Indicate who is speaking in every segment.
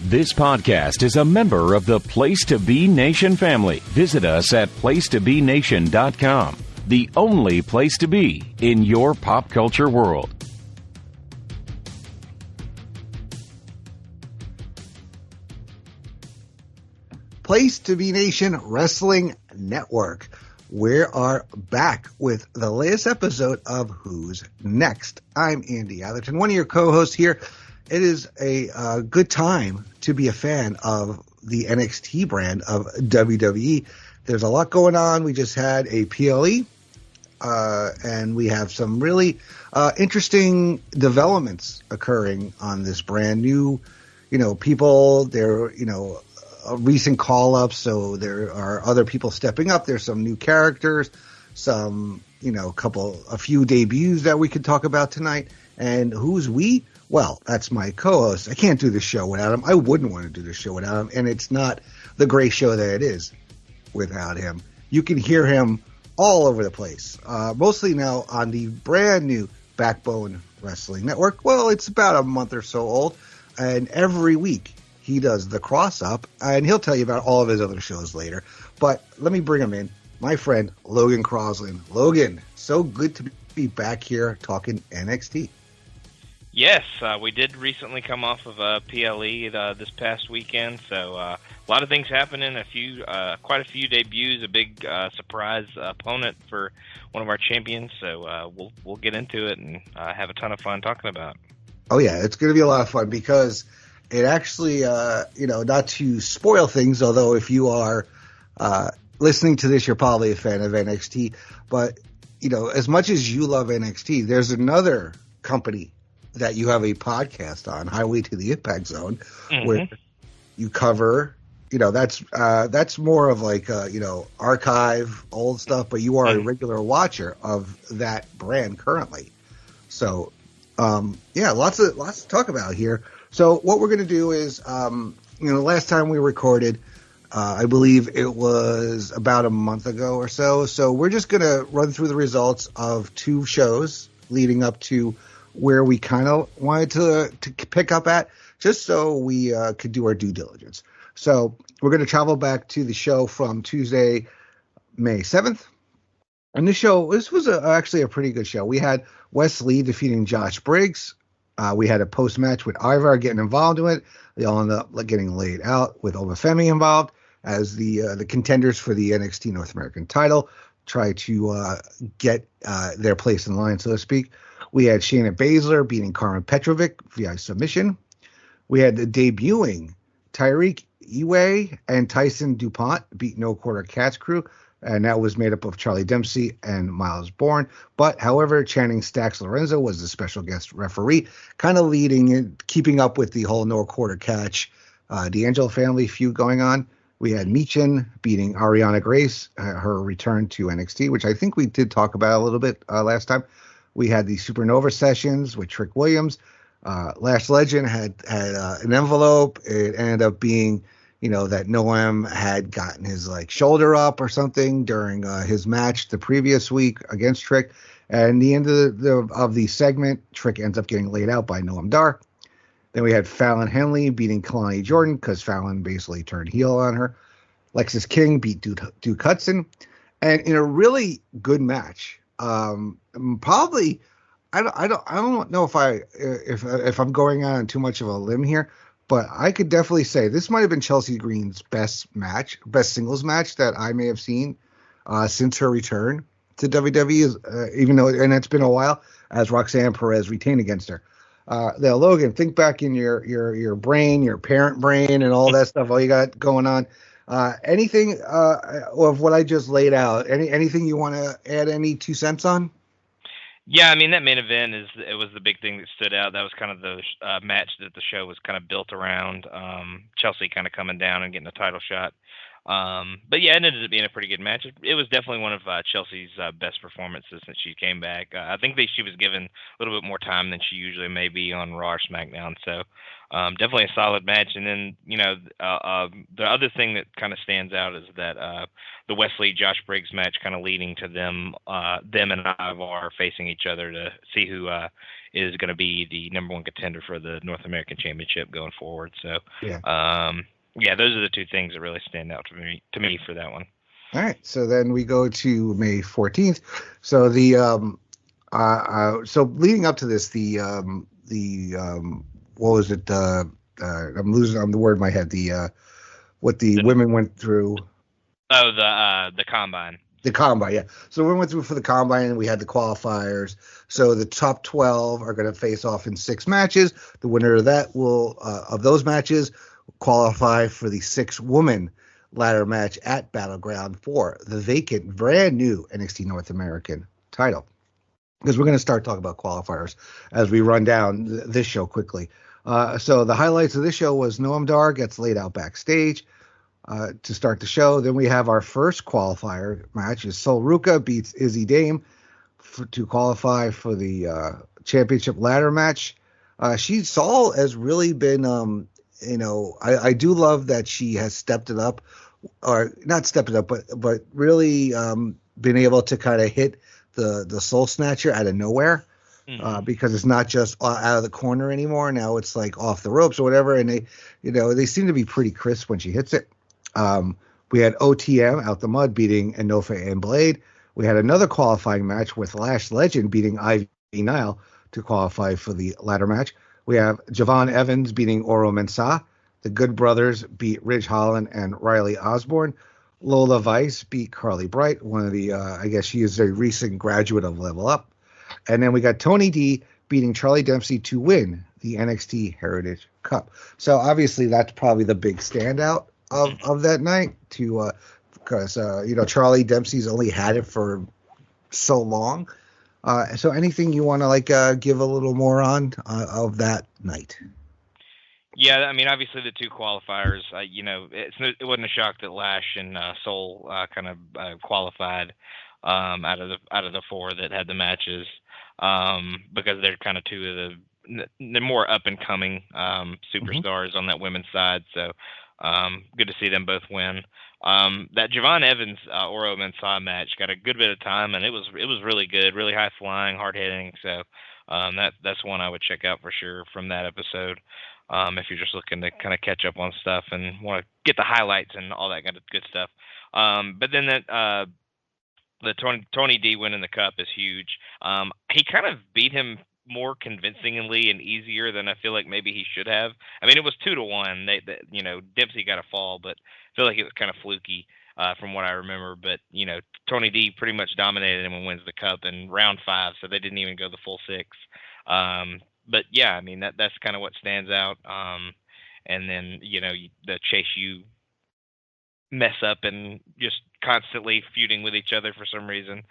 Speaker 1: This podcast is a member of the Place to Be Nation family. Visit us at placetobenation.com, the only place to be in your pop culture world.
Speaker 2: Place to Be Nation Wrestling Network. We are back with the latest episode of Who's Next. I'm Andy Atherton, one of your co-hosts here. It is a good time to be a fan of the NXT brand of WWE. There's a lot going on. We just had a PLE, and we have some really interesting developments occurring on this brand. New, people, they're, recent call-ups, so there are other people stepping up. There's some new characters, some, a few debuts that we could talk about tonight. And who's we? Well, that's my co-host. I can't do this show without him. I wouldn't want to do this show without him, and it's not the great show that it is without him. You can hear him all over the place, mostly now on the brand new Backbone Wrestling Network. Well, it's about a month or so old, and every week he does the cross-up, and he'll tell you about all of his other shows later. But let me bring him in, my friend Logan Crosland. Logan, so good to be back here talking NXT.
Speaker 3: Yes, we did recently come off of a PLE this past weekend, so a lot of things happening. Quite a few debuts, a big surprise opponent for one of our champions. So we'll get into it and have a ton of fun talking about it.
Speaker 2: Oh yeah, it's going to be a lot of fun because it actually, not to spoil things, although if you are listening to this, you're probably a fan of NXT. But as much as you love NXT, there's another company that you have a podcast on, Highway to the Impact Zone, where you cover, that's more of like, archive old stuff, but you are a regular watcher of that brand currently. So, lots to talk about here. So what we're going to do is, last time we recorded, I believe it was about a month ago or so. So we're just going to run through the results of two shows leading up to where we kind of wanted to pick up at, just so we could do our due diligence. So we're going to travel back to the show from Tuesday, May 7th. And this was actually a pretty good show. We had Wes Lee defeating Josh Briggs. We had a post-match with Ivar getting involved in it. They all ended up getting laid out with Obafemi involved as the contenders for the NXT North American title try to get their place in line, so to speak. We had Shayna Bazler beating Karen Petrovic via submission. We had the debuting Tyreek Eway and Tyson DuPont beat No Quarter Cat's crew, and that was made up of Charlie Dempsey and Miles Bourne. But, however, Channing Stacks Lorenzo was the special guest referee, kind of leading and keeping up with the whole No Quarter Catch D'Angelo family feud going on. We had Michin beating Ariana Grace, her return to NXT, which I think we did talk about a little bit last time. We had the Supernova sessions with Trick Williams. Lash Legend had an envelope. It ended up being, that Noam had gotten his shoulder up or something during his match the previous week against Trick. And the end of the segment, Trick ends up getting laid out by Noam Dar. Then we had Fallon Henley beating Kalani Jordan because Fallon basically turned heel on her. Lexis King beat Duke Hudson. And in a really good match, probably, I don't know if I'm going on too much of a limb here, but I could definitely say this might have been Chelsea Green's best singles match that I may have seen since her return to WWE, even though, and it's been a while, as Roxanne Perez retained against her. Now, Logan, think back in your brain, your parent brain, and all that stuff, all you got going on. Anything of what I just laid out? Anything you want to add? Any 2 cents on?
Speaker 3: Yeah, I mean, that main event it was the big thing that stood out. That was kind of the match that the show was kind of built around. Chelsea kind of coming down and getting a title shot. But yeah, it ended up being a pretty good match. It was definitely one of Chelsea's best performances since she came back. I think she was given a little bit more time than she usually may be on Raw or SmackDown. So definitely a solid match. And then the other thing that kind of stands out is that the Wesley Josh Briggs match, kind of leading to them and Ivar facing each other to see who is going to be the number one contender for the North American Championship going forward. So yeah, those are the two things that really stand out to me for that one.
Speaker 2: All right, so then we go to May 14th. So so leading up to this, what was it? I'm losing the word in my head. What the women went through.
Speaker 3: Oh, the combine.
Speaker 2: The combine, yeah. So we went through for the combine, and we had the qualifiers. So the top 12 are going to face off in 6 matches. The winner of that of those matches qualify for the 6-woman ladder match at Battleground for the vacant, brand new NXT North American title. Because we're going to start talking about qualifiers as we run down this show quickly. So the highlights of this show was Noam Dar gets laid out backstage to start the show. Then we have our first qualifier match is Sol Ruka beats Izzy Dame to qualify for the championship ladder match. Sol has really been I do love that she has stepped it up, or not stepped it up, but really been able to kind of hit the Soul Snatcher out of nowhere, because it's not just out of the corner anymore. Now it's like off the ropes or whatever, and they seem to be pretty crisp when she hits it. We had OTM out the mud beating Enofa and Blade. We had another qualifying match with Lash Legend beating Ivy Nile to qualify for the ladder match. We have Javon Evans beating Oro Mensah. The Good Brothers beat Ridge Holland and Riley Osborne. Lola Vice beat Carly Bright, one of the, I guess she is a recent graduate of Level Up. And then we got Tony D beating Charlie Dempsey to win the NXT Heritage Cup. So obviously that's probably the big standout of that night, because Charlie Dempsey's only had it for so long. So anything you want to give a little more on of that night?
Speaker 3: Yeah, I mean, obviously the two qualifiers. It wasn't a shock that Lash and Soul kind of qualified out of the 4 that had the matches, because they're kind of two of the more up and coming superstars on that women's side. So good to see them both win. That Javon Evans Oro Mensah match got a good bit of time, and it was really good, really high flying, hard hitting. So that's one I would check out for sure from that episode. If you're just looking to kind of catch up on stuff and want to get the highlights and all that kind of good stuff. But then the Tony D winning the cup is huge. He kind of beat him more convincingly and easier than I feel like maybe he should have. I mean, it was 2-1. Dempsey got a fall, but I feel like it was kind of fluky from what I remember. But Tony D pretty much dominated him and wins the cup in round 5, so they didn't even go the full 6. But yeah, I mean that's kind of what stands out. And then the Chase U mess up and just constantly feuding with each other for some reason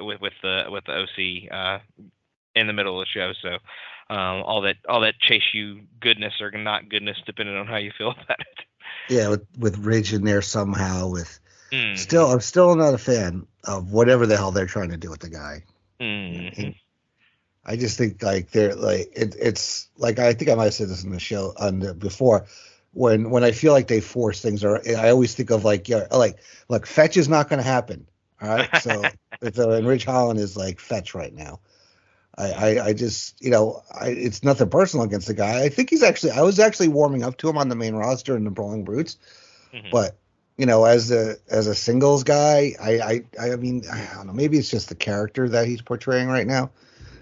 Speaker 3: with the OC in the middle of the show. So all that Chase U goodness or not goodness, depending on how you feel about it.
Speaker 2: Yeah, with Ridge in there somehow. I'm still not a fan of whatever the hell they're trying to do with the guy.
Speaker 3: Mm-hmm.
Speaker 2: I just think they're it's like, I think I might have said this in the show before. When I feel like they force things, or I always think of look, fetch is not going to happen. All right, so and Ridge Holland is like fetch right now. I just it's nothing personal against the guy. I think I was actually warming up to him on the main roster in the Brawling Brutes, but as a singles guy, I mean, I don't know, maybe it's just the character that he's portraying right now.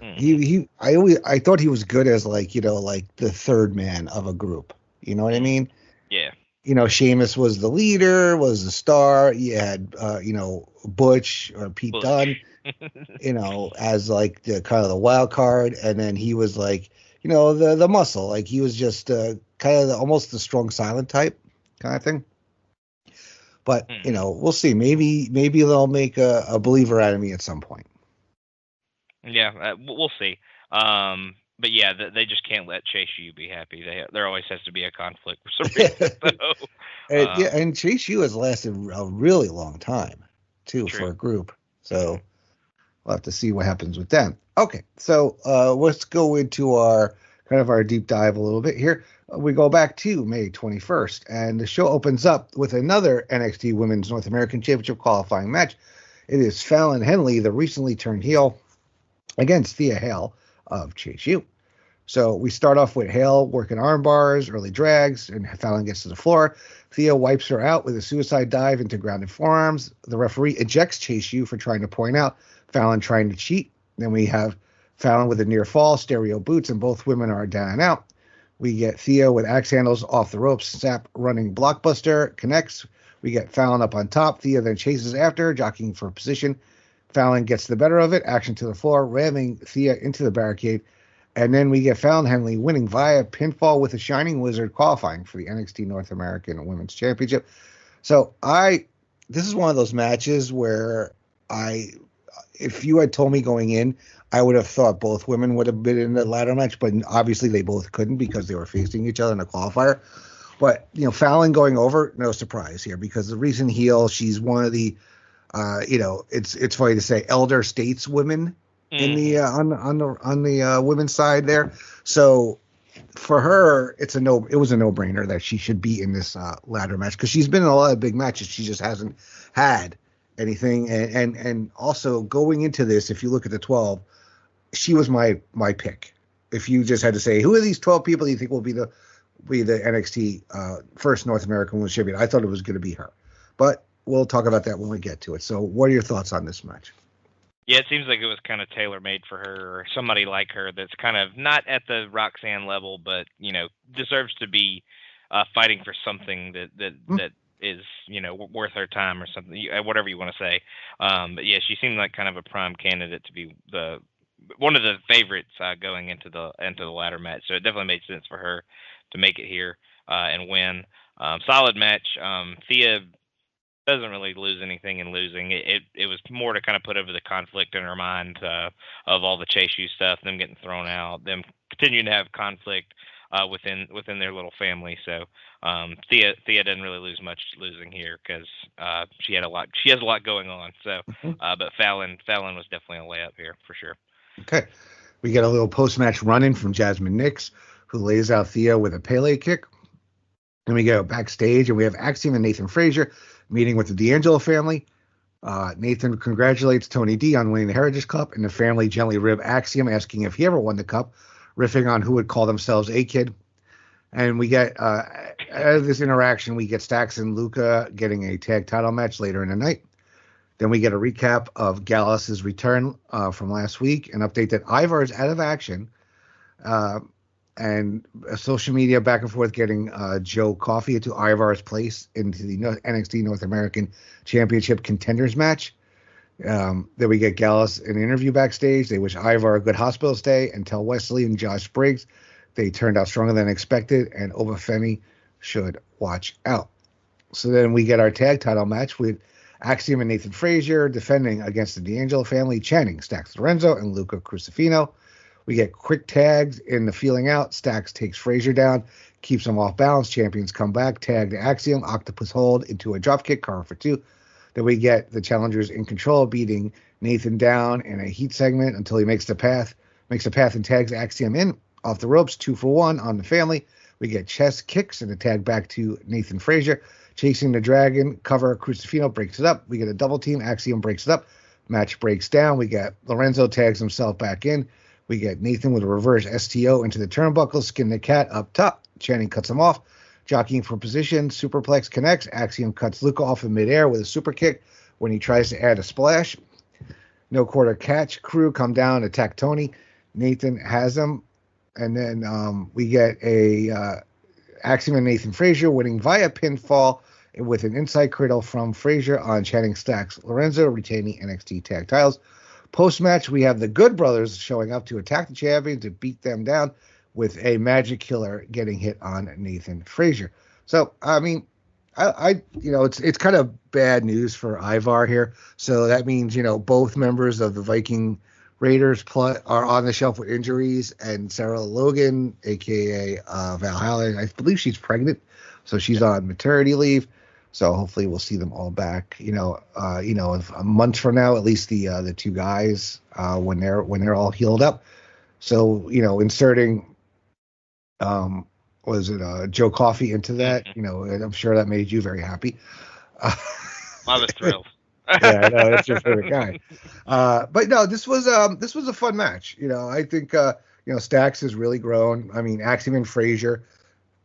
Speaker 2: I thought he was good as the third man of a group. You know what I mean?
Speaker 3: Yeah.
Speaker 2: Sheamus was the leader, was the star. You had Butch or Pete Dunne, as the kind of the wild card, and then he was the muscle. He was just kind of almost the strong silent type kind of thing. But we'll see. Maybe they'll make a believer out of me at some point.
Speaker 3: Yeah, we'll see. But yeah, they just can't let Chase U be happy. There always has to be a conflict for some reason. So,
Speaker 2: and Chase U has lasted a really long time too
Speaker 3: true.
Speaker 2: for a group. So we'll have to see what happens with them. Okay, so let's go into our deep dive a little bit here. We go back to May 21st, and the show opens up with another NXT Women's North American Championship qualifying match. It is Fallon Henley, the recently turned heel, against Thea Hale of Chase U. So we start off with Hale working arm bars, early drags, and Fallon gets to the floor. Thea wipes her out with a suicide dive into grounded forearms. The referee ejects Chase U for trying to point out Fallon trying to cheat. Then we have Fallon with a near fall, stereo boots, and both women are down and out. We get Thea with axe handles off the ropes, Sap running blockbuster, connects. We get Fallon up on top. Thea then chases after, jockeying for position. Fallon gets the better of it, action to the floor, ramming Thea into the barricade. And then we get Fallon Henley winning via pinfall with a Shining Wizard qualifying for the NXT North American Women's Championship. So this is one of those matches where if you had told me going in, I would have thought both women would have been in the ladder match, but obviously they both couldn't because they were facing each other in a qualifier. But, Fallon going over, no surprise here, because the recent heel, she's one of the, it's funny to say elder stateswomen in the on the women's side there. So for her, it was a no-brainer that she should be in this ladder match because she's been in a lot of big matches. She just hasn't had anything. And also going into this, if you look at the 12, she was my pick. If you just had to say, who are these 12 people you think will be the NXT first North American Women's Champion, I thought it was going to be her. But we'll talk about that when we get to it. So what are your thoughts on this match?
Speaker 3: Yeah, it seems like it was kind of tailor-made for her, or somebody like her that's kind of not at the Roxanne level, but, deserves to be fighting for something that is, worth her time or something, whatever you want to say. But yeah, she seemed like kind of a prime candidate to be one of the favorites going into the ladder match. So it definitely made sense for her to make it here and win. Solid match. Thea doesn't really lose anything in losing. It was more to kind of put over the conflict in her mind of all the Chase U stuff, them getting thrown out, them continuing to have conflict within their little family. So Thea didn't really lose much losing here because she has a lot going on. So but Fallon was definitely a layup here for sure.
Speaker 2: Okay, we get a little post-match run-in from Jasmine Nix, who lays out Thea with a Pele kick. Then we go backstage and we have Axiom and Nathan Frazer meeting with the D'Angelo family. Nathan congratulates Tony D on winning the Heritage Cup, and the family gently rib Axiom, asking if he ever won the cup, riffing on who would call themselves A-Kid. And we get, out of this interaction, we get Stax and Luca getting a tag title match later in the night. Then we get a recap of Gallus' return from last week, an update that Ivar is out of action, and social media back and forth getting Joe Coffey into Ivar's place into the NXT North American Championship Contenders match. Then we get Gallus an interview backstage. They wish Ivar a good hospital stay and tell Wesley and Josh Briggs they turned out stronger than expected, and Obafemi should watch out. So then we get our tag title match with Axiom and Nathan Frazer defending against the D'Angelo family, Channing, Stax Lorenzo, and Luca Crucifino. We get quick tags in the feeling out. Stax takes Frazer down, keeps him off balance. Champions come back, tag to Axiom, octopus hold into a dropkick, cover for 2. Then we get the challengers in control, beating Nathan down in a heat segment until he makes a path and tags Axiom in off the ropes, 2 for 1 on the family. We get chest kicks and a tag back to Nathan Frazer. Chasing the dragon, cover, Crucifino breaks it up. We get a double team, Axiom breaks it up. Match breaks down. We get Lorenzo tags himself back in. We get Nathan with a reverse STO into the turnbuckle, skin the cat up top. Channing cuts him off. Jockeying for position, superplex connects. Axiom cuts Luca off in midair with a super kick when he tries to add a splash. No quarter catch. Crew come down, attack Tony. Nathan has him. And then we get a Axiom and Nathan Frazer winning via pinfall with an inside cradle from Frazer on Channing, Stax Lorenzo, retaining NXT tag titles. Post-match, we have the Good Brothers showing up to attack the champions to beat them down with a magic killer getting hit on Nathan Frazer. So, I mean, it's kind of bad news for Ivar here. So that means, both members of the Viking Raiders are on the shelf with injuries, and Sarah Logan, aka Valhalla, I believe she's pregnant, so she's on maternity leave. So hopefully we'll see them all back. A month from now, at least the two guys when they're all healed up. So inserting was it Joe Coffey into that? And I'm sure that made you very happy.
Speaker 3: I was thrilled.
Speaker 2: Yeah, I know that's your favorite guy. But no, this was a fun match. I think Stax has really grown. I mean, Axiom and Frazer,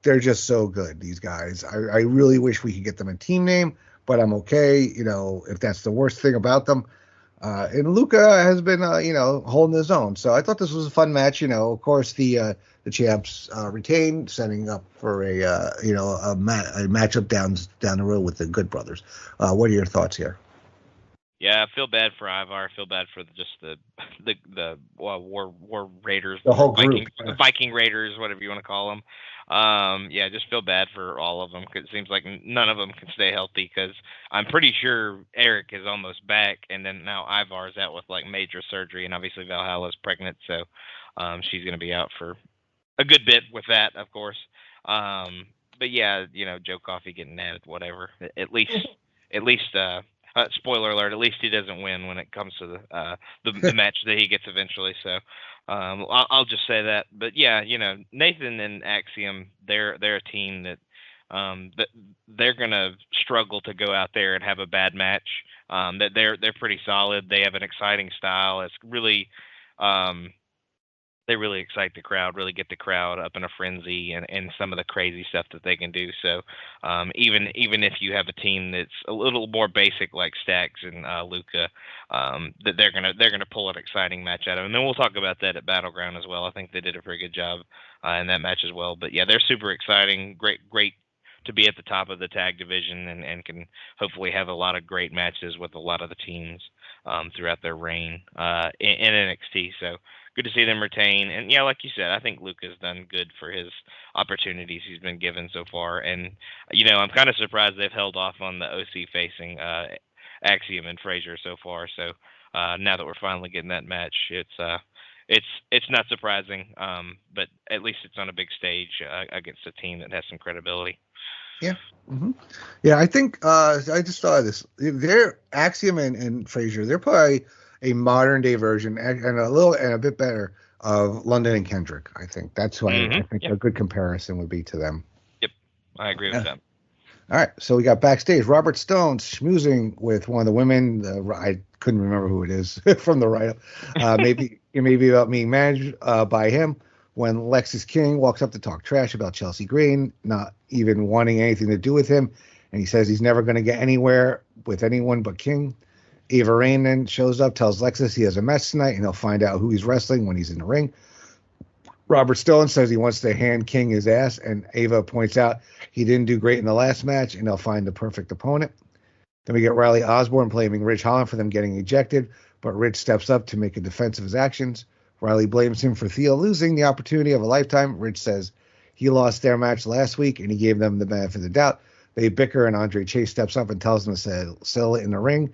Speaker 2: they're just so good. These guys. I really wish we could get them a team name, but I'm okay. If that's the worst thing about them. And Luca has been holding his own. So I thought this was a fun match. Of course the champs retained, setting up for a matchup down the road with the Good Brothers. What are your thoughts here?
Speaker 3: Yeah, I feel bad for Ivar. I feel bad for just the War Raiders,
Speaker 2: the whole group,
Speaker 3: Viking Raiders, whatever you want to call them. Yeah, just feel bad for all of them because it seems like none of them can stay healthy. Because I'm pretty sure Eric is almost back, and then now Ivar's out with like major surgery, and obviously Valhalla's pregnant, so she's going to be out for a good bit with that, of course. But yeah, Joe Coffey getting added, whatever. At least. Spoiler alert, at least he doesn't win when it comes to the match that he gets eventually. So I'll just say that. But yeah, Nathan and Axiom, they're a team that they're gonna struggle to go out there and have a bad match. That they're pretty solid. They have an exciting style. It's really they really excite the crowd, really get the crowd up in a frenzy, and some of the crazy stuff that they can do. So even if you have a team that's a little more basic like Stax and Luca, that they're gonna pull an exciting match out of. And then we'll talk about that at Battleground as well. I think they did a pretty good job in that match as well. But yeah, they're super exciting. Great to be at the top of the tag division and can hopefully have a lot of great matches with a lot of the teams throughout their reign in NXT. So good to see them retain. And yeah, like you said, I think Luca's done good for his opportunities he's been given so far. And, I'm kind of surprised they've held off on the OC facing Axiom and Frazer so far. So now that we're finally getting that match, it's not surprising, but at least it's on a big stage against a team that has some credibility.
Speaker 2: Yeah. Mm-hmm. Yeah, I think I just thought of this. They're Axiom and Frazer. They're probably a modern day version and a bit better of London and Kendrick. I think that's who I think a good comparison would be to them.
Speaker 3: Yep, I agree with that. All
Speaker 2: right, so we got backstage Robert Stone schmoozing with one of the women. I couldn't remember who it is from the write-up. Maybe about being managed by him. When Lexis King walks up to talk trash about Chelsea Green, not even wanting anything to do with him, and he says he's never going to get anywhere with anyone but King. Ava Rain then shows up, tells Lexis he has a match tonight, and he'll find out who he's wrestling when he's in the ring. Robert Stone says he wants to hand King his ass, and Ava points out he didn't do great in the last match, and they'll find the perfect opponent. Then we get Riley Osborne blaming Ridge Holland for them getting ejected, but Ridge steps up to make a defense of his actions. Riley blames him for Theo losing the opportunity of a lifetime. Ridge says he lost their match last week, and he gave them the benefit of the doubt. They bicker, and Andre Chase steps up and tells them to settle it in the ring,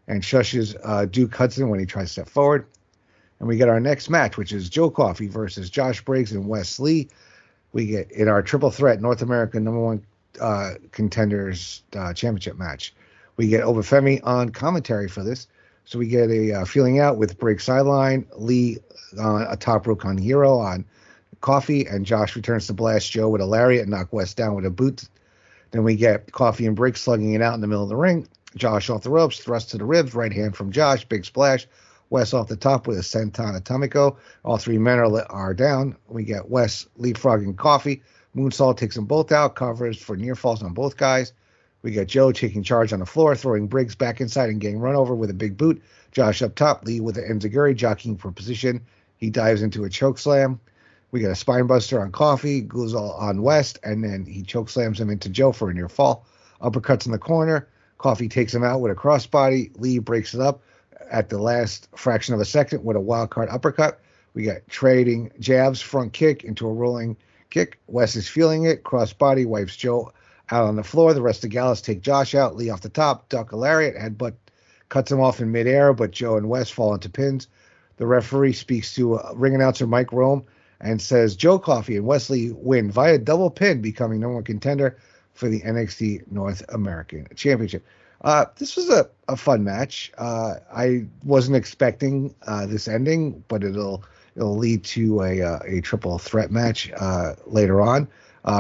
Speaker 2: and shushes Duke Hudson when he tries to step forward. And we get our next match, which is Joe Coffey versus Josh Briggs and Wes Lee. We get in our triple threat North American #1 contenders championship match. We get Obafemi on commentary for this. So we get a feeling out with Briggs sideline, Lee a top rope on Hero on Coffey, and Josh returns to blast Joe with a lariat and knock Wes down with a boot. Then we get Coffey and Briggs slugging it out in the middle of the ring. Josh off the ropes, thrust to the ribs, right hand from Josh, big splash. Wes off the top with a senton atomico. All three men are down. We get Wes leapfrogging Coffey. Moonsault takes them both out, covers for near falls on both guys. We got Joe taking charge on the floor, throwing Briggs back inside and getting run over with a big boot. Josh up top, Lee with the enziguri, jockeying for position. He dives into a choke slam. We got a spine buster on Coffey, goes on West, and then he choke slams him into Joe for a near fall. Uppercuts in the corner. Coffey takes him out with a crossbody. Lee breaks it up at the last fraction of a second with a wild card uppercut. We got trading jabs, front kick into a rolling kick. Wes is feeling it. Crossbody wipes Joe out on the floor. The rest of Gallus take Josh out. Lee off the top. Duck a lariat. Headbutt cuts him off in midair, but Joe and Wes fall into pins. The referee speaks to ring announcer Mike Rome and says Joe Coffey and Wesley win via double pin, becoming number one contender for the NXT North American Championship. This was a fun match. I wasn't expecting this ending, but it'll lead to a triple threat match later on.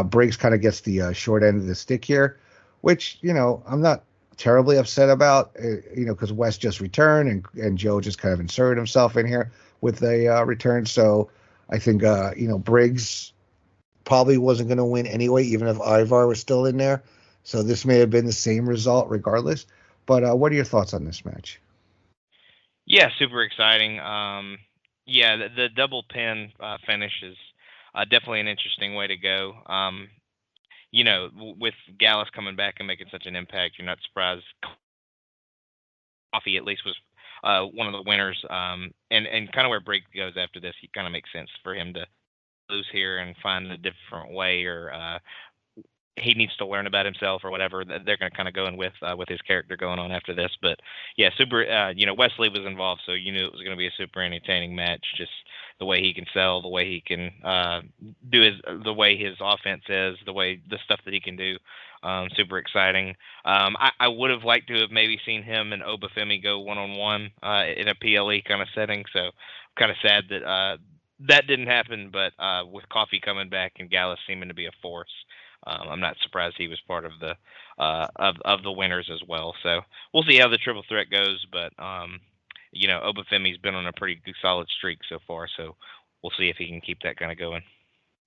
Speaker 2: Briggs kind of gets the short end of the stick here, which, I'm not terribly upset about, because West just returned and Joe just kind of inserted himself in here with a return. So I think, Briggs probably wasn't going to win anyway, even if Ivar was still in there. So this may have been the same result regardless. But what are your thoughts on this match?
Speaker 3: Yeah, super exciting. The double pin finish is definitely an interesting way to go. With Gallus coming back and making such an impact, you're not surprised. Coffey at least was one of the winners. And kind of where Briggs goes after this, it kind of makes sense for him to lose here and find a different way, or he needs to learn about himself or whatever. They're going to kind of go in with his character going on after this. But yeah, super. Wesley was involved, so you knew it was going to be a super entertaining match. Just the way he can sell, the way he can the way his offense is, the stuff that he can do. Super exciting. I would have liked to have maybe seen him and Obafemi go one-on-one in a PLE kind of setting. So kind of sad that that didn't happen. But with Coffey coming back and Gallus seeming to be a force, I'm not surprised he was part of the of the winners as well. So we'll see how the triple threat goes. But Obafemi's been on a pretty good, solid streak so far. So we'll see if he can keep that kind of going.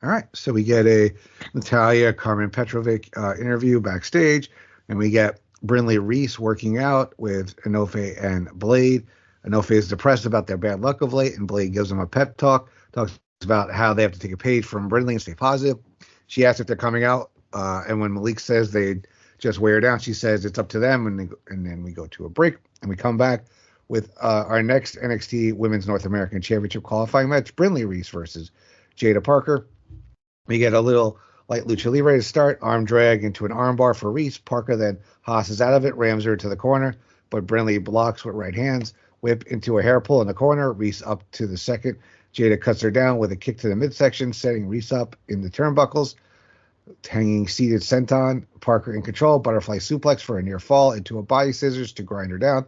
Speaker 2: All right. So we get a Natalia Carmen Petrovic interview backstage, and we get Brindley Reese working out with Enofe and Blade. Enofe is depressed about their bad luck of late, and Blade gives him a pep talk, talks about how they have to take a page from Brindley and stay positive. She asks if they're coming out, and when Malik says they just wear down, she says it's up to them, and then we go to a break, and we come back with our next NXT Women's North American Championship qualifying match, Brindley Reese versus Jada Parker. We get a little light lucha libre to start, arm drag into an armbar for Reese. Parker then hosses out of it, rams her to the corner, but Brindley blocks with right hands, whip into a hair pull in the corner, Reese up to the second. Jada cuts her down with a kick to the midsection, setting Reese up in the turnbuckles. Hanging seated senton, Parker in control, butterfly suplex for a near fall into a body scissors to grind her down.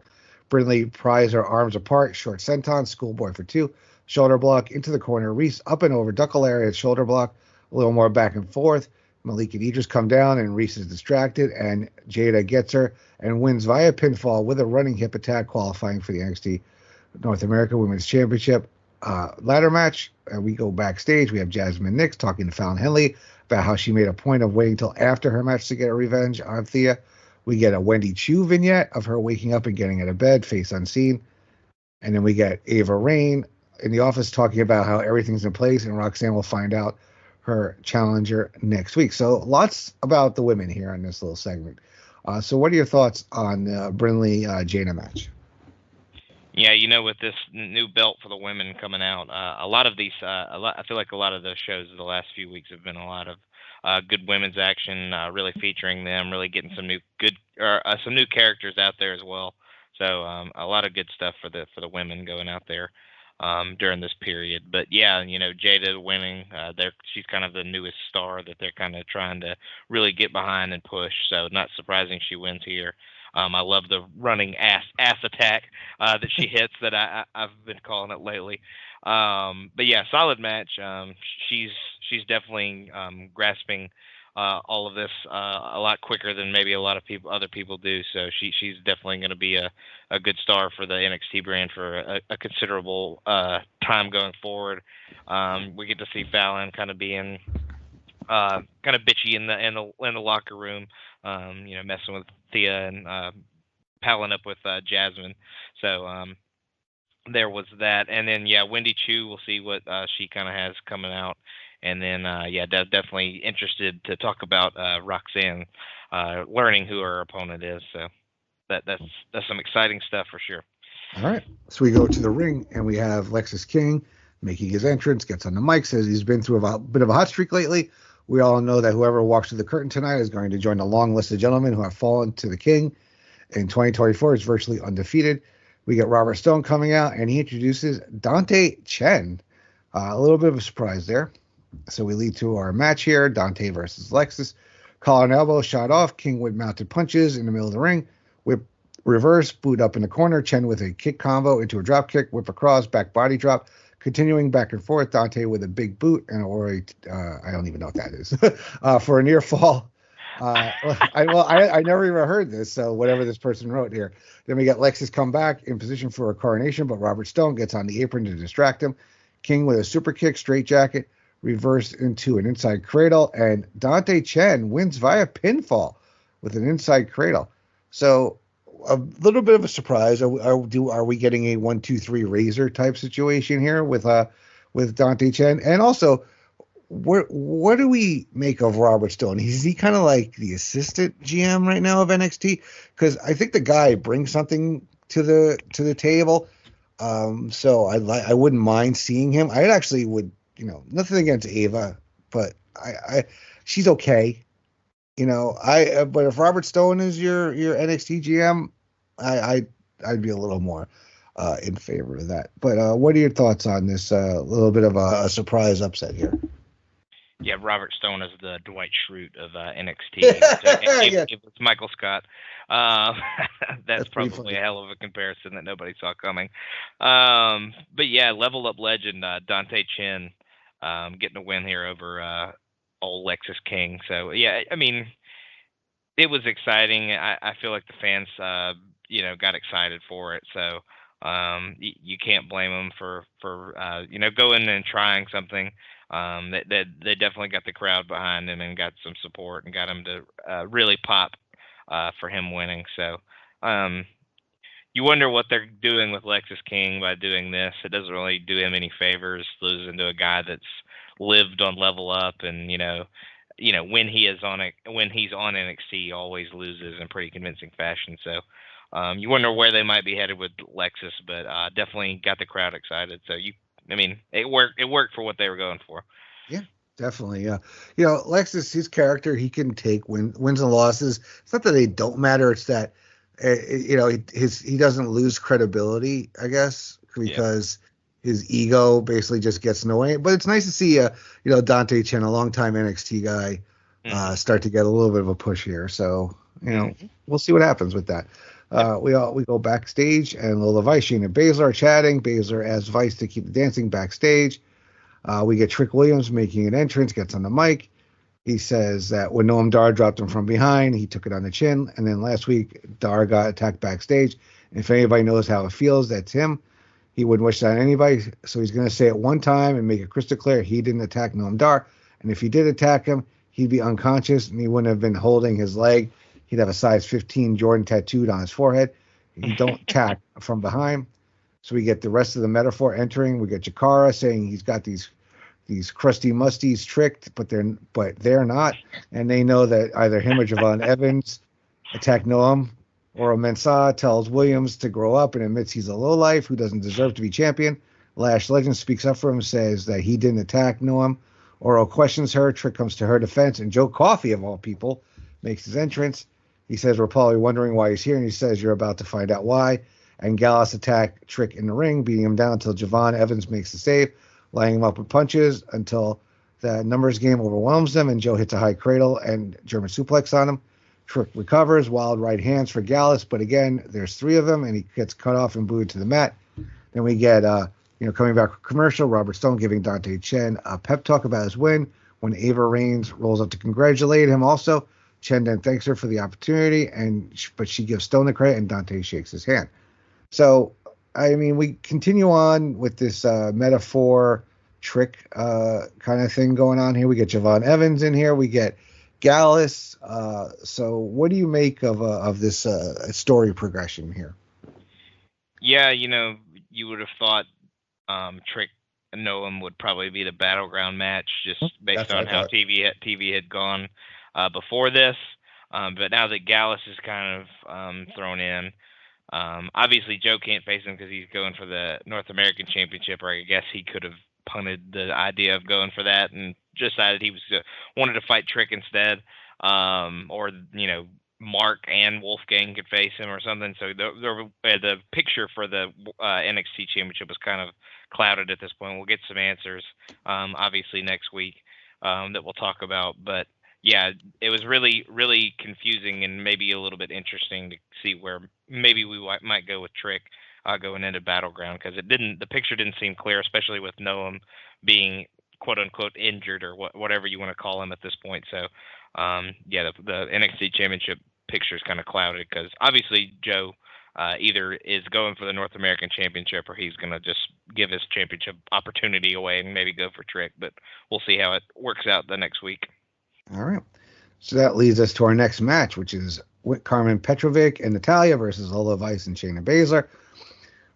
Speaker 2: Brindley pries her arms apart, short senton, schoolboy for two, shoulder block into the corner, Reese up and over, duckle area, shoulder block, a little more back and forth. Malik and Idris come down, and Reese is distracted, and Jada gets her and wins via pinfall with a running hip attack, qualifying for the NXT North America Women's Championship ladder match. We go backstage. We have Jasmine Nix talking to Fallon Henley about how she made a point of waiting till after her match to get a revenge on Thea. We get a Wendy Chu vignette of her waking up and getting out of bed, face unseen. And then we get Ava Rain in the office talking about how everything's in place, and Roxanne will find out her challenger next week. So lots about the women here in this little segment. So what are your thoughts on the Brindley Jada match?
Speaker 3: Yeah, with this new belt for the women coming out, a lot of these, I feel like a lot of those shows the last few weeks have been a lot of good women's action, really featuring them, really getting some new characters out there as well. So a lot of good stuff for the women going out there during this period. But yeah, Jada winning, she's kind of the newest star that they're kind of trying to really get behind and push. So not surprising she wins here. I love the running ass attack that she hits that I've been calling it lately. But yeah, solid match. She's definitely grasping all of this a lot quicker than maybe a lot of other people do. So she's definitely going to be a good star for the NXT brand for a considerable time going forward. We get to see Fallon kind of being kind of bitchy in the locker room, messing with Thea and palling up with Jasmine. So there was that, and then Wendy Chu. We'll see what she kind of has coming out, and then definitely interested to talk about Roxanne learning who her opponent is. So that's some exciting stuff for sure.
Speaker 2: All right, so we go to the ring, and we have Lexis King making his entrance, gets on the mic, says he's been through a bit of a hot streak lately. We all know that whoever walks through the curtain tonight is going to join the long list of gentlemen who have fallen to the king. In 2024, is virtually undefeated. We get Robert Stone coming out, and he introduces Dante Chen. A little bit of a surprise there. So we lead to our match here, Dante versus Lexis. Collar and elbow, shot off. King with mounted punches in the middle of the ring. Whip reverse, boot up in the corner. Chen with a kick combo into a drop kick. Whip across, back body drop. Continuing back and forth, Dante with a big boot and I don't even know what that is, for a near fall. I never even heard this, so whatever this person wrote here. Then we got Lexis come back in position for a coronation, but Robert Stone gets on the apron to distract him. King with a super kick, straight jacket, reversed into an inside cradle, and Dante Chen wins via pinfall with an inside cradle. So a little bit of a surprise. Are we getting a 1-2-3 razor type situation here with Dante Chen? And also, what do we make of Robert Stone? Is he kind of like the assistant GM right now of NXT? Because I think the guy brings something to the table. So I wouldn't mind seeing him. I actually would, nothing against Ava, but she's okay. But if Robert Stone is your NXT GM, I'd be a little more in favor of that. But what are your thoughts on this little bit of a surprise upset here?
Speaker 3: Yeah, Robert Stone is the Dwight Schrute of NXT. If it's Michael Scott, that's probably a hell of a comparison that nobody saw coming. But yeah, level up legend Dante Chen getting a win here over old Lexis King. So yeah, I mean, it was exciting. I feel like the fans, got excited for it. So you can't blame them for going and trying something. They definitely got the crowd behind him and got some support and got him to really pop for him winning. So you wonder what they're doing with Lexis King by doing this. It doesn't really do him any favors, losing to a guy that's lived on Level Up and when he's on NXT, he always loses in pretty convincing fashion. So you wonder where they might be headed with Lexis, but definitely got the crowd excited. So it worked. It worked for what they were going for.
Speaker 2: Yeah, definitely. Yeah, Lexis, his character, he can take wins and losses. It's not that they don't matter. It's that he doesn't lose credibility, I guess, because his ego basically just gets in the way. But it's nice to see Dante Chen, a longtime NXT guy, start to get a little bit of a push here. So we'll see what happens with that. We go backstage, and Lola Vice Shayna Bazler are chatting. Bazler asks Vice to keep the dancing backstage. We get Trick Williams making an entrance, gets on the mic. He says that when Noam Dar dropped him from behind, he took it on the chin. And then last week, Dar got attacked backstage. And if anybody knows how it feels, that's him. He wouldn't wish that on anybody. So he's going to say it one time and make it crystal clear he didn't attack Noam Dar. And if he did attack him, he'd be unconscious and he wouldn't have been holding his leg. He'd have a size 15 Jordynne tattooed on his forehead. You don't attack from behind. So we get the rest of the metaphor entering. We get Jakara saying he's got these crusty musties tricked, but they're not. And they know that either him or Javon Evans attack Noam, or Mensah tells Williams to grow up and admits he's a lowlife who doesn't deserve to be champion. Lash Legend speaks up for him, says that he didn't attack Noam. Oro questions her. Trick comes to her defense, and Joe Coffey, of all people, makes his entrance. He says, we're probably wondering why he's here, and he says, you're about to find out why. And Gallus attack Trick in the ring, beating him down until Javon Evans makes the save, lining him up with punches until the numbers game overwhelms them, and Joe hits a high cradle and German suplex on him. Trick recovers, wild right hands for Gallus, but again, there's three of them, and he gets cut off and booed to the mat. Then we get, coming back from commercial, Robert Stone giving Dante Chen a pep talk about his win when Ava Reigns rolls up to congratulate him also. Chen then thanks her for the opportunity, but she gives Stone the credit, and Dante shakes his hand. So, we continue on with this metaphor Trick kind of thing going on here. We get Javon Evans in here. We get Gallus. So what do you make of this story progression here?
Speaker 3: Yeah, you would have thought Trick and Noam would probably be the Battleground match, just based on how TV had gone before this. But now that Gallus is kind of thrown in, obviously Joe can't face him because he's going for the North American Championship, or I guess he could have punted the idea of going for that and decided he wanted to fight Trick instead, or Mark and Wolfgang could face him or something. So the picture for the NXT Championship was kind of clouded at this point. We'll get some answers, obviously next week, that we'll talk about. But yeah, it was really, really confusing and maybe a little bit interesting to see where maybe we might go with Trick going into Battleground, because the picture didn't seem clear, especially with Noam being quote unquote injured or whatever you want to call him at this point. So yeah, the NXT Championship picture is kind of clouded because obviously Joe either is going for the North American Championship or he's going to just give his championship opportunity away and maybe go for Trick. But we'll see how it works out the next week.
Speaker 2: All right. So that leads us to our next match, which is Carmen Petrovic and Natalya versus Lola Vice and Shayna Bazler.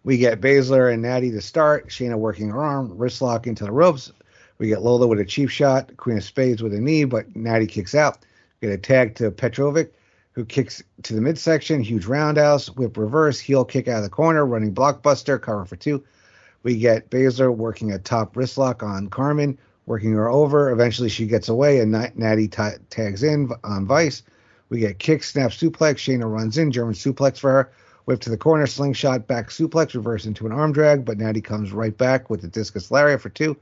Speaker 2: We get Bazler and Natty to start. Shayna working her arm, wrist lock into the ropes. We get Lola with a cheap shot, Queen of Spades with a knee, but Natty kicks out. We get a tag to Petrovic, who kicks to the midsection, huge roundhouse, whip reverse, heel kick out of the corner, running blockbuster, cover for 2. We get Bazler working a top wrist lock on Carmen, working her over. Eventually she gets away, and Natty tags in on Vice. We get kick, snap, suplex. Shayna runs in, German suplex for her. Whip to the corner, slingshot, back suplex, reverse into an arm drag, but Natty comes right back with the discus lariat for 2.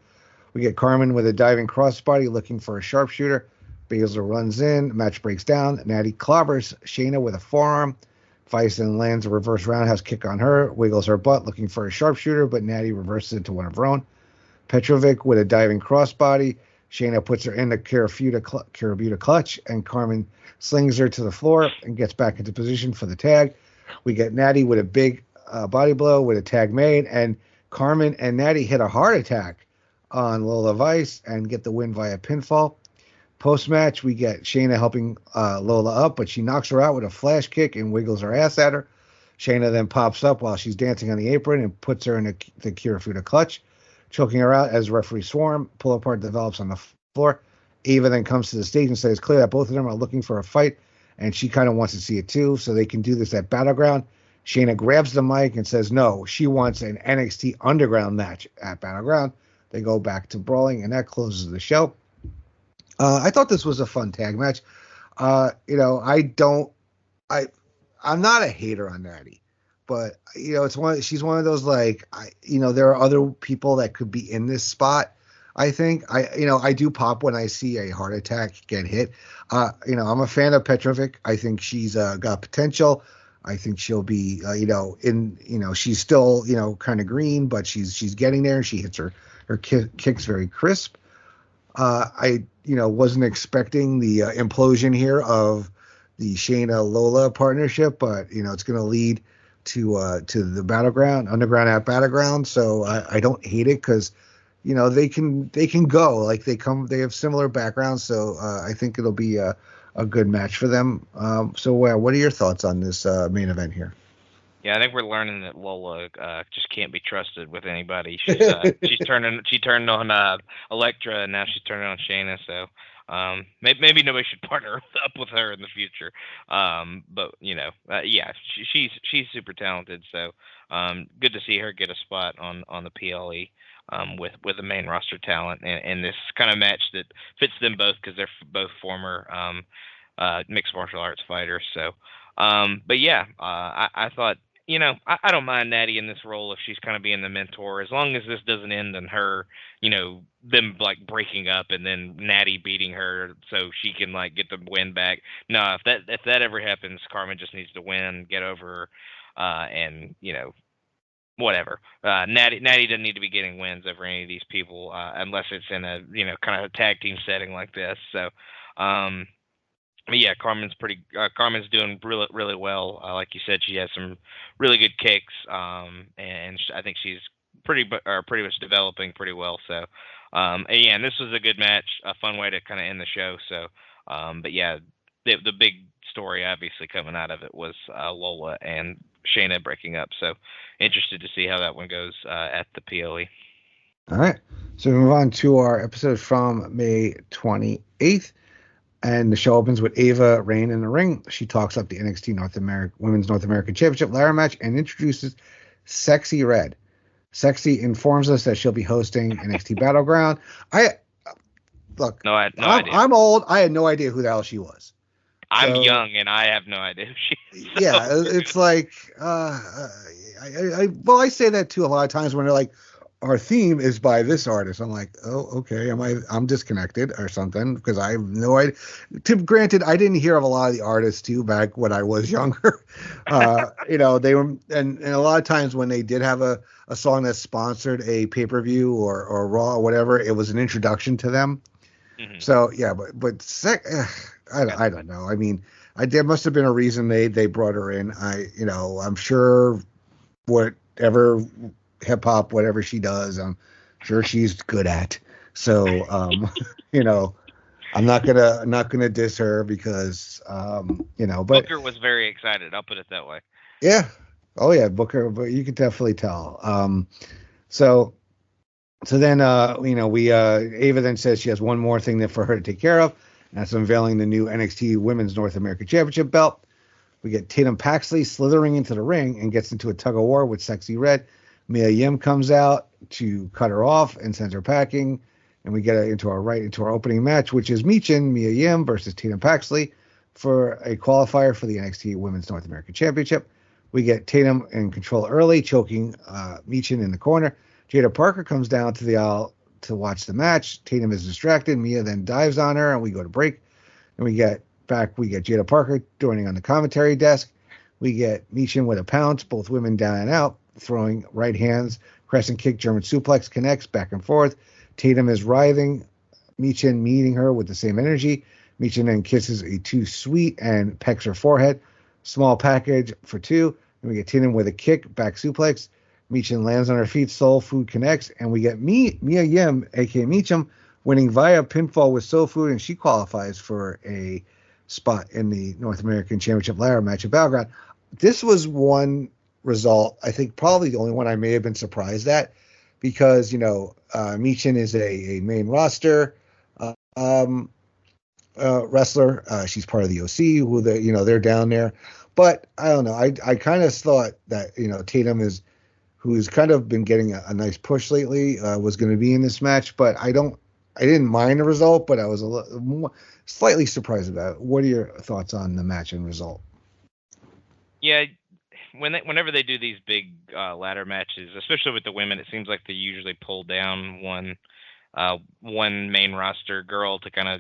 Speaker 2: We get Carmen with a diving crossbody looking for a sharpshooter. Bazler runs in, match breaks down. Natty clobbers Shayna with a forearm. Vice then lands a reverse roundhouse kick on her, wiggles her butt looking for a sharpshooter, but Natty reverses it to one of her own. Petrovic with a diving crossbody. Shayna puts her in the Kiributa clutch, and Carmen slings her to the floor and gets back into position for the tag. We get Natty with a big body blow with a tag made, and Carmen and Natty hit a heart attack on Lola Vice and get the win via pinfall. Post-match, we get Shayna helping Lola up, but she knocks her out with a flash kick and wiggles her ass at her. Shayna then pops up while she's dancing on the apron and puts her in the Kirifuda clutch, choking her out as referee swarm. Pull apart develops on the floor. Ava then comes to the stage and says clear that both of them are looking for a fight, and she kind of wants to see it too, so they can do this at Battleground. Shayna grabs the mic and says no, she wants an NXT Underground match at Battleground. They go back to brawling, and that closes the show. I thought this was a fun tag match. I'm not a hater on Natty, but she's one of those there are other people that could be in this spot. I think I do pop when I see a heart attack get hit. I'm a fan of Petrovic. I think she's got potential. I think she'll be she's still kind of green, but she's getting there. She hits her kicks very crisp. I wasn't expecting the implosion here of the Shayna Lola partnership, but it's going to lead to the Battleground, Underground at Battleground. So I don't hate it because they can go they have similar backgrounds. So I think it'll be a good match for them. So what are your thoughts on this main event here?
Speaker 3: Yeah, I think we're learning that Lola just can't be trusted with anybody. She turned on Elektra, and now she's turning on Shayna. So maybe nobody should partner up with her in the future. But she's super talented. So good to see her get a spot on the PLE with the main roster talent, and this kind of match that fits them both because they're both former mixed martial arts fighters. So, but yeah, I thought. I don't mind Natty in this role if she's kind of being the mentor, as long as this doesn't end in her, them breaking up and then Natty beating her so she can get the win back. No, if that ever happens, Carmen just needs to win, get over, and whatever. Natty doesn't need to be getting wins over any of these people unless it's in a kind of a tag team setting like this. So. But yeah, Carmen's doing really, really well. Like you said, she has some really good kicks, and I think she's pretty much developing pretty well. So, and this was a good match, a fun way to kind of end the show. So, but yeah, the big story obviously coming out of it was Lola and Shayna breaking up. So, interested to see how that one goes at the PLE.
Speaker 2: All right, so we move on to our episode from May 28th. And the show opens with Ava Rain in the ring. She talks up the NXT Women's North American Championship ladder match and introduces Sexy Red. Sexy informs us that she'll be hosting NXT Battleground.
Speaker 3: No idea.
Speaker 2: I'm old. I had no idea who the hell she was.
Speaker 3: I'm young and I have no idea who she is.
Speaker 2: Yeah, it's like I say that too a lot of times when they're like, our theme is by this artist. I'm like, oh, okay, I'm disconnected or something because I have no idea. Granted, I didn't hear of a lot of the artists too back when I was younger. They were, and a lot of times when they did have a song that sponsored a pay-per-view or Raw or whatever, it was an introduction to them. Mm-hmm. So yeah, I don't know. I mean, there must have been a reason they brought her in. I'm sure whatever hip hop, whatever she does, I'm sure she's good at. So, I'm not gonna diss her because, but
Speaker 3: Booker was very excited. I'll put it that way.
Speaker 2: Yeah. Oh yeah, Booker, but you could definitely tell. So then, Ava then says she has one more thing for her to take care of. And that's unveiling the new NXT Women's North American Championship belt. We get Tatum Paxley slithering into the ring and gets into a tug of war with Sexy Red. Mia Yim comes out to cut her off and sends her packing. And we get into our opening match, which is Mia Yim versus Tatum Paxley for a qualifier for the NXT Women's North American Championship. We get Tatum in control early, choking Michin in the corner. Jada Parker comes down to the aisle to watch the match. Tatum is distracted. Mia then dives on her, and we go to break. And we get Jada Parker joining on the commentary desk. We get Michin with a pounce, both women down and out, throwing right hands, crescent kick, German suplex, connects back and forth. Tatum is writhing, Michin meeting her with the same energy. Michin then kisses a too sweet and pecks her forehead. Small package for two. And we get Tatum with a kick, back suplex. Michin lands on her feet, soul food connects, and we get Mia Yim, aka Michin, winning via pinfall with soul food, and she qualifies for a spot in the North American Championship ladder match at Battleground. This was one result, I think probably the only one I may have been surprised at, because Michin is a main roster wrestler. She's part of the OC, who they're down there. But I don't know. I kind of thought that Tatum who's kind of been getting a nice push lately, was going to be in this match. But I didn't mind the result, but I was slightly surprised about it. What are your thoughts on the match and result?
Speaker 3: Yeah, whenever they do these big ladder matches, especially with the women, it seems like they usually pull down one main roster girl to kind of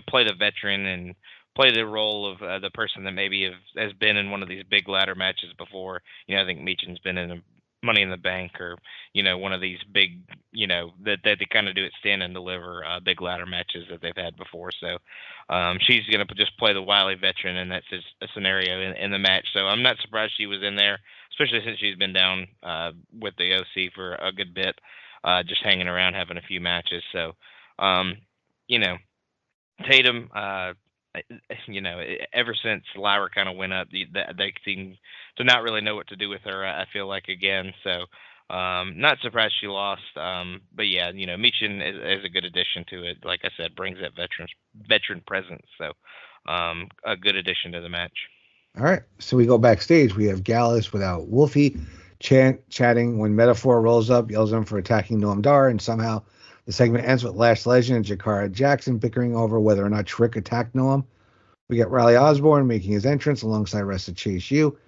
Speaker 3: play the veteran and play the role of the person that maybe has been in one of these big ladder matches before. I think Michin's been in a Money in the Bank or one of these big that they kind of do it stand and deliver big ladder matches that they've had before. So she's gonna just play the wily veteran, and that's just a scenario in the match. So I'm not surprised she was in there, especially since she's been down with the OC for a good bit, just hanging around having a few matches. So Tatum, ever since Lyra kind of went up, they seem to not really know what to do with her, I feel like, again. So not surprised she lost. But yeah, Michin is a good addition to it. Like I said, brings that veteran presence. So a good addition to the match.
Speaker 2: All right. So we go backstage. We have Gallus without Wolfie chatting when Metaphor rolls up, yells at him for attacking Noam Dar, and somehow the segment ends with Lash Legend and Jakara Jackson bickering over whether or not Trick attacked Noam. We get Riley Osborne making his entrance alongside rest of Chase U.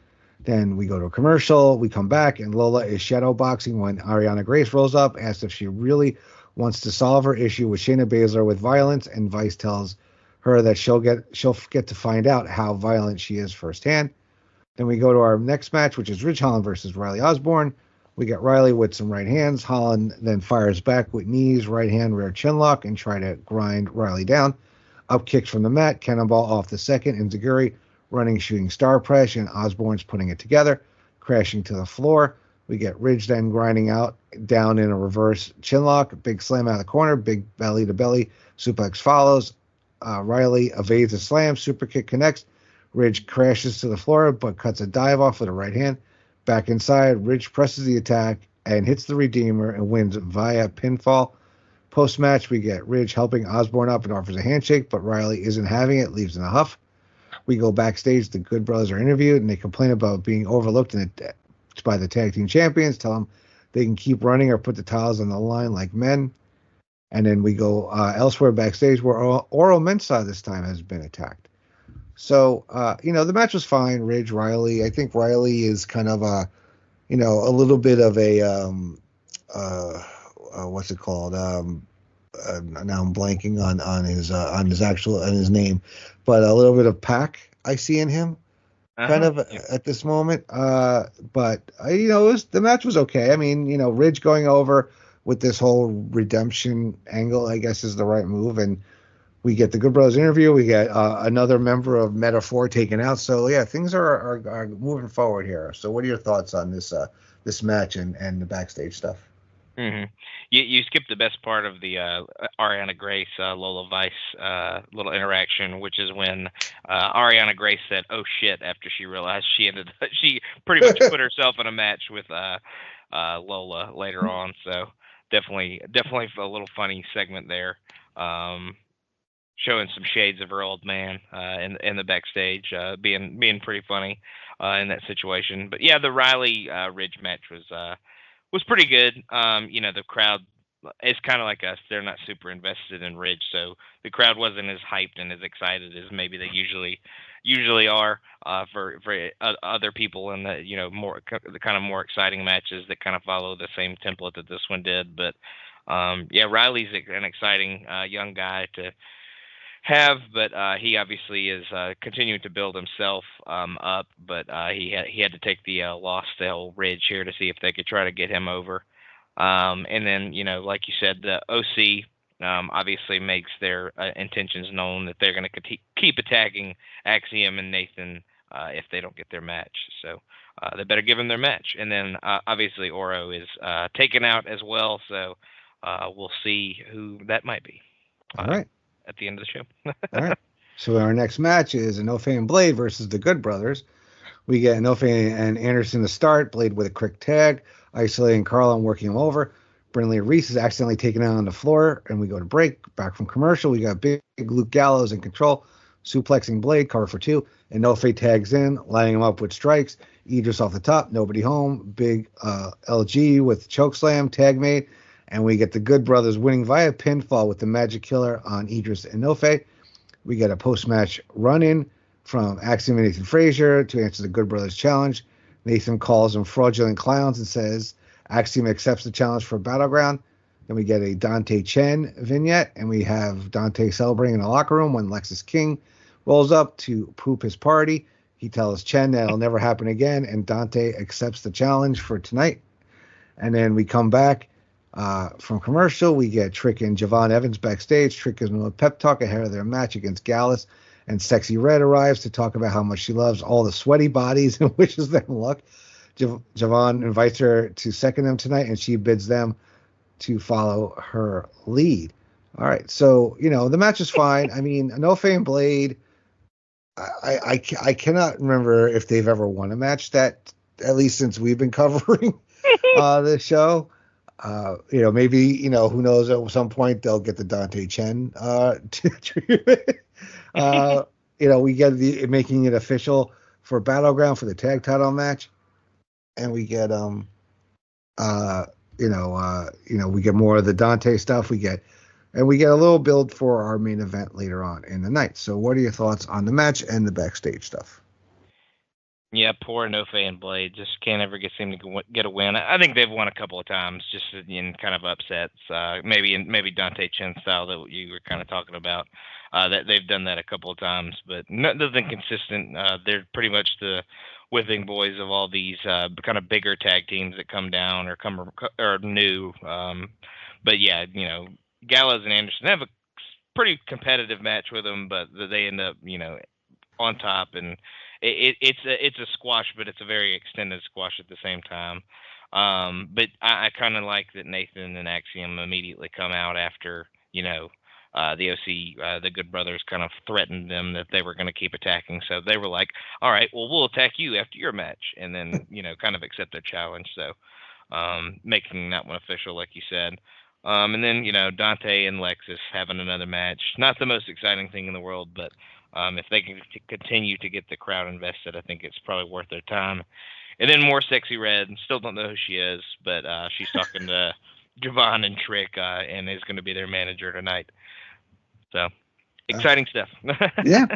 Speaker 2: Then we go to a commercial. We come back, and Lola is shadowboxing when Ariana Grace rolls up, asks if she really wants to solve her issue with Shayna Bazler with violence, and Vice tells her that she'll get to find out how violent she is firsthand. Then we go to our next match, which is Ridge Holland versus Riley Osborne. We get Riley with some right hands. Holland then fires back with knees, right hand, rear chin lock, and try to grind Riley down. Up kicks from the mat, cannonball off the second, and Zaguri running shooting star press, and Osborne's putting it together, crashing to the floor. We get Ridge then grinding out down in a reverse chin lock, big slam out of the corner, big belly to belly, suplex follows. Riley evades a slam, super kick connects. Ridge crashes to the floor, but cuts a dive off with a right hand. Back inside, Ridge presses the attack and hits the Redeemer and wins via pinfall. Post-match, we get Ridge helping Osborne up and offers a handshake, but Riley isn't having it, leaves in a huff. We go backstage, the Good Brothers are interviewed, and they complain about being overlooked by the Tag Team Champions, tell them they can keep running or put the titles on the line like men. And then we go elsewhere backstage where Oro Mensah this time has been attacked. So, the match was fine. Ridge, Riley. I think Riley is kind of a little bit of a, what's it called? Now I'm blanking on his on his name, but a little bit of Pac I see in him kind of at this moment. But the match was okay. I mean, Ridge going over with this whole redemption angle, I guess, is the right move, and we get the Good Brothers interview. We get another member of Metaphor taken out. So yeah, things are moving forward here. So what are your thoughts on this match and the backstage stuff?
Speaker 3: Mm-hmm. You skipped the best part of the Ariana Grace Lola Vice little interaction, which is when Ariana Grace said "oh shit" after she realized she pretty much put herself in a match with Lola later on. So definitely a little funny segment there, showing some shades of her old man in the backstage, being pretty funny in that situation. But yeah, the Riley Ridge match was pretty good. The crowd is kind of like us; they're not super invested in Ridge, so the crowd wasn't as hyped and as excited as maybe they usually are for other people in the the kind of more exciting matches that kind of follow the same template that this one did. But yeah, Riley's an exciting young guy to have, but he obviously is continuing to build himself up. But he had to take the loss to old Ridge here to see if they could try to get him over. And then like you said, the OC obviously makes their intentions known that they're going to keep attacking Axiom and Nathan if they don't get their match. So they better give him their match. And then obviously Oro is taken out as well. So we'll see who that might be.
Speaker 2: All right.
Speaker 3: At the end of the show.
Speaker 2: All right. So our next match is Inoue and Blade versus the Good Brothers. We get Inoue and Anderson to start. Blade with a quick tag, isolating Carl and working him over. Brindley Reese is accidentally taken out on the floor, and we go to break. Back from commercial, we got big Luke Gallows in control, suplexing Blade, cover for two. Inoue tags in, lining him up with strikes. Idris off the top, nobody home. Big LG with chokeslam, tag made. And we get the Good Brothers winning via pinfall with the Magic Killer on Idris Inoue. We get a post-match run-in from Axiom Nathan Frazer to answer the Good Brothers challenge. Nathan calls them fraudulent clowns and says Axiom accepts the challenge for Battleground. Then we get a Dante Chen vignette, and we have Dante celebrating in the locker room when Lexis King rolls up to poop his party. He tells Chen that it'll never happen again, and Dante accepts the challenge for tonight. And then we come back. From commercial, we get Trick and Javon Evans backstage. Trick gives them a pep talk ahead of their match against Gallus, and Sexy Red arrives to talk about how much she loves all the sweaty bodies and wishes them luck. Javon invites her to second them tonight, and she bids them to follow her lead. All right, so the match is fine. I mean, Inoue and Blade. I cannot remember if they've ever won a match that, at least since we've been covering the show. Maybe, who knows, at some point they'll get the Dante Chen treatment. We get making it official for Battleground for the tag title match. And we get we get more of the Dante stuff. We get a little build for our main event later on in the night. So what are your thoughts on the match and the backstage stuff?
Speaker 3: Yeah, poor Inoue and Blade just can't ever seem to get a win. I think they've won a couple of times, just in kind of upsets. Maybe Dante Chen style that you were kind of talking about. That they've done that a couple of times, but nothing consistent. They're pretty much the whipping boys of all these kind of bigger tag teams that come down or new. But yeah, Gallows and Anderson have a pretty competitive match with them, but they end up on top and. It's a squash, but it's a very extended squash at the same time. But I kind of like that Nathan and Axiom immediately come out after the OC, the Good Brothers, kind of threatened them that they were going to keep attacking. So they were like, "All right, well, we'll attack you after your match," and then kind of accept their challenge. So making that one official, like you said. And then Dante and Lexis having another match. Not the most exciting thing in the world, but. If they can continue to get the crowd invested, I think it's probably worth their time. And then more Sexy Red. Still don't know who she is, but she's talking to Javon and Trick and is going to be their manager tonight. So Exciting stuff.
Speaker 2: Yeah.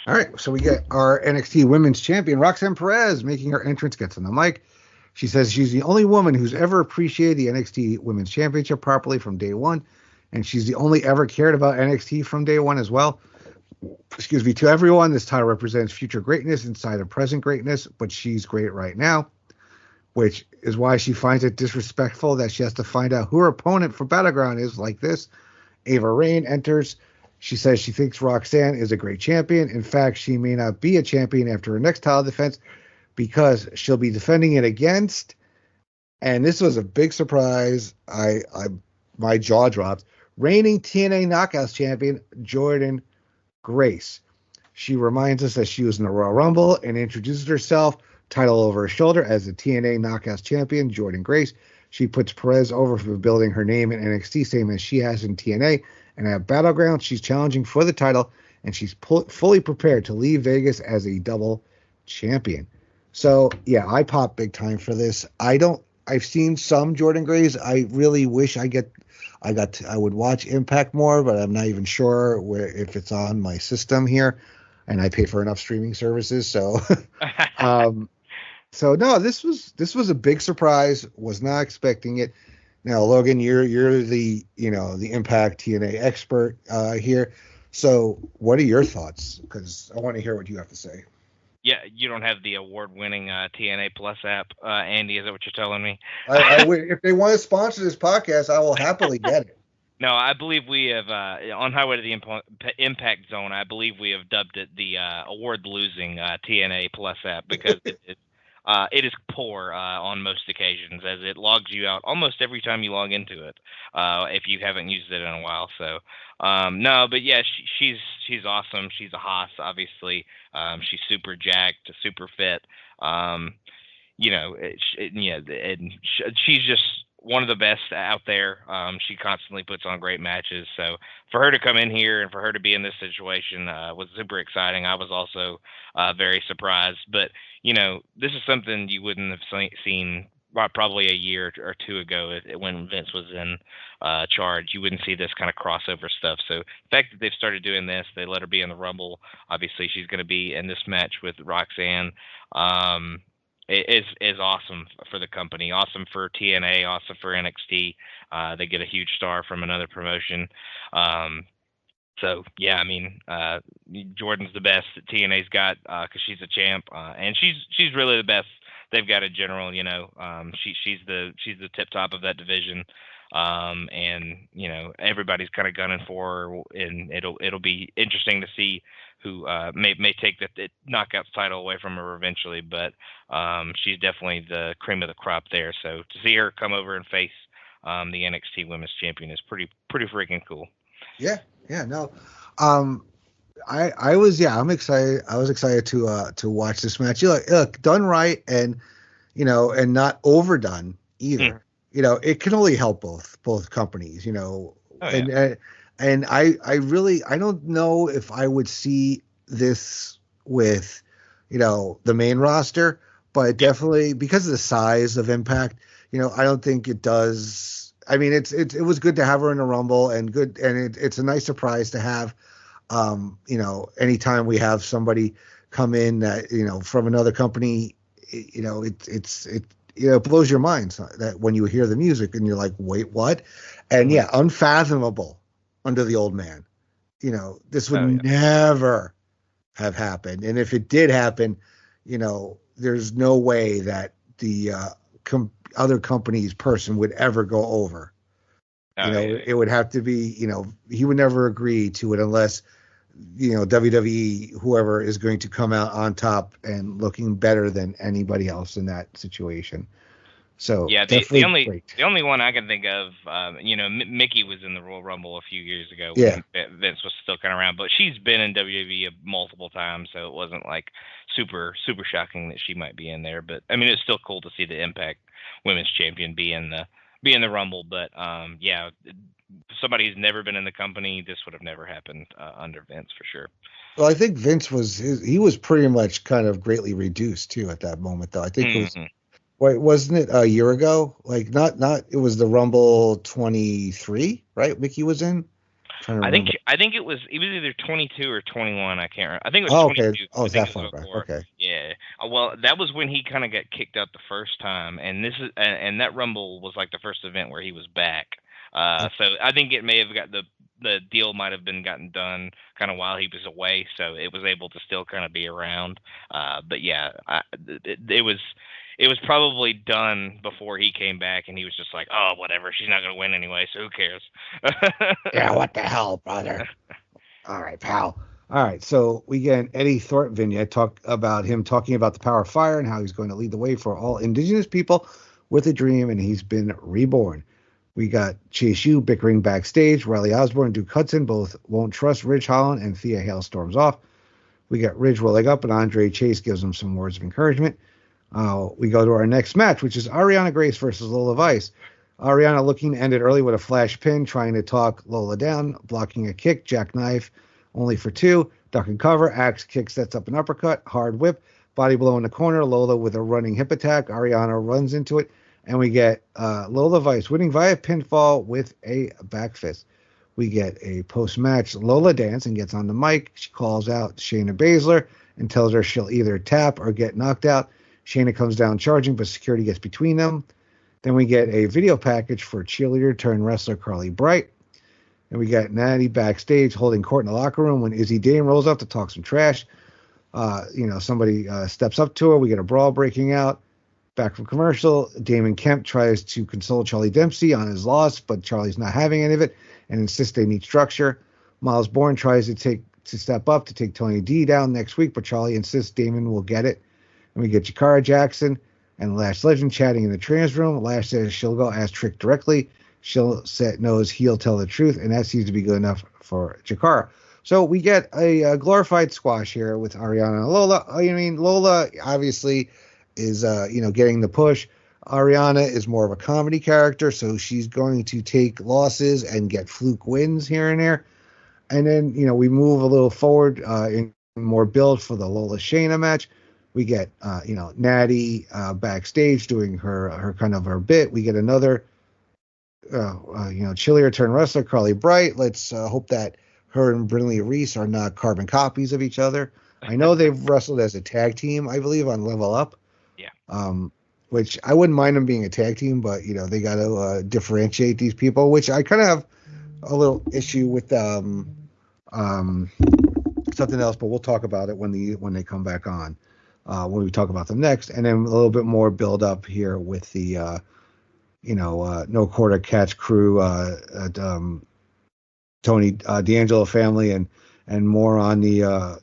Speaker 2: All right. So we get our NXT Women's Champion, Roxanne Perez, making her entrance, gets on the mic. She says she's the only woman who's ever appreciated the NXT Women's Championship properly from day one. And she's the only ever cared about NXT from day one as well. Excuse me. To everyone, this title represents future greatness inside of present greatness, but she's great right now, which is why she finds it disrespectful that she has to find out who her opponent for Battleground is like this. Ava Raine enters. She says she thinks Roxanne is a great champion. In fact, she may not be a champion after her next title defense because she'll be defending it against, and this was a big surprise. My jaw dropped. Reigning TNA Knockouts champion, Jordynne Grace. She reminds us that she was in the Royal Rumble and introduces herself, title over her shoulder, as the TNA Knockouts champion, Jordynne Grace. She puts Perez over for building her name in NXT, same as she has in TNA. And at Battleground, she's challenging for the title, and she's fully prepared to leave Vegas as a double champion. So, yeah, I pop big time for this. I've seen some Jordynne Grace. I really wish I would watch Impact more, but I'm not even sure if it's on my system here, and I pay for enough streaming services. So, so no, this was a big surprise. Was not expecting it. Now, Logan, you're the Impact TNA expert here. So, what are your thoughts? Because I want to hear what you have to say.
Speaker 3: Yeah, you don't have the award-winning TNA Plus app, Andy. Is that what you're telling me?
Speaker 2: If they want to sponsor this podcast, I will happily get it.
Speaker 3: No, I believe we have on Highway to the Impact Zone. I believe we have dubbed it the award-losing TNA Plus app because it is poor on most occasions, as it logs you out almost every time you log into it if you haven't used it in a while. So no, but yeah, she's awesome. She's a hoss, obviously. She's super jacked, super fit. And she's just one of the best out there. She constantly puts on great matches. So for her to come in here and for her to be in this situation was super exciting. I was also very surprised. But, this is something you wouldn't have seen probably a year or two ago when Vince was in charge. You wouldn't see this kind of crossover stuff. So the fact that they've started doing this, they let her be in the Rumble. Obviously, she's going to be in this match with Roxanne. It is awesome for the company, awesome for TNA, awesome for NXT. They get a huge star from another promotion. So yeah, I mean, Jordynne's the best that TNA's got because she's a champ, and she's really the best they've got in general. She's the tip top of that division, and everybody's kind of gunning for her, and it'll be interesting to see who may take the Knockouts title away from her eventually, but she's definitely the cream of the crop there. So to see her come over and face the NXT Women's Champion is pretty freaking cool.
Speaker 2: Yeah, no. I'm excited. I was excited to watch this match. Look, done right, and and not overdone either. It can only help both companies. And I don't know if I would see this with, the main roster, but definitely because of the size of Impact, I don't think it does. I mean, it was good to have her in the Rumble and good. And it's a nice surprise to have, anytime we have somebody come in that, from another company, it blows your mind that when you hear the music and you're like, wait, what? And yeah, unfathomable under the old man. This would never have happened. And if it did happen, there's no way that the other company's person would ever go over. It would have to be, he would never agree to it unless, WWE, whoever is going to come out on top and looking better than anybody else in that situation. So
Speaker 3: yeah, the only one I can think of, Mickey was in the Royal Rumble a few years ago when Vince was still kind of around, but she's been in WWE multiple times, so it wasn't like super shocking that she might be in there. But I mean, it's still cool to see the Impact Women's Champion be in the Rumble. But yeah, somebody who's never been in the company, this would have never happened under Vince for sure.
Speaker 2: Well, I think Vince was pretty much kind of greatly reduced too at that moment, though. I think it was. Wait, wasn't it a year ago? Like not it was the Rumble 23, right? Mickey was in. Trying to remember.
Speaker 3: I think it was either 22 or 21. I can't remember. I think it was
Speaker 2: Oh,
Speaker 3: 22.
Speaker 2: okay. Oh, it's that far back.
Speaker 3: Before.
Speaker 2: Okay.
Speaker 3: Yeah. Well, that was when he kind of got kicked out the first time, and that Rumble was like the first event where he was back. So I think it may have got the deal might have been gotten done kind of while he was away, so it was able to still kind of be around. But yeah, it was probably done before he came back, and he was just like, oh, whatever, she's not going to win anyway, so who cares?
Speaker 2: Yeah, what the hell, brother? All right, pal. All right, so we get an Eddie Thorpe vignette talking about the power of fire and how he's going to lead the way for all indigenous people with a dream, and he's been reborn. We got Chase U bickering backstage. Riley Osborne and Duke Hudson both won't trust Ridge Holland, and Thea Hale storms off. We got Ridge rolling up, and Andre Chase gives him some words of encouragement. We go to our next match, which is Ariana Grace versus Lola Vice. Ariana looking to end it early with a flash pin, trying to talk Lola down, blocking a kick, jackknife, only for two, duck and cover, axe kick sets up an uppercut, hard whip, body blow in the corner, Lola with a running hip attack, Ariana runs into it, and we get Lola Vice winning via pinfall with a back fist. We get a post-match Lola dance and gets on the mic. She calls out Shayna Bazler and tells her she'll either tap or get knocked out. Shayna comes down charging, but security gets between them. Then we get a video package for cheerleader turned wrestler Carly Bright. And we got Natty backstage holding court in the locker room when Izzy Dame rolls up to talk some trash. Somebody steps up to her. We get a brawl breaking out. Back from commercial, Damon Kemp tries to console Charlie Dempsey on his loss, but Charlie's not having any of it and insists they need structure. Miles Bourne tries to step up to take Tony D down next week, but Charlie insists Damon will get it. And we get Jakara Jackson and Lash Legend chatting in the trans room. Lash says she'll go ask Trick directly. She'll knows he'll tell the truth, and that seems to be good enough for Jakara. So we get a glorified squash here with Ariana and Lola. Lola obviously is getting the push. Ariana is more of a comedy character, so she's going to take losses and get fluke wins here and there. And then we move a little forward in more build for the Lola Shayna match. We get Natty backstage doing her kind of her bit. We get another cheerleader turned wrestler Carly Bright. Let's hope that her and Brinley Reese are not carbon copies of each other. I know they've wrestled as a tag team, I believe, on Level Up.
Speaker 3: Yeah.
Speaker 2: Which I wouldn't mind them being a tag team, but they got to differentiate these people, which I kind of have a little issue with something else, but we'll talk about it when they come back on, when we talk about them next, and then a little bit more build up here with the no quarter catch crew, Tony D'Angelo family, and more on the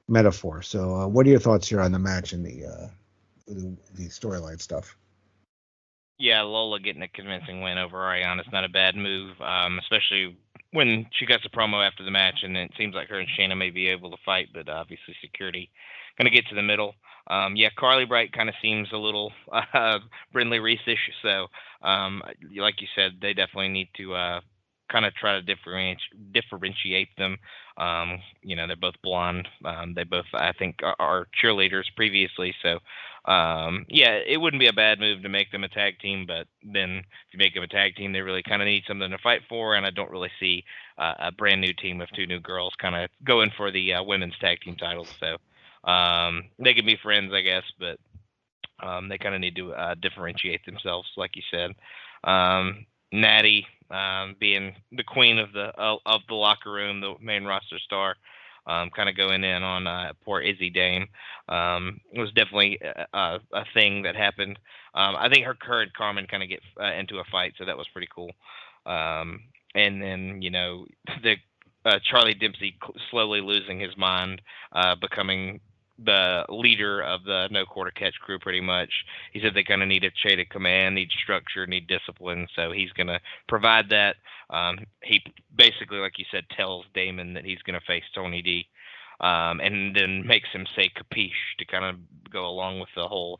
Speaker 2: metaphor. So, what are your thoughts here on the match and the storyline stuff?
Speaker 3: Yeah, Lola getting a convincing win over Ariana is not a bad move, especially when she got the promo after the match, and it seems like her and Shayna may be able to fight, but obviously security going to get to the middle. Carly Bright kind of seems a little Brinley Reese-ish, so like you said, they definitely need to kind of try to differentiate them. They're both blonde. They both, I think, are cheerleaders previously, so it wouldn't be a bad move to make them a tag team, but then if you make them a tag team, they really kind of need something to fight for, and I don't really see a brand new team of two new girls kind of going for the women's tag team titles, so they can be friends, I guess, but they kind of need to differentiate themselves, like you said. Natty being the queen of the locker room, the main roster star, kind of going in on poor Izzy Dame. It was definitely a thing that happened. I think her and Carmen kind of get into a fight, so that was pretty cool. And then the Charlie Dempsey slowly losing his mind, becoming the leader of the no quarter catch crew pretty much. He said they kind of need a chain of command, need structure, need discipline, so he's going to provide that. He basically, like you said, tells Damon that he's going to face Tony D, and then makes him say capiche to kind of go along with the whole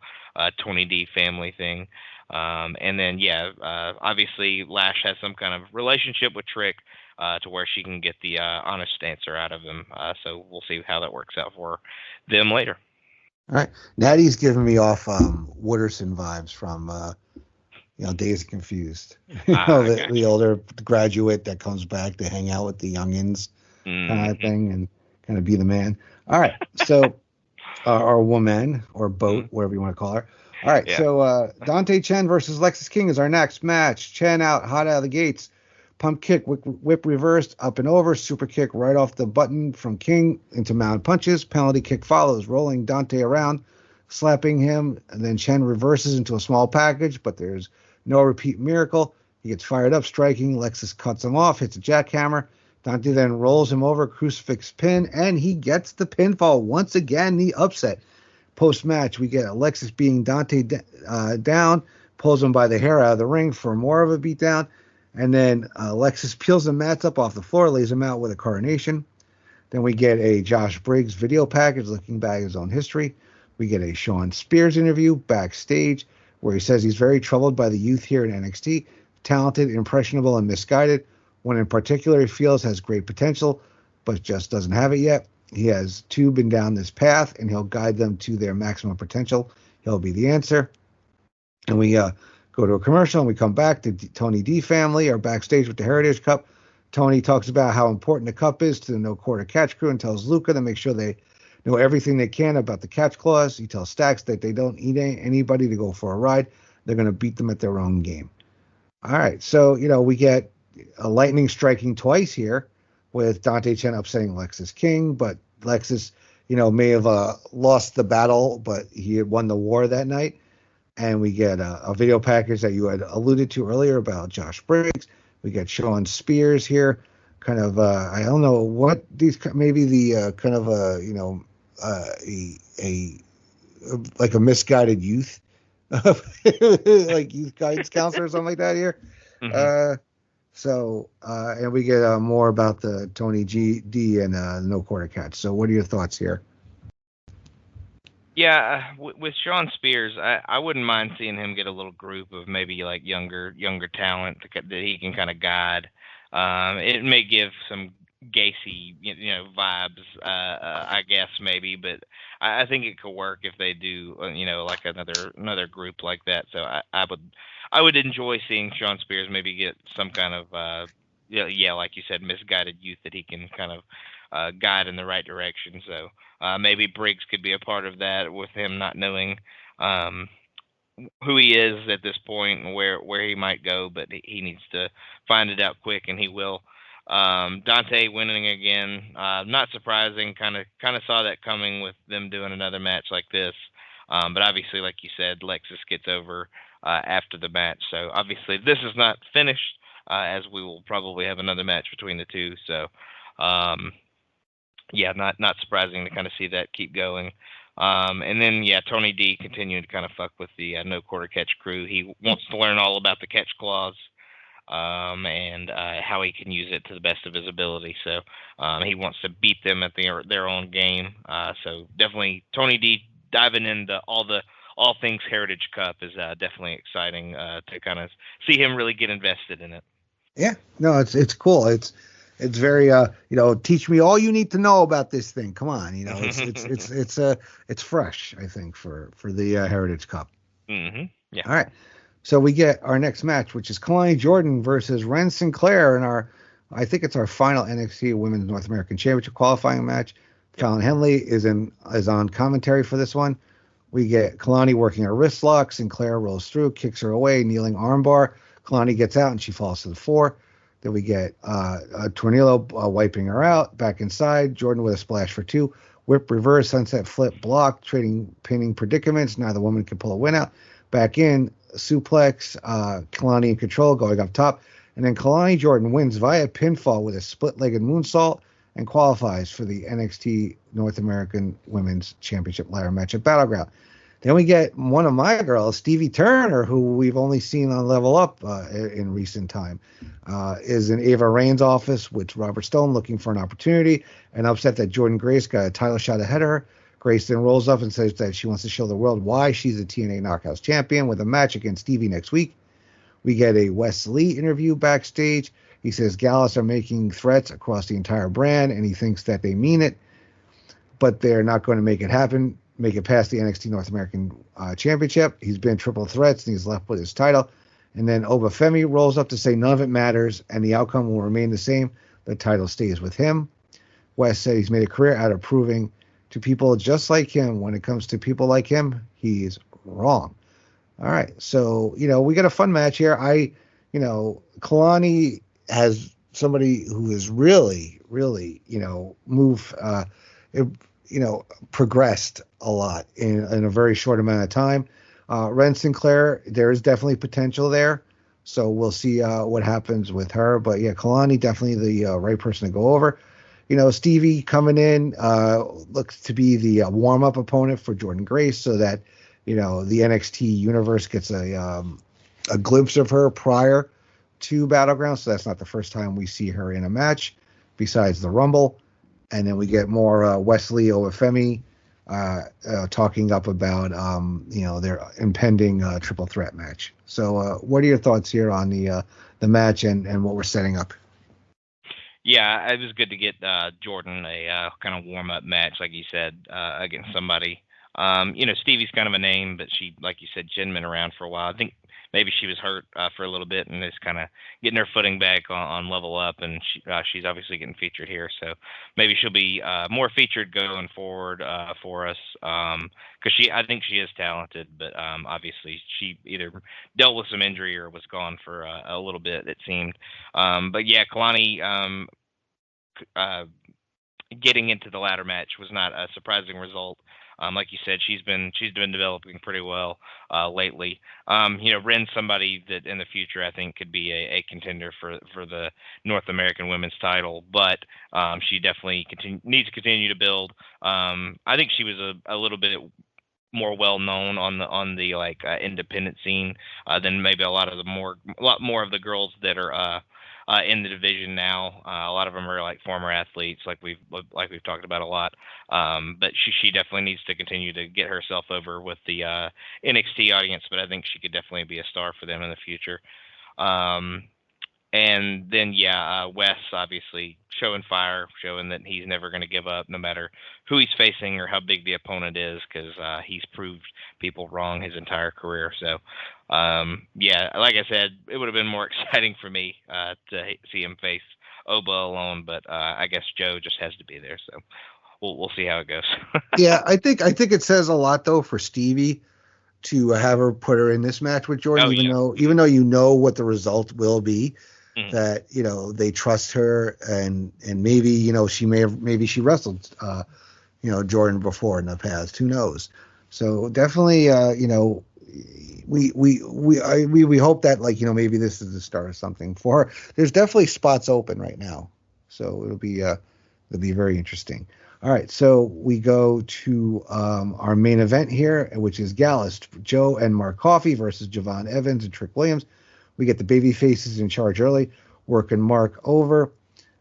Speaker 3: Tony D family thing. And then, obviously Lash has some kind of relationship with Trick, to where she can get the honest answer out of him. So we'll see how that works out for them later.
Speaker 2: All right. Natty's giving me off Wooderson vibes from Dazed and Confused. The older graduate that comes back to hang out with the youngins kind of thing and kind of be the man. All right, so or woman or boat, whatever you want to call her. All right, so Dante Chen versus Lexis King is our next match. Chen out hot out of the gates. Pump kick, whip reversed, up and over, super kick right off the button from King into mounted punches. Penalty kick follows, rolling Dante around, slapping him, and then Chen reverses into a small package, but there's no repeat miracle. He gets fired up, striking. Lexis cuts him off, hits a jackhammer. Dante then rolls him over, crucifix pin, and he gets the pinfall. Once again, the upset. Post-match, we get Alexis beating Dante down, pulls him by the hair out of the ring for more of a beatdown, and then Alexis peels the mats up off the floor, lays him out with a coronation. Then we get a Josh Briggs video package looking back at his own history. We get a Shawn Spears interview backstage where he says he's very troubled by the youth here in NXT, talented, impressionable, and misguided. One in particular he feels has great potential, but just doesn't have it yet. He has two been down this path, and he'll guide them to their maximum potential. He'll be the answer. And we go to a commercial, and we come back. The Tony D family are backstage with the Heritage Cup. Tony talks about how important the cup is to the No Quarter Catch crew and tells Luca to make sure they know everything they can about the catch clause. He tells Stax that they don't need anybody to go for a ride. They're going to beat them at their own game. All right, so, we get a lightning striking twice here with Dante Chen upsetting Lexis King, but Lexis, may have lost the battle, but he had won the war that night. And we get a video package that you had alluded to earlier about Josh Briggs. We get Shawn Spears here, kind of, I don't know what these, maybe the kind of like a misguided youth, like youth guidance counselor or something like that here. Mm-hmm. And we get more about the Tony D and No Quarter Catch. So what are your thoughts here?
Speaker 3: Yeah, with Shawn Spears, I wouldn't mind seeing him get a little group of maybe like younger talent that he can kind of guide. It may give some Gacy, vibes, I guess maybe, but I think it could work if they do, like another group like that. So I would enjoy seeing Shawn Spears maybe get some kind of, like you said, misguided youth that he can kind of guide in the right direction. So maybe Briggs could be a part of that with him not knowing who he is at this point and where he might go, but he needs to find it out quick, and he will. Dante winning again, not surprising. Kind of saw that coming with them doing another match like this. But obviously, like you said, Lexis gets over after the match. So obviously, this is not finished, as we will probably have another match between the two. So, not surprising to kind of see that keep going. And then, Tony D continuing to kind of fuck with the No Quarter Catch crew. He wants to learn all about the catch clause. And how he can use it to the best of his ability. So he wants to beat them at their own game. So definitely Tony D diving into all things Heritage Cup is definitely exciting to kind of see him really get invested in it.
Speaker 2: Yeah, no, it's cool. It's very teach me all you need to know about this thing. Come on, it's fresh. I think for the Heritage Cup.
Speaker 3: Mm-hmm. Yeah.
Speaker 2: All right. So we get our next match, which is Kalani Jordynne versus Ren Sinclair in I think it's our final NXT Women's North American Championship qualifying match. Yep. Fallon Henley is on commentary for this one. We get Kalani working her wrist lock. Sinclair rolls through, kicks her away, kneeling armbar. Kalani gets out and she falls to the floor. Then we get Tornillo wiping her out, back inside. Jordynne with a splash for two. Whip reverse, sunset flip, block, trading pinning predicaments. Neither woman can pull a win out. Back in, suplex, Kalani in control, going up top. And then Kalani Jordynne wins via pinfall with a split-legged moonsault and qualifies for the NXT North American Women's Championship ladder match at Battleground. Then we get one of my girls, Stevie Turner, who we've only seen on Level Up in recent time, is in Ava Rain's office with Robert Stone looking for an opportunity and upset that Jordynne Grace got a title shot ahead of her. Grace then rolls up and says that she wants to show the world why she's the TNA Knockouts champion with a match against Stevie next week. We get a Wes Lee interview backstage. He says Gallus are making threats across the entire brand, and he thinks that they mean it, but they're not going to make it happen, make it past the NXT North American Championship. He's been triple threats, and he's left with his title. And then Obafemi rolls up to say none of it matters and the outcome will remain the same. The title stays with him. West said he's made a career out of proving to people just like him, when it comes to people like him, he's wrong. All right. So, we got a fun match here. Kalani has somebody who is really, really, progressed a lot in a very short amount of time. Ren Sinclair, there is definitely potential there. So we'll see what happens with her. But yeah, Kalani definitely the right person to go over. Stevie coming in looks to be the warm-up opponent for Jordynne Grace, so that the NXT universe gets a glimpse of her prior to Battleground. So that's not the first time we see her in a match besides the Rumble. And then we get more Wesley Obafemi talking up about their impending triple threat match. So what are your thoughts here on the match and what we're setting up?
Speaker 3: Yeah, it was good to get Jordynne a kind of warm-up match, like you said, against somebody. Stevie's kind of a name, but she, like you said, she's been around for a while. I think maybe she was hurt for a little bit and is kind of getting her footing back on Level Up, and she's obviously getting featured here. So maybe she'll be more featured going forward for us, because I think she is talented, but obviously she either dealt with some injury or was gone for a little bit, it seemed. But yeah, Kalani getting into the ladder match was not a surprising result. Like you said, she's been developing pretty well lately. Ren's somebody that in the future I think could be a contender for the North American Women's title, but she definitely needs to continue to build. I think she was a little bit more well known on the independent scene than maybe a lot more of the girls that are in the division now. A lot of them are like former athletes, like we've talked about a lot. But she definitely needs to continue to get herself over with the NXT audience. But I think she could definitely be a star for them in the future. And then Wes obviously showing fire, showing that he's never going to give up, no matter who he's facing or how big the opponent is, because he's proved people wrong his entire career. So. Like I said, it would have been more exciting for me to see him face Oba alone, but I guess Joe just has to be there, so we'll see how it goes.
Speaker 2: Yeah, I think it says a lot though for Stevie to have her put her in this match with Jordynne, even though what the result will be, that they trust her and maybe she wrestled Jordynne before in the past, who knows? So definitely we hope that maybe this is the start of something for her. There's definitely spots open right now, so it'll be very interesting. All right, so we go to our main event here, which is Gallus, Joe and Mark Coffey versus Javon Evans and Trick Williams. We get the baby faces in charge early, working Mark over.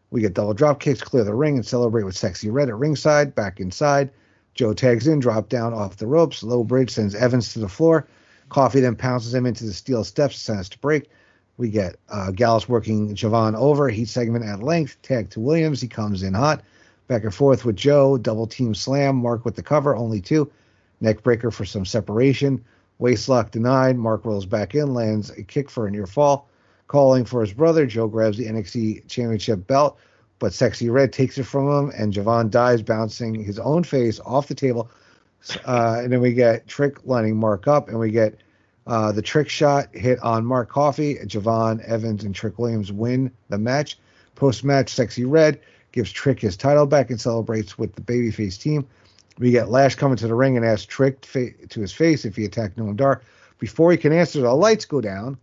Speaker 2: We get double drop kicks, clear the ring, and celebrate with Sexy Red at ringside. Back inside, Joe tags in, drop down off the ropes. Low bridge sends Evans to the floor. Coffey then pounces him into the steel steps, sends us to break. We get Gallus working Javon over. Heat segment at length. Tag to Williams. He comes in hot. Back and forth with Joe. Double team slam. Mark with the cover. Only two. Neck breaker for some separation. Waist lock denied. Mark rolls back in. Lands a kick for a near fall. Calling for his brother. Joe grabs the NXT Championship belt, but Sexy Red takes it from him, and Javon dies, bouncing his own face off the table. And then we get Trick lining Mark up, and we get the trick shot hit on Mark Coffey. Javon Evans and Trick Williams win the match. Post-match, Sexy Red gives Trick his title back and celebrates with the babyface team. We get Lash coming to the ring and asks Trick to his face if he attacked Noam Dar. Before he can answer, the lights go down.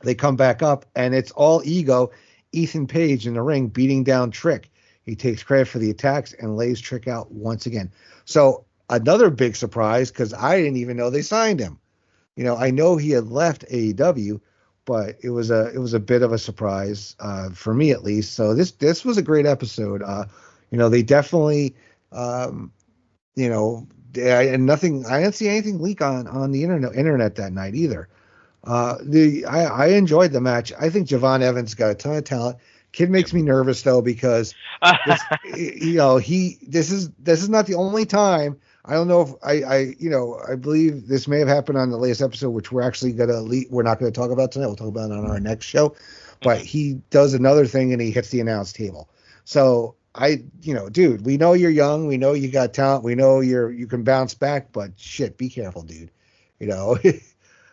Speaker 2: They come back up, and it's all ego. Ethan Page in the ring beating down Trick. He takes credit for the attacks and lays Trick out once again. So another big surprise, because I didn't even know they signed him. I know he had left AEW, but it was a bit of a surprise for me at least. So this was a great episode. They definitely, I didn't see anything leak on the internet that night either. I enjoyed the match. I think Javon Evans got a ton of talent. Kid makes me nervous though, because this is not the only time I don't know if I believe this may have happened on the latest episode, which we're not gonna talk about tonight. We'll talk about it on our next show. But he does another thing and he hits the announce table. So dude, we know you're young, we know you got talent, we know you can bounce back, but shit, be careful, dude.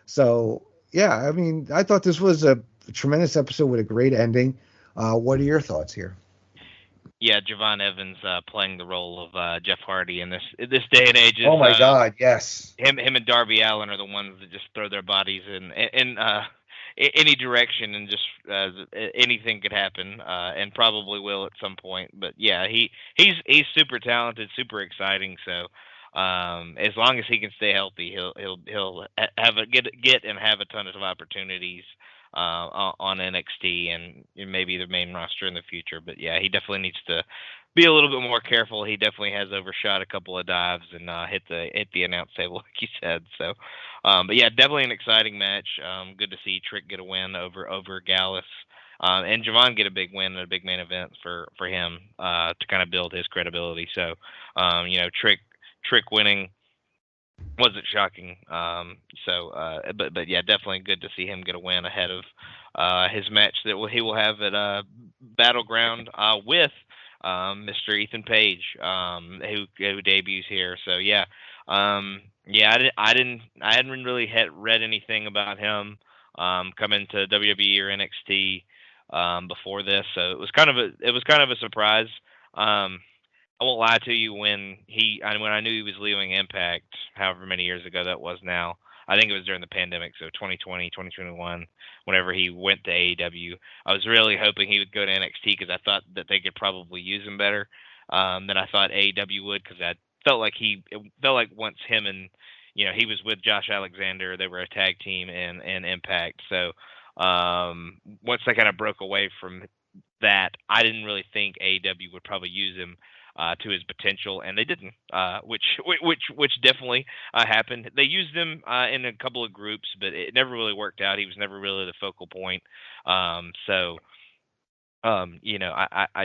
Speaker 2: So yeah, I mean, I thought this was a tremendous episode with a great ending. What are your thoughts here?
Speaker 3: Yeah, Javon Evans playing the role of Jeff Hardy in this day and age.
Speaker 2: Oh my God, yes.
Speaker 3: Him and Darby Allin are the ones that just throw their bodies in any direction, and just anything could happen, and probably will at some point. But yeah, he's super talented, super exciting. So as long as he can stay healthy, he'll get and have a ton of opportunities on NXT and maybe the main roster in the future. But yeah, he definitely needs to be a little bit more careful. He definitely has overshot a couple of dives and hit the announce table, like you said. So, but yeah, definitely an exciting match. Good to see Trick get a win over Gallus, and Javon get a big win at a big main event for him to kind of build his credibility. So, Trick winning wasn't shocking. But yeah, definitely good to see him get a win ahead of his match that he will have at Battleground with Mr. Ethan Page, who debuts here. So yeah, I hadn't really read anything about him coming to WWE or NXT before this, so it was kind of a surprise. I won't lie to you, when I knew he was leaving Impact, however many years ago that was now, I think it was during the pandemic, so 2020, 2021, whenever he went to AEW, I was really hoping he would go to NXT because I thought that they could probably use him better than I thought AEW would, because it felt like once him and, he was with Josh Alexander, they were a tag team in Impact. So once they kind of broke away from that, I didn't really think AEW would probably use him to his potential, and they didn't, which definitely happened. They used him in a couple of groups, but it never really worked out. He was never really the focal point. I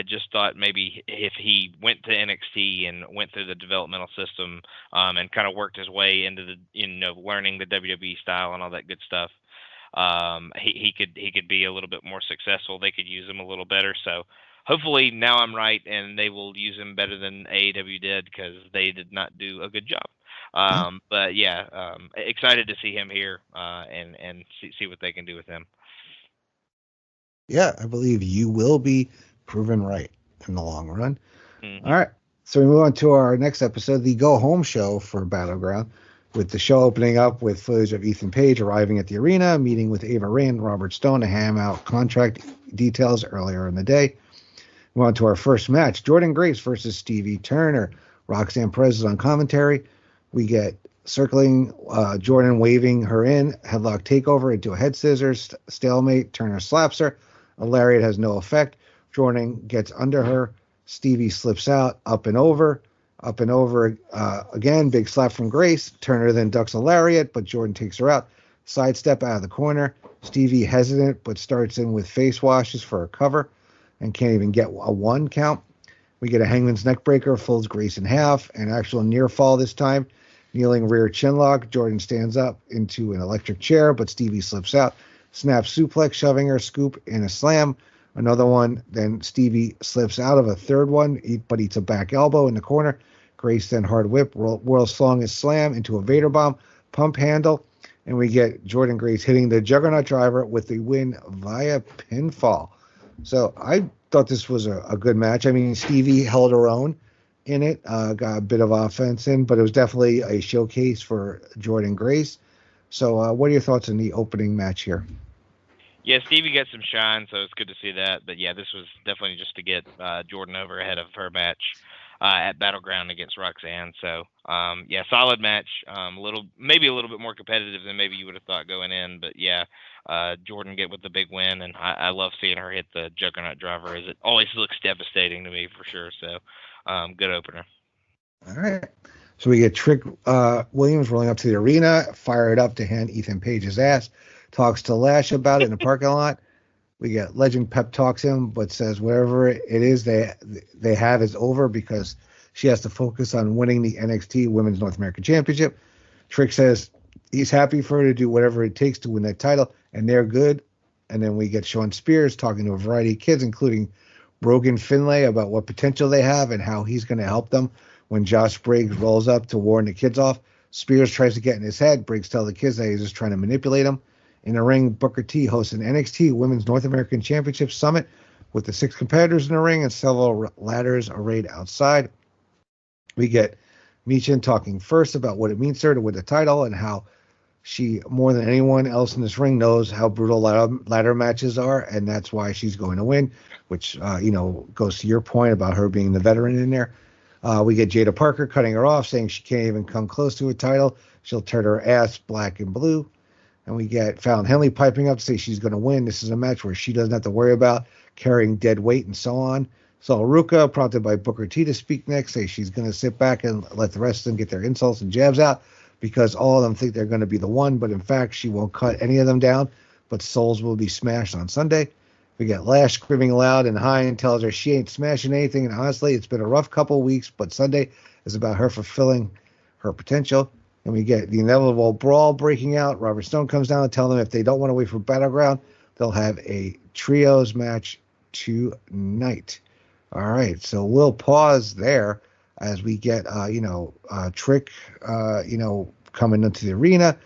Speaker 3: just thought maybe if he went to NXT and went through the developmental system and kind of worked his way into the learning the WWE style and all that good stuff, he could be a little bit more successful. They could use him a little better. So hopefully now I'm right, and they will use him better than AEW did, because they did not do a good job. But yeah, excited to see him here and see what they can do with him.
Speaker 2: Yeah, I believe you will be proven right in the long run.
Speaker 3: Mm-hmm.
Speaker 2: All right, so we move on to our next episode, the Go Home show for Battleground, with the show opening up with footage of Ethan Page arriving at the arena, meeting with Ava Ray and Robert Stone to ham out contract details earlier in the day. We're on to our first match, Jordynne Grace versus Stevie Turner. Roxanne Perez is on commentary. We get circling Jordynne waving her in, headlock takeover into a head scissors, stalemate, Turner slaps her. A lariat has no effect. Jordynne gets under her. Stevie slips out, up and over again, big slap from Grace. Turner then ducks a lariat, but Jordynne takes her out. Sidestep out of the corner. Stevie hesitant, but starts in with face washes for a cover and can't even get a 1 count. We get a hangman's neck breaker, folds Grace in half, an actual near fall this time. Kneeling rear chinlock, Jordynne stands up into an electric chair, but Stevie slips out. Snap suplex, shoving her, scoop in a slam. Another one, then Stevie slips out of a third one, but eats a back elbow in the corner. Grace then hard whip, world's longest slam into a Vader bomb, pump handle, and we get Jordynne Grace hitting the Juggernaut driver with the win via pinfall. So I thought this was a good match. I mean, Stevie held her own in it, got a bit of offense in, but it was definitely a showcase for Jordynne Grace. So what are your thoughts on the opening match here?
Speaker 3: Yeah, Stevie got some shine, so it's good to see that. But yeah, this was definitely just to get Jordynne over ahead of her match at Battleground against Roxanne. So yeah, solid match. Maybe a little bit more competitive than maybe you would have thought going in. But yeah, Jordynne get with the big win, and I love seeing her hit the Juggernaut driver, as it always looks devastating to me for sure. So good opener.
Speaker 2: All right. So we get Trick Williams rolling up to the arena, fired up to hand Ethan Page's ass, talks to Lash about it in the parking lot. We get Legend pep talks him, but says whatever it is they have is over, because She has to focus on winning the NXT Women's North American Championship. Trick says he's happy for her to do whatever it takes to win that title, and they're good. And then we get Shawn Spears talking to a variety of kids, including Brogan Finlay, about what potential they have and how he's going to help them when Josh Briggs rolls up to warn the kids off. Spears tries to get in his head. Briggs tells the kids that he's just trying to manipulate them. In the ring, Booker T hosts an NXT Women's North American Championship Summit with the 6 competitors in the ring and several ladders arrayed outside. We get Michin talking first about what it means to her to win the title and how she, more than anyone else in this ring, knows how brutal ladder matches are, and that's why she's going to win, which, goes to your point about her being the veteran in there. We get Jada Parker cutting her off, saying she can't even come close to a title. She'll turn her ass black and blue. And we get Fallon Henley piping up to say she's going to win. This is a match where she doesn't have to worry about carrying dead weight and so on. So Ruka, prompted by Booker T to speak next, say she's going to sit back and let the rest of them get their insults and jabs out because all of them think they're going to be the one, but in fact, she won't cut any of them down, but souls will be smashed on Sunday. We get Lash screaming loud and high and tells her she ain't smashing anything, and honestly, it's been a rough couple weeks, but Sunday is about her fulfilling her potential. And we get the inevitable brawl breaking out. Robert Stone comes down and tells them if they don't want to wait for Battleground, they'll have a trios match tonight. All right, so we'll pause there as we get, Trick, coming into the arena,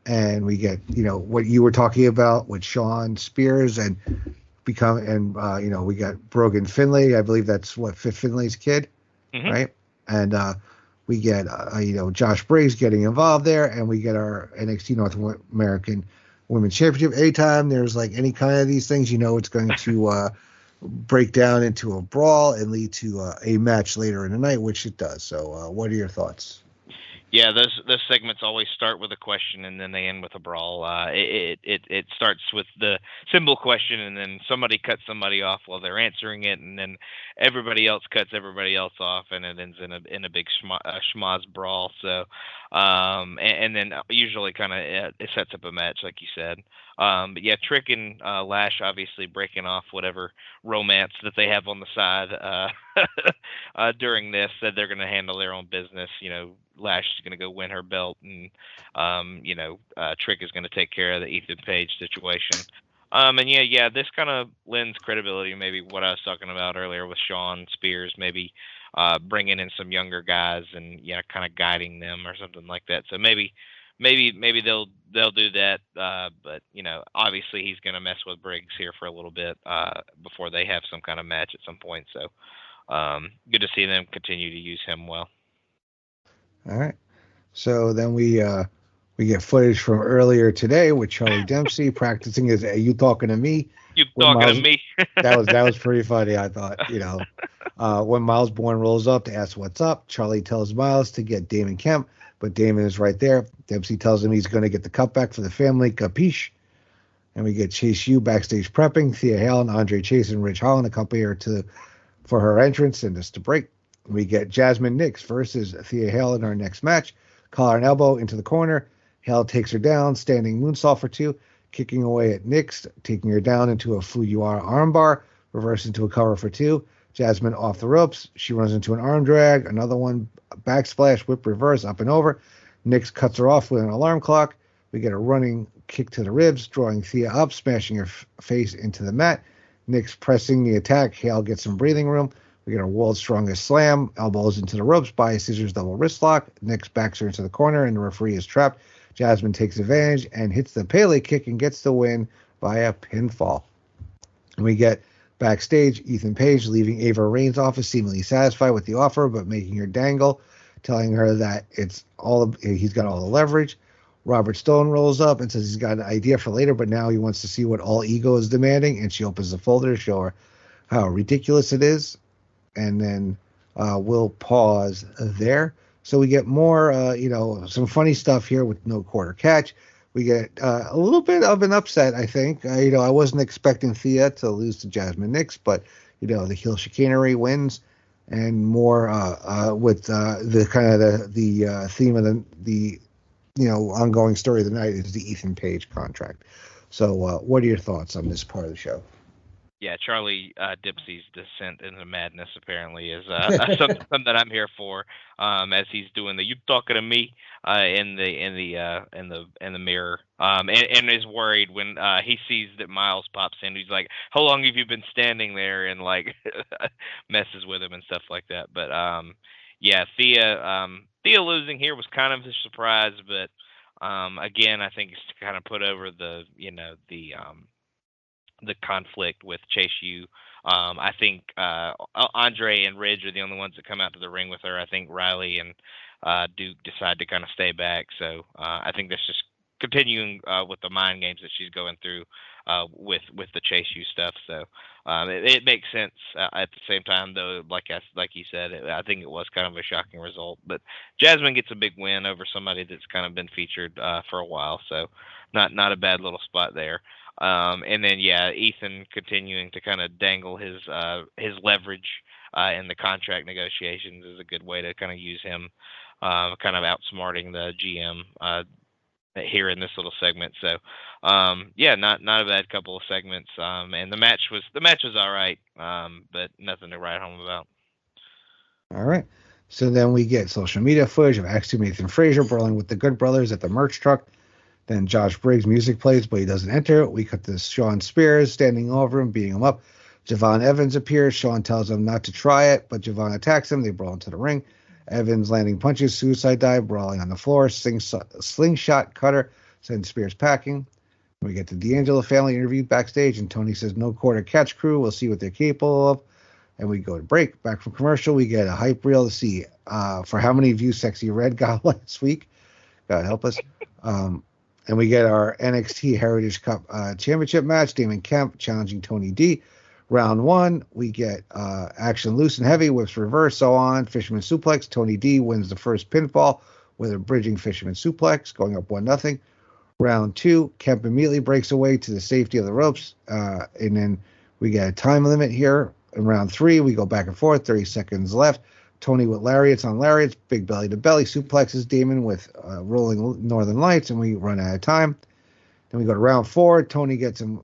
Speaker 2: and we get, what you were talking about with Shawn Spears and we got Brogan Finlay. I believe that's Fifth Finlay's kid, right? And we get, Josh Briggs getting involved there, and we get our NXT North American Women's Championship. Anytime there's like any kind of these things, it's going to break down into a brawl and lead to a match later in the night, which it does. So what are your thoughts?
Speaker 3: Yeah, those segments always start with a question and then they end with a brawl. It starts with the simple question and then somebody cuts somebody off while they're answering it, and then everybody else cuts everybody else off, and it ends in a big schmoz brawl. So, and then usually kind of it sets up a match, like you said. But yeah, Trick and Lash obviously breaking off whatever romance that they have on the side during this. That they're going to handle their own business. Lash is going to go win her belt, and Trick is going to take care of the Ethan Page situation. And this kind of lends credibility to maybe what I was talking about earlier with Shawn Spears, maybe bringing in some younger guys and kind of guiding them or something like that. So maybe they'll do that. But obviously he's going to mess with Briggs here for a little bit before they have some kind of match at some point. So good to see them continue to use him well.
Speaker 2: All right. So then we get footage from earlier today with Charlie Dempsey practicing his "Are you talking to me?"
Speaker 3: You talking to me?
Speaker 2: that was pretty funny. I thought, when Miles Bourne rolls up to ask what's up, Charlie tells Miles to get Damon Kemp, but Damon is right there. Dempsey tells him he's going to get the cutback for the family, capiche? And we get Chase U backstage prepping. Thea Hale and Andre Chase and Ridge Holland accompany her for her entrance and just to break. We get Jasmine Nix versus Thea Hale in our next match. Collar and elbow into the corner. Hale takes her down, standing moonsault for 2, kicking away at Nix, taking her down into a Fujiwara armbar, reverse into a cover for 2. Jasmine off the ropes. She runs into an arm drag, another one, backsplash, whip reverse, up and over. Nix cuts her off with an alarm clock. We get a running kick to the ribs, drawing Thea up, smashing her face into the mat. Nix pressing the attack. Hale gets some breathing room. We get our world's strongest slam, elbows into the ropes by a scissors double wrist lock. Nix backs her into the corner, and the referee is trapped. Jasmine takes advantage and hits the Pele kick and gets the win via pinfall. And we get backstage Ethan Page leaving Ava Rain's office, seemingly satisfied with the offer, but making her dangle, telling her that he's got all the leverage. Robert Stone rolls up and says he's got an idea for later, but now he wants to see what All Ego is demanding, and she opens the folder to show her how ridiculous it is. And then we'll pause there. So we get more, some funny stuff here with no quarter catch. We get a little bit of an upset, I think. I wasn't expecting Thea to lose to Jasmine Nix, but, the heel chicanery wins. And more with the kind of the theme of the ongoing story of the night is the Ethan Page contract. So what are your thoughts on this part of the show?
Speaker 3: Yeah, Charlie Dempsey's descent into madness apparently is something that I'm here for. As he's doing the "you talking to me" in the mirror, and is worried when he sees that Miles pops in. He's like, "How long have you been standing there?" And like messes with him and stuff like that. But yeah, Thea losing here was kind of a surprise, but again, I think it's to kind of put over the conflict with Chase U. I think Andre and Ridge are the only ones that come out to the ring with her. I think Riley and Duke decide to kind of stay back. So I think that's just continuing with the mind games that she's going through with the Chase U stuff. So it makes sense at the same time, though. Like you said, I think it was kind of a shocking result. But Jasmine gets a big win over somebody that's kind of been featured for a while. So not a bad little spot there. And then Ethan continuing to kind of dangle his leverage in the contract negotiations is a good way to kind of use him, kind of outsmarting the GM here in this little segment. So not a bad couple of segments. And the match was all right, but nothing to write home about.
Speaker 2: All right. So then we get social media footage of Axiom Nathan Frazer brawling with the Good Brothers at the merch truck. Then Josh Briggs' music plays, but he doesn't enter. We cut to Shawn Spears standing over him, beating him up. Javon Evans appears. Shawn tells him not to try it, but Javon attacks him. They brawl into the ring. Evans landing punches, suicide dive, brawling on the floor. Slingshot cutter sends Spears packing. We get the D'Angelo family interview backstage, and Tony says no quarter catch crew. We'll see what they're capable of. And we go to break. Back from commercial, we get a hype reel to see for how many views Sexy Red got last week. God help us. And we get our NXT Heritage Cup Championship match. Damon Kemp challenging Tony D. Round 1, we get action loose and heavy, whips reverse, so on. Fisherman suplex. Tony D wins the first pinfall with a bridging fisherman suplex, going up 1-0. Round 2, Kemp immediately breaks away to the safety of the ropes. And then we get a time limit here. In round 3, we go back and forth, 30 seconds left. Tony with lariats on lariats, big belly to belly, suplexes Damon with rolling Northern Lights, and we run out of time. Then we go to round 4. Tony gets him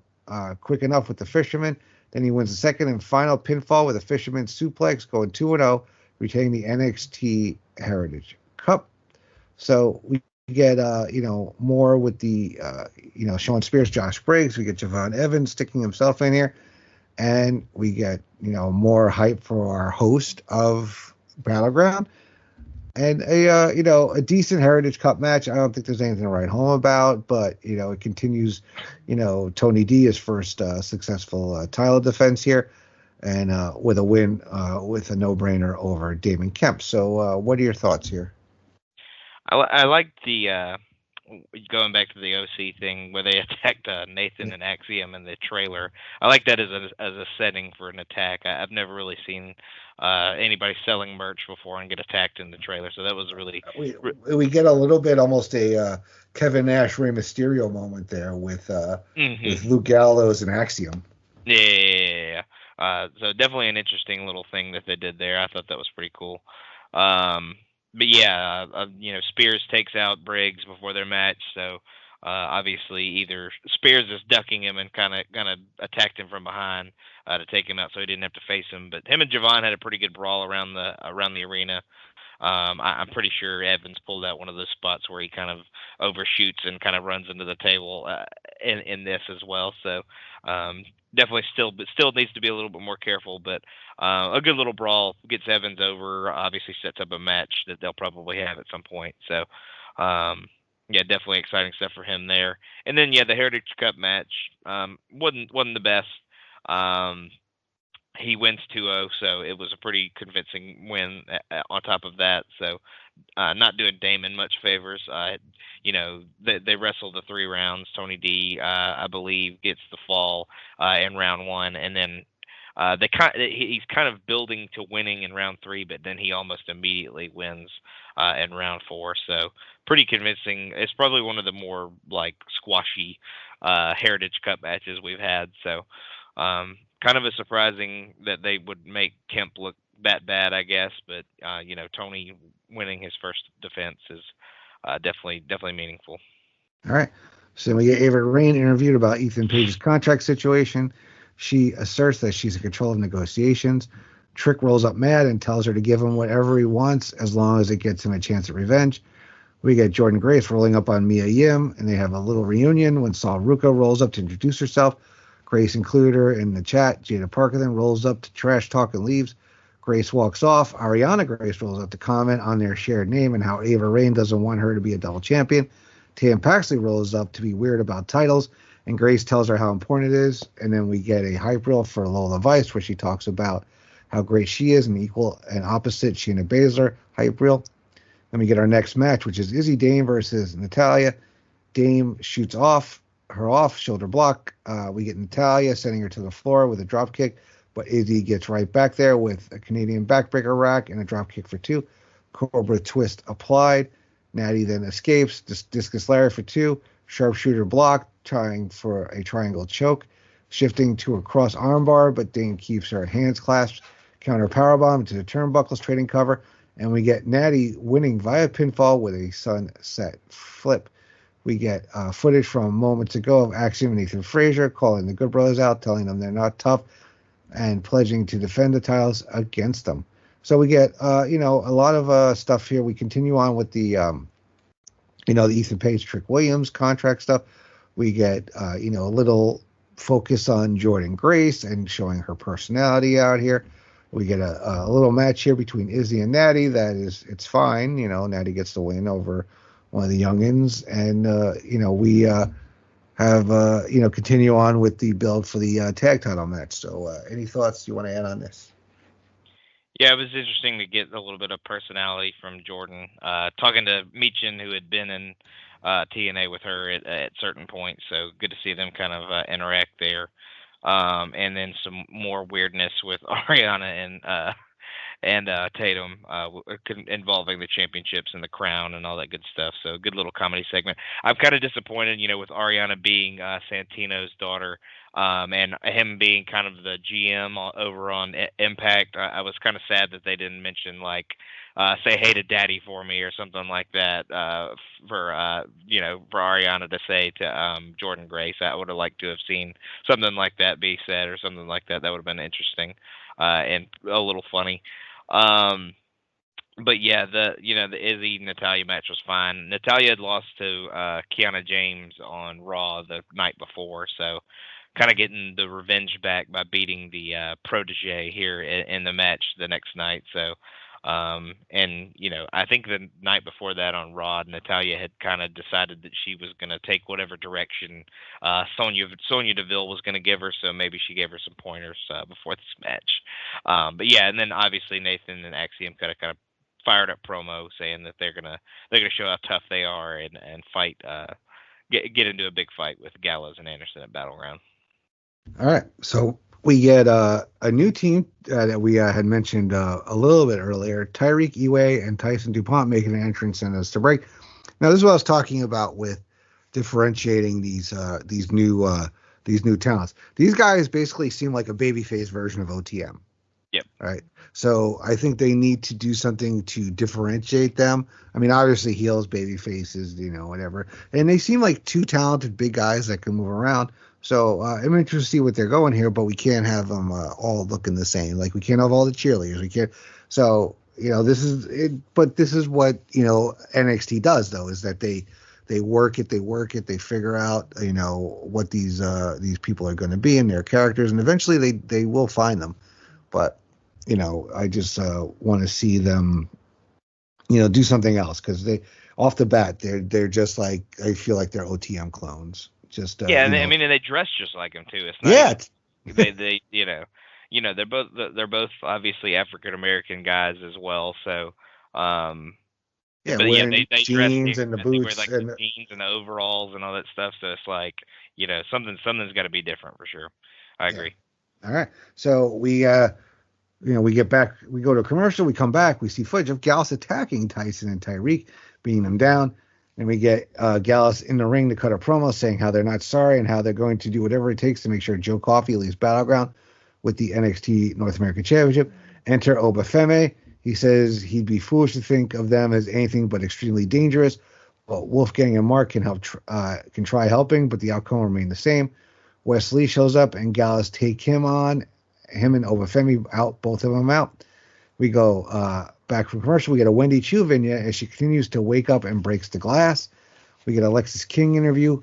Speaker 2: quick enough with the fisherman. Then he wins the second and final pinfall with a fisherman suplex, going 2-0, retaining the NXT Heritage Cup. So we get more with the Shawn Spears, Josh Briggs. We get Javon Evans sticking himself in here, and we get more hype for our host of Battleground, and a decent Heritage Cup match. I don't think there's anything to write home about, but it continues. Tony D his first successful title defense here, and with a win with a no-brainer over Damon Kemp. So what are your thoughts here?
Speaker 3: I like the going back to the OC thing where they attacked Nathan and Axiom in the trailer. I like that as a setting for an attack. I've never really seen anybody selling merch before and get attacked in the trailer, so that was really
Speaker 2: we get a little bit almost a Kevin Nash Rey Mysterio moment there with Luke Gallows and Axiom.
Speaker 3: Yeah. So definitely an interesting little thing that they did there. I thought that was pretty cool. But yeah, Spears takes out Briggs before their match, so obviously either Spears is ducking him and kind of attacked him from behind to take him out, so he didn't have to face him. But him and Javon had a pretty good brawl around the arena. I'm pretty sure Evans pulled out one of those spots where he kind of overshoots and kind of runs into the table in this as well. So definitely still needs to be a little bit more careful. But a good little brawl gets Evans over. Obviously sets up a match that they'll probably have at some point. So yeah, definitely exciting stuff for him there. And then the Heritage Cup match wasn't the best. He wins 2-0, so it was a pretty convincing win on top of that. So not doing Damon much favors. They wrestled the 3 rounds. Tony D, I believe, gets the fall in round 1, and then he's kind of building to winning in round 3, but then he almost immediately wins in round 4. So pretty convincing. It's probably one of the more squashy Heritage Cup matches we've had. So kind of a surprising that they would make Kemp look that bad, I guess. But Tony winning his first defense is definitely meaningful.
Speaker 2: All right. So we get Ava Rain interviewed about Ethan Page's contract situation. She asserts that she's in control of negotiations. Trick rolls up mad and tells her to give him whatever he wants as long as it gets him a chance at revenge. We get Jordynne Grace rolling up on Mia Yim, and they have a little reunion when Sol Ruca rolls up to introduce herself. Grace included her in the chat. Jada Parker then rolls up to trash talk and leaves. Grace walks off. Ariana Grace rolls up to comment on their shared name and how Ava Raine doesn't want her to be a double champion. Tam Paxley rolls up to be weird about titles, and Grace tells her how important it is. And then we get a hype reel for Lola Vice where she talks about how great she is and equal and opposite Shayna Bazler hype reel. Then we get our next match, which is Izzy Dame versus Natalya. Dame shoots her off shoulder block. We get Natalya sending her to the floor with a drop kick, but Izzy gets right back there with a Canadian backbreaker rack and a drop kick for 2. Cobra twist applied. Natty then escapes. Discus Lariat for 2. Sharpshooter block, trying for a triangle choke. Shifting to a cross armbar, but Dame keeps her hands clasped. Counter powerbomb to the turnbuckles, trading cover. And we get Natty winning via pinfall with a sunset flip. We get footage from moments ago of Axiom Nathan Frazer calling the Good Brothers out, telling them they're not tough, and pledging to defend the titles against them. So we get, a lot of stuff here. We continue on with the, the Ethan Page, Trick Williams contract stuff. We get, a little focus on Jordynne Grace and showing her personality out here. We get a little match here between Izzy and Natty. It's fine. Natty gets the win over one of the youngins. And, we have, continue on with the build for the tag title match. So any thoughts you want to add on this?
Speaker 3: Yeah, it was interesting to get a little bit of personality from Jordynne. Talking to Meechin, who had been in TNA with her at certain points. So good to see them kind of interact there. And then some more weirdness with Ariana and Tatum involving the championships and the crown and all that good stuff. So good little comedy segment. I'm kind of disappointed, with Ariana being Santino's daughter and him being kind of the GM over on Impact. I was kind of sad that they didn't mention say hey to daddy for me or something like that for Ariana to say to Jordynne Grace. I would have liked to have seen something like that be said or something like that. That would have been interesting and a little funny. But yeah, the Izzy Natalya match was fine. Natalya had lost to Kiana James on Raw the night before, so kind of getting the revenge back by beating the protege here in the match the next night. So I think the night before that on Raw, Natalya had kind of decided that she was going to take whatever direction Sonya Deville was going to give her, so maybe she gave her some pointers before this match. But yeah, and then obviously Nathan and Axiom kind of fired up promo saying that they're gonna show how tough they are and fight, get into a big fight with Gallows and Anderson at Battleground.
Speaker 2: All right, so we get a new team that we had mentioned a little bit earlier. Tyreek Eway and Tyson DuPont making an entrance in us to break. Now, this is what I was talking about with differentiating these new talents. These guys basically seem like a babyface version of OTM.
Speaker 3: Yep.
Speaker 2: Right. So I think they need to do something to differentiate them. I mean, obviously heels, baby faces, whatever. And they seem like two talented big guys that can move around. So I'm interested to see what they're going here, but we can't have them all looking the same. Like, we can't have all the cheerleaders. We can't. So, this is it. But this is what, NXT does, though, is that they work it, they figure out, what these people are going to be and their characters. And eventually they will find them. But, I just want to see them, do something else, because they, off the bat, they're just like, I feel like they're OTM clones. Just
Speaker 3: yeah, and and they dress just like them too. It's not they they're both obviously African American guys as well. So
Speaker 2: they
Speaker 3: jeans
Speaker 2: dress and the boots
Speaker 3: and the jeans and the overalls and all that stuff. So it's like something's got to be different for sure. I agree.
Speaker 2: All right, so we we get back, we go to a commercial, we come back, we see footage of Gallus attacking Tyson and Tyreek, beating them down. And we get Gallus in the ring to cut a promo saying how they're not sorry and how they're going to do whatever it takes to make sure Joe Coffey leaves Battleground with the NXT North American Championship. Enter Obafemi. He says he'd be foolish to think of them as anything but extremely dangerous. But Wolfgang and Mark can try helping, but the outcome will remain the same. Wesley shows up and Gallus take him and Obafemi out, both of them out. We go back from commercial. We get a Wendy Chu vignette as she continues to wake up and breaks the glass. We get a Lexis King interview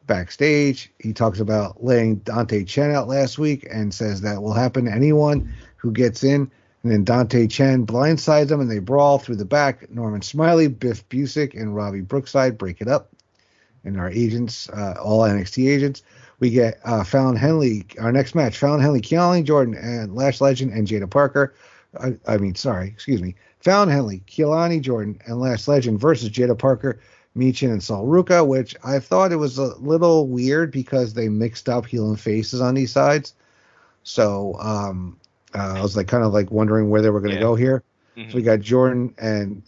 Speaker 2: backstage. He talks about laying Dante Chen out last week and says that will happen to anyone who gets in. And then Dante Chen blindsides him and they brawl through the back. Norman Smiley, Biff Busick, and Robbie Brookside break it up. And our agents, all NXT agents. We get Fallon Henley, our next match, Fallon Henley, Keontae Jordynne, and Lash Legend, and Jada Parker. Fallon Henley, Keontae Jordynne, and Lash Legend versus Jada Parker, Michin, and Sol Ruca, which I thought it was a little weird because they mixed up heel and faces on these sides. So I was kind of wondering where they were going to go here. Mm-hmm. So we got Jordynne and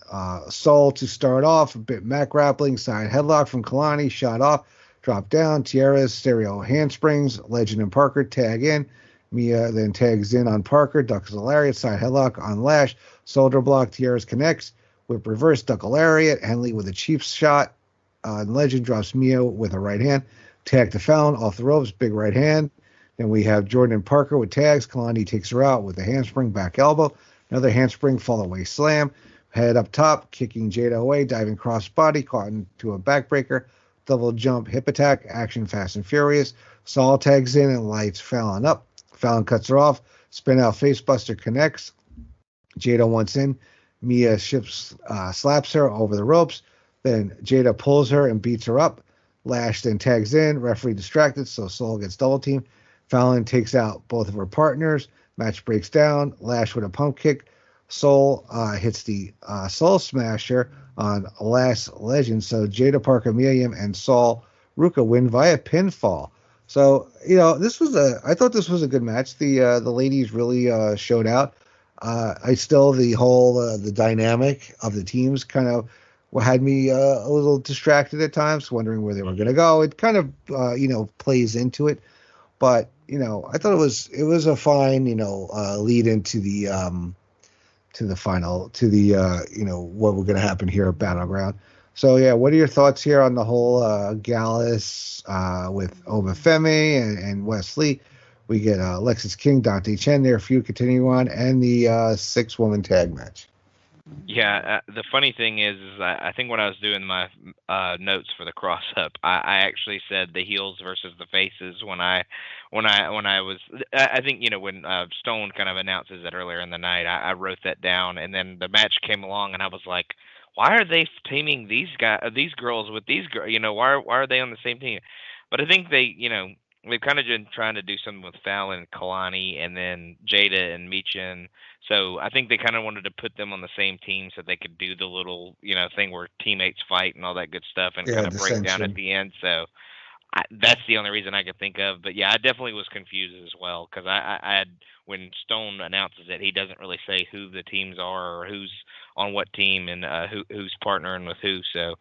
Speaker 2: Sol to start off, a bit mat grappling, side headlock from Kalani, shot off, drop down, tiaras, stereo handsprings, Legend and Parker tag in. Mia then tags in on Parker, ducks a lariat, side headlock on Lash, shoulder block, tiaras connects, whip reverse, duck a lariat, Henley with a cheap shot, Legend drops Mia with a right hand, tag to Fallon, off the ropes, big right hand. Then we have Jordynne and Parker with tags, Kalani takes her out with a handspring, back elbow, another handspring, fall away slam, head up top, kicking Jada away, diving cross body, caught into a backbreaker, double jump, hip attack, action fast and furious. Sol tags in and lights Fallon up. Fallon cuts her off. Spin out facebuster connects. Jada wants in. Mia slaps her over the ropes. Then Jada pulls her and beats her up. Lash then tags in. Referee distracted, so Sol gets double teamed. Fallon takes out both of her partners. Match breaks down. Lash with a pump kick. Sol hits the Soul Smasher on Lash Legend. So Jada Parker, Mia Yim, and Sol Ruca win via pinfall. So, I thought this was a good match. The ladies really showed out. The dynamic of the teams kind of had me a little distracted at times, wondering where they were going to go. It kind of, plays into it. But, I thought it was a fine, lead into the final, what we're going to happen here at Battleground. So, yeah, what are your thoughts here on the whole Gallus with Obafemi and Wesley? We get Lexis King, Dante Chen, their feud continuing on, and the 6-woman tag match.
Speaker 3: Yeah, the funny thing is I think when I was doing my notes for the cross-up, I actually said the heels versus the faces when I was, I think, when Stone kind of announces it earlier in the night, I wrote that down, and then the match came along, and I was like, why are they teaming these girls with these girls? Why are they on the same team? But I think they've kind of been trying to do something with Fallon and Kalani and then Jada and Michin. So I think they kind of wanted to put them on the same team so they could do the little, thing where teammates fight and all that good stuff and kind of break down at the end. So that's the only reason I could think of. But yeah, I definitely was confused as well because I had, when Stone announces it, he doesn't really say who the teams are or who's on what team and who's partnering with who. So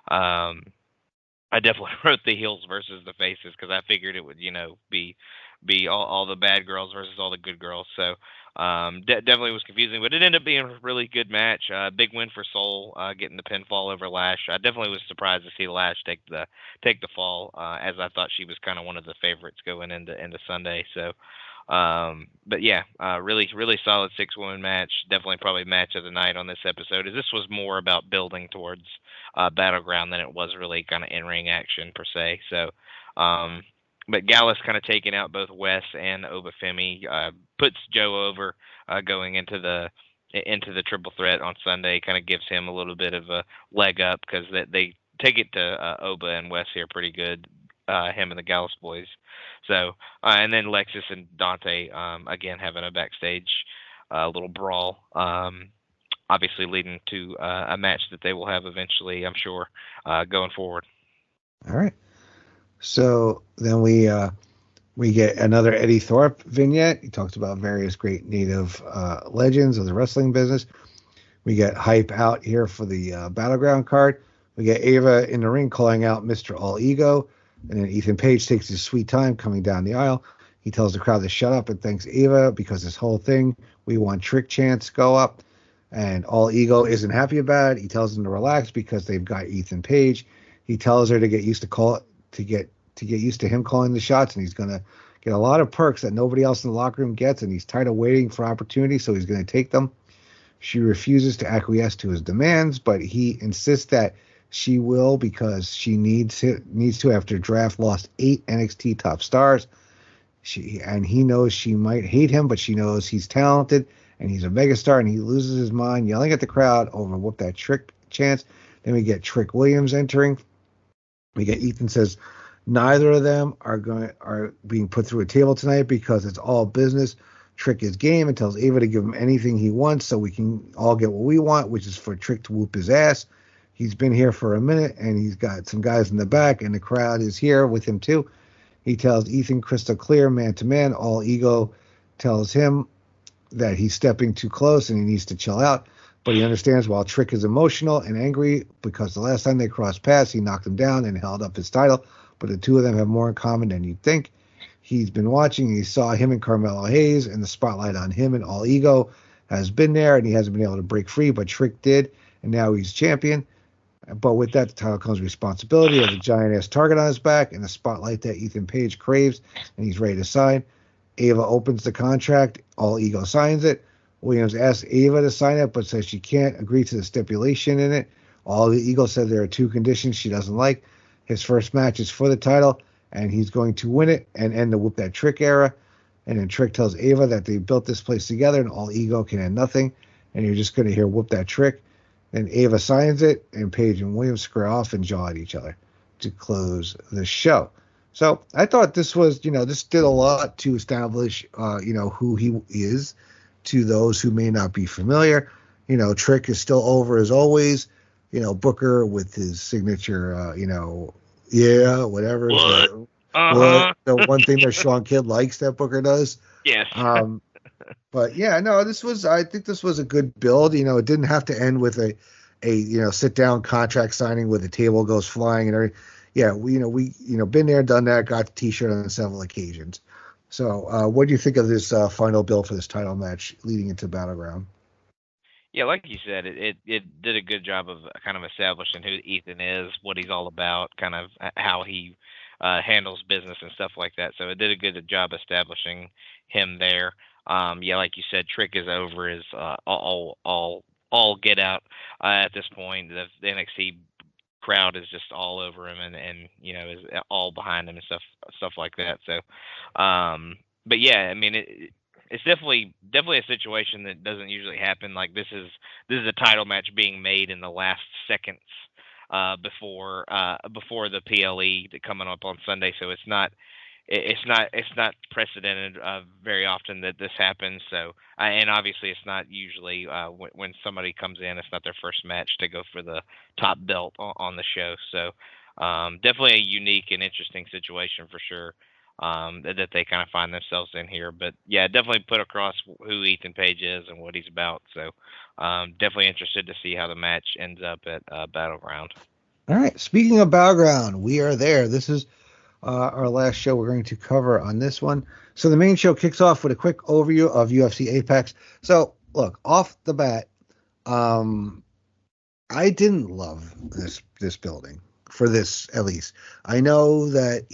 Speaker 3: I definitely wrote the heels versus the faces because I figured it would, be all the bad girls versus all the good girls. So definitely was confusing, but it ended up being a really good match. Big win for Sol, getting the pinfall over Lash. I definitely was surprised to see Lash take the fall, as I thought she was kind of one of the favorites going into Sunday. So, but yeah, really solid 6-woman match. Definitely probably match of the night on this episode. As this was more about building towards Battleground than it was really kind of in-ring action per se. So, but Gallus kind of taking out both Wes and Obafemi, puts Joe over, going into the triple threat on Sunday. Kind of gives him a little bit of a leg up because they take it to Oba and Wes here pretty good. Him and the Gallus boys. So, and then Lexis and Dante, again, having a backstage little brawl, obviously leading to a match that they will have eventually, I'm sure, going forward.
Speaker 2: All right. So then we get another Eddie Thorpe vignette. He talks about various great native legends of the wrestling business. We get hype out here for the Battleground card. We get Ava in the ring calling out Mr. All Ego. And then Ethan Page takes his sweet time coming down the aisle. He tells the crowd to shut up and thanks Ava because this whole thing, we want trick chants go up. And All Ego isn't happy about it. He tells them to relax because they've got Ethan Page. He tells her to get used to to get used to him calling the shots, and he's going to get a lot of perks that nobody else in the locker room gets, and he's tired of waiting for opportunities, so he's going to take them. She refuses to acquiesce to his demands, but he insists that she will because she needs to after draft lost 8 NXT top stars. He knows she might hate him, but she knows he's talented and he's a megastar, and he loses his mind yelling at the crowd over whoop that Trick chance. Then we get Trick Williams entering. We get Ethan says neither of them are being put through a table tonight because it's all business. Trick is game and tells Ava to give him anything he wants so we can all get what we want, which is for Trick to whoop his ass. He's been here for a minute, and he's got some guys in the back, and the crowd is here with him too. He tells Ethan crystal clear, man to man. All ego tells him that he's stepping too close and he needs to chill out. But he understands while Trick is emotional and angry because the last time they crossed paths, he knocked him down and held up his title. But the two of them have more in common than you'd think. He's been watching, and he saw him and Carmelo Hayes, and the spotlight on him and All Ego has been there, and he hasn't been able to break free, but Trick did, and now he's champion. But with that, the title comes responsibility of the giant-ass target on his back and the spotlight that Ethan Page craves, and he's ready to sign. Ava opens the contract. All Ego signs it. Williams asks Ava to sign it, but says she can't agree to the stipulation in it. All the Ego said there are 2 conditions she doesn't like. His first match is for the title, and he's going to win it and end the Whoop That Trick era. And then Trick tells Ava that they built this place together, and All Ego can end nothing, and you're just going to hear Whoop That Trick. Then Ava signs it, and Paige and Williams square off and jaw at each other to close the show. So I thought this was, this did a lot to establish, who he is to those who may not be familiar. Trick is still over as always. Booker with his signature, yeah, whatever.
Speaker 3: What?
Speaker 2: The one thing that Sean Kidd likes that Booker does.
Speaker 3: Yes.
Speaker 2: But yeah, no, I think this was a good build. It didn't have to end with a sit down contract signing where the table goes flying and everything. Yeah, we been there, done that, got the T-shirt on several occasions. So, what do you think of this final build for this title match leading into Battleground?
Speaker 3: Yeah, like you said, it did a good job of kind of establishing who Ethan is, what he's all about, kind of how he handles business and stuff like that. So it did a good job establishing him there. Yeah, like you said, Trick is over, is all get out at this point. The NXT crowd is just all over him and is all behind him and stuff like that. So, but yeah, I mean it's definitely a situation that doesn't usually happen. Like this is a title match being made in the last seconds before the PLE coming up on Sunday. So it's not precedented very often that this happens. So, and obviously it's not usually when somebody comes in, it's not their first match to go for the top belt on the show. So, definitely a unique and interesting situation for sure that they kind of find themselves in here. But yeah, definitely put across who Ethan Page is and what he's about. So, definitely interested to see how the match ends up at Battleground.
Speaker 2: All right. Speaking of Battleground, we are there. This is our last show we're going to cover on this one. So the main show kicks off with a quick overview of UFC Apex. So look, off the bat, I didn't love this building for this, at least. I know that,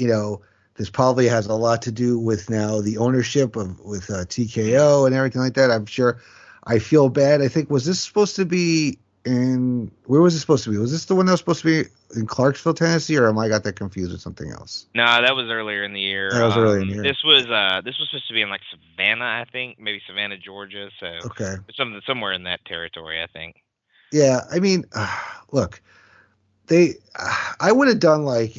Speaker 2: this probably has a lot to do with now the ownership with TKO and everything like that. I'm sure. I feel bad. I think, was this supposed to be where was it supposed to be? Was this the one that was supposed to be in Clarksville, Tennessee, or am I got that confused with something else?
Speaker 3: No, that was earlier in the year.
Speaker 2: That was earlier in the year.
Speaker 3: This was supposed to be in like Savannah, I think, maybe Savannah, Georgia. So
Speaker 2: okay,
Speaker 3: somewhere in that territory, I think.
Speaker 2: Yeah, I mean, look, I would have done like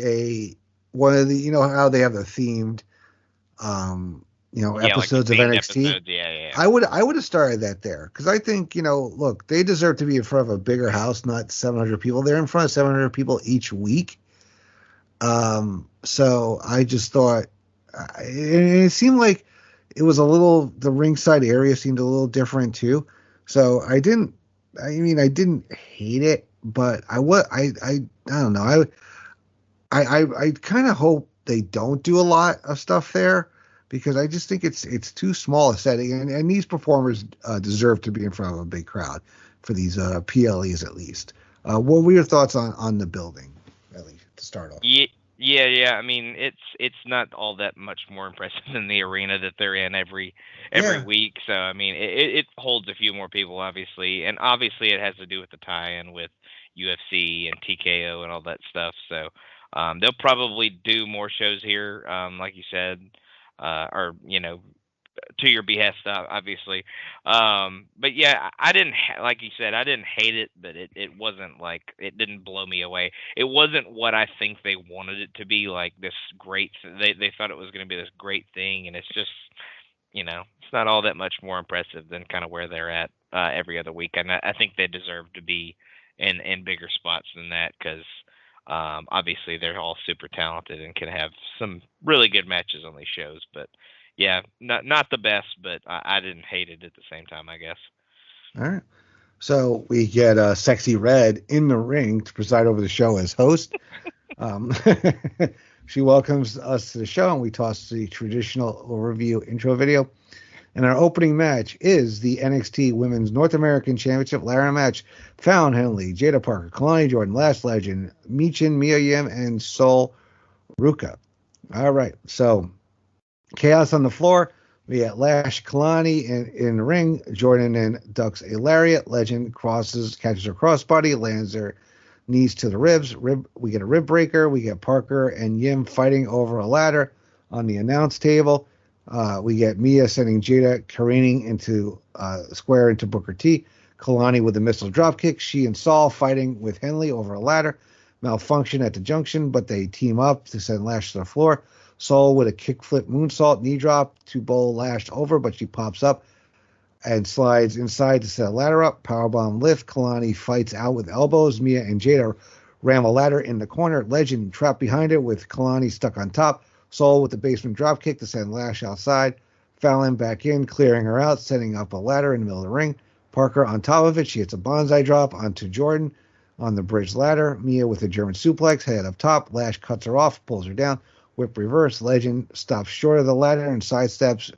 Speaker 2: one of the, how they have the themed, episodes of NXT.
Speaker 3: Episodes. Yeah.
Speaker 2: I would have started that there because I think, look, they deserve to be in front of a bigger house, not 700 people. They're in front of 700 people each week. So I just thought, it seemed like it was the ringside area seemed a little different too. So I didn't hate it, but I don't know. I kind of hope they don't do a lot of stuff there because I just think it's too small a setting, and these performers deserve to be in front of a big crowd for these PLEs at least. What were your thoughts on the building, at least to start off?
Speaker 3: Yeah. I mean, it's not all that much more impressive than the arena that they're in every
Speaker 2: Yeah.
Speaker 3: week. So I mean, it holds a few more people, obviously, and obviously it has to do with the tie-in with UFC and TKO and all that stuff. So they'll probably do more shows here, like you said, or to your behest, obviously. But yeah, I didn't like you said, I didn't hate it, but it wasn't like it didn't blow me away. It wasn't what I think they wanted it to be, like this great. They thought it was going to be this great thing, and it's just it's not all that much more impressive than kind of where they're at every other week. And I think they deserve to be in bigger spots than that because. Obviously, they're all super talented and can have some really good matches on these shows. But yeah, not the best, but I didn't hate it at the same time, I guess.
Speaker 2: All right. So we get Sexy Red in the ring to preside over the show as host. Um, she welcomes us to the show, and we toss the traditional overview intro video. And our opening match is the NXT Women's North American Championship ladder match. Fallon Henley, Jada Parker, Kalani Jordan, Last Legend, Michin, Mia Yim, and Sol Ruka. All right, so chaos on the floor. We got Lash Kalani in the ring. Jordynne and ducks a lariat. Legend catches her crossbody, lands her knees to the ribs. We get a rib breaker. We get Parker and Yim fighting over a ladder on the announce table. We get Mia sending Jada careening into square into Booker T. Kalani with a missile dropkick. She and Sol fighting with Henley over a ladder. Malfunction at the junction, but they team up to send Lash to the floor. Sol with a kickflip moonsault knee drop to bowl Lash over, but she pops up and slides inside to set a ladder up. Powerbomb lift. Kalani fights out with elbows. Mia and Jada ram a ladder in the corner. Legend trapped behind it with Kalani stuck on top. Sol with the basement dropkick to send Lash outside. Fallon back in, clearing her out, setting up a ladder in the middle of the ring. Parker on top of it. She hits a bonsai drop onto Jordynne on the bridge ladder. Mia with a German suplex, head up top. Lash cuts her off, pulls her down. Whip reverse. Legend stops short of the ladder and sidesteps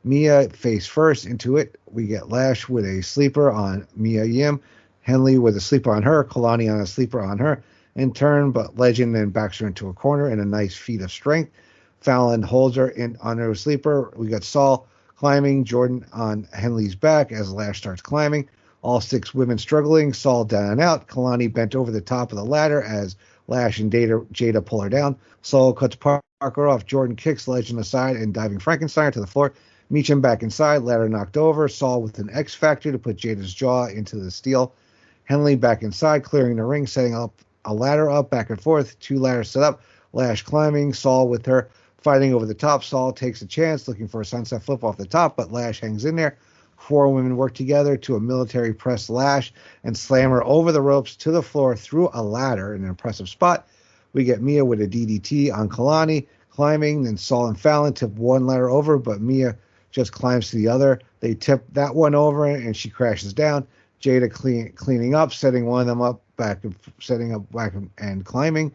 Speaker 2: Mia face first into it. We get Lash with a sleeper on Mia Yim. Henley with a sleeper on her. Kalani on a sleeper on her. In turn, but Legend then backs her into a corner in a nice feat of strength. Fallon holds her on her sleeper. We got Sol climbing, Jordynne on Henley's back as Lash starts climbing. All 6 women struggling. Sol down and out. Kalani bent over the top of the ladder as Lash and Jada pull her down. Sol cuts Parker off. Jordynne kicks Legend aside and diving Frankenstein to the floor. Meacham back inside. Ladder knocked over. Sol with an X Factor to put Jada's jaw into the steel. Henley back inside, clearing the ring, setting up a ladder up, back and forth. 2 ladders set up. Lash climbing. Sol with her fighting over the top. Sol takes a chance, looking for a sunset flip off the top, but Lash hangs in there. 4 women work together to a military press Lash and slam her over the ropes to the floor through a ladder in an impressive spot. We get Mia with a DDT on Kalani, climbing. Then Sol and Fallon tip one ladder over, but Mia just climbs to the other. They tip that one over, and she crashes down. Jada cleaning up, setting one of them up, setting up back and climbing.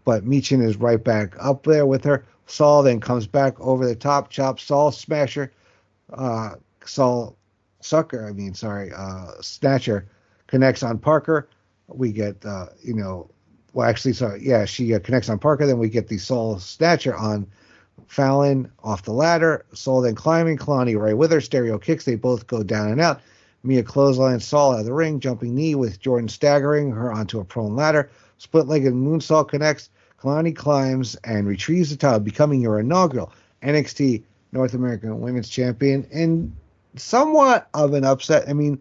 Speaker 2: But Meechin is right back up there with her. Sol then comes back over the top, chop Sol smasher. Sol sucker, snatcher connects on Parker. We get, she connects on Parker. Then we get the Sol snatcher on Fallon off the ladder. Sol then climbing, Kalani right with her. Stereo kicks. They both go down and out. Mia clotheslines Sol out of the ring, jumping knee with Jordynne staggering her onto a prone ladder. Split-legged moonsault connects. Kalani climbs and retrieves the title, becoming your inaugural NXT North American Women's Champion. And somewhat of an upset. I mean,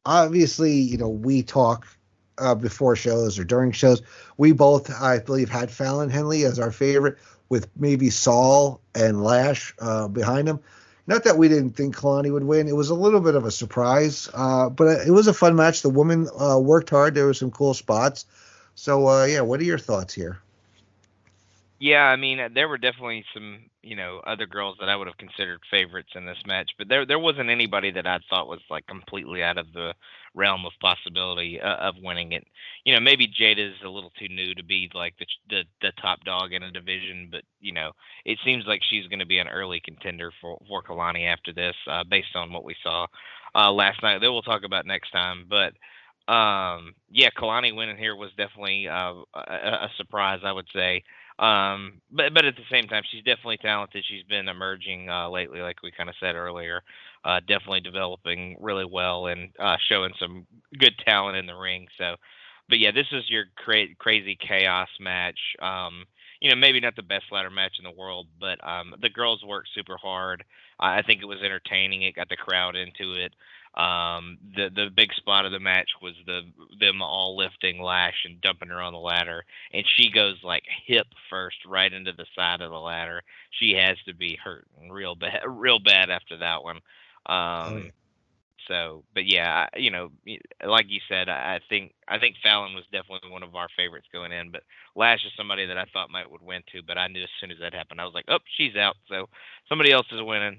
Speaker 2: obviously, we talk before shows or during shows. We both, I believe, had Fallon Henley as our favorite, with maybe Sol and Lash behind him. Not that we didn't think Kalani would win. It was a little bit of a surprise, but it was a fun match. The women worked hard. There were some cool spots. So, what are your thoughts here?
Speaker 3: Yeah, I mean, there were definitely some, other girls that I would have considered favorites in this match, but there wasn't anybody that I thought was like completely out of the realm of possibility of winning it. Maybe Jada's a little too new to be like the top dog in a division, but it seems like she's going to be an early contender for Kalani after this, based on what we saw last night. That we'll talk about next time, but Yeah, Kalani winning here was definitely a surprise, I would say. But at the same time, she's definitely talented. She's been emerging lately, like we kind of said earlier. Definitely developing really well and showing some good talent in the ring. So, but yeah, this is your crazy chaos match. Maybe not the best ladder match in the world, but the girls worked super hard. I think it was entertaining. It got the crowd into it. The big spot of the match was them all lifting Lash and dumping her on the ladder, and she goes like hip first right into the side of the ladder. She has to be hurting real bad after that one.
Speaker 2: Oh, yeah.
Speaker 3: So, but yeah, like you said, I think Fallon was definitely one of our favorites going in, but Lash is somebody that I thought would win too. But I knew as soon as that happened, I was like, oh, she's out, so somebody else is winning.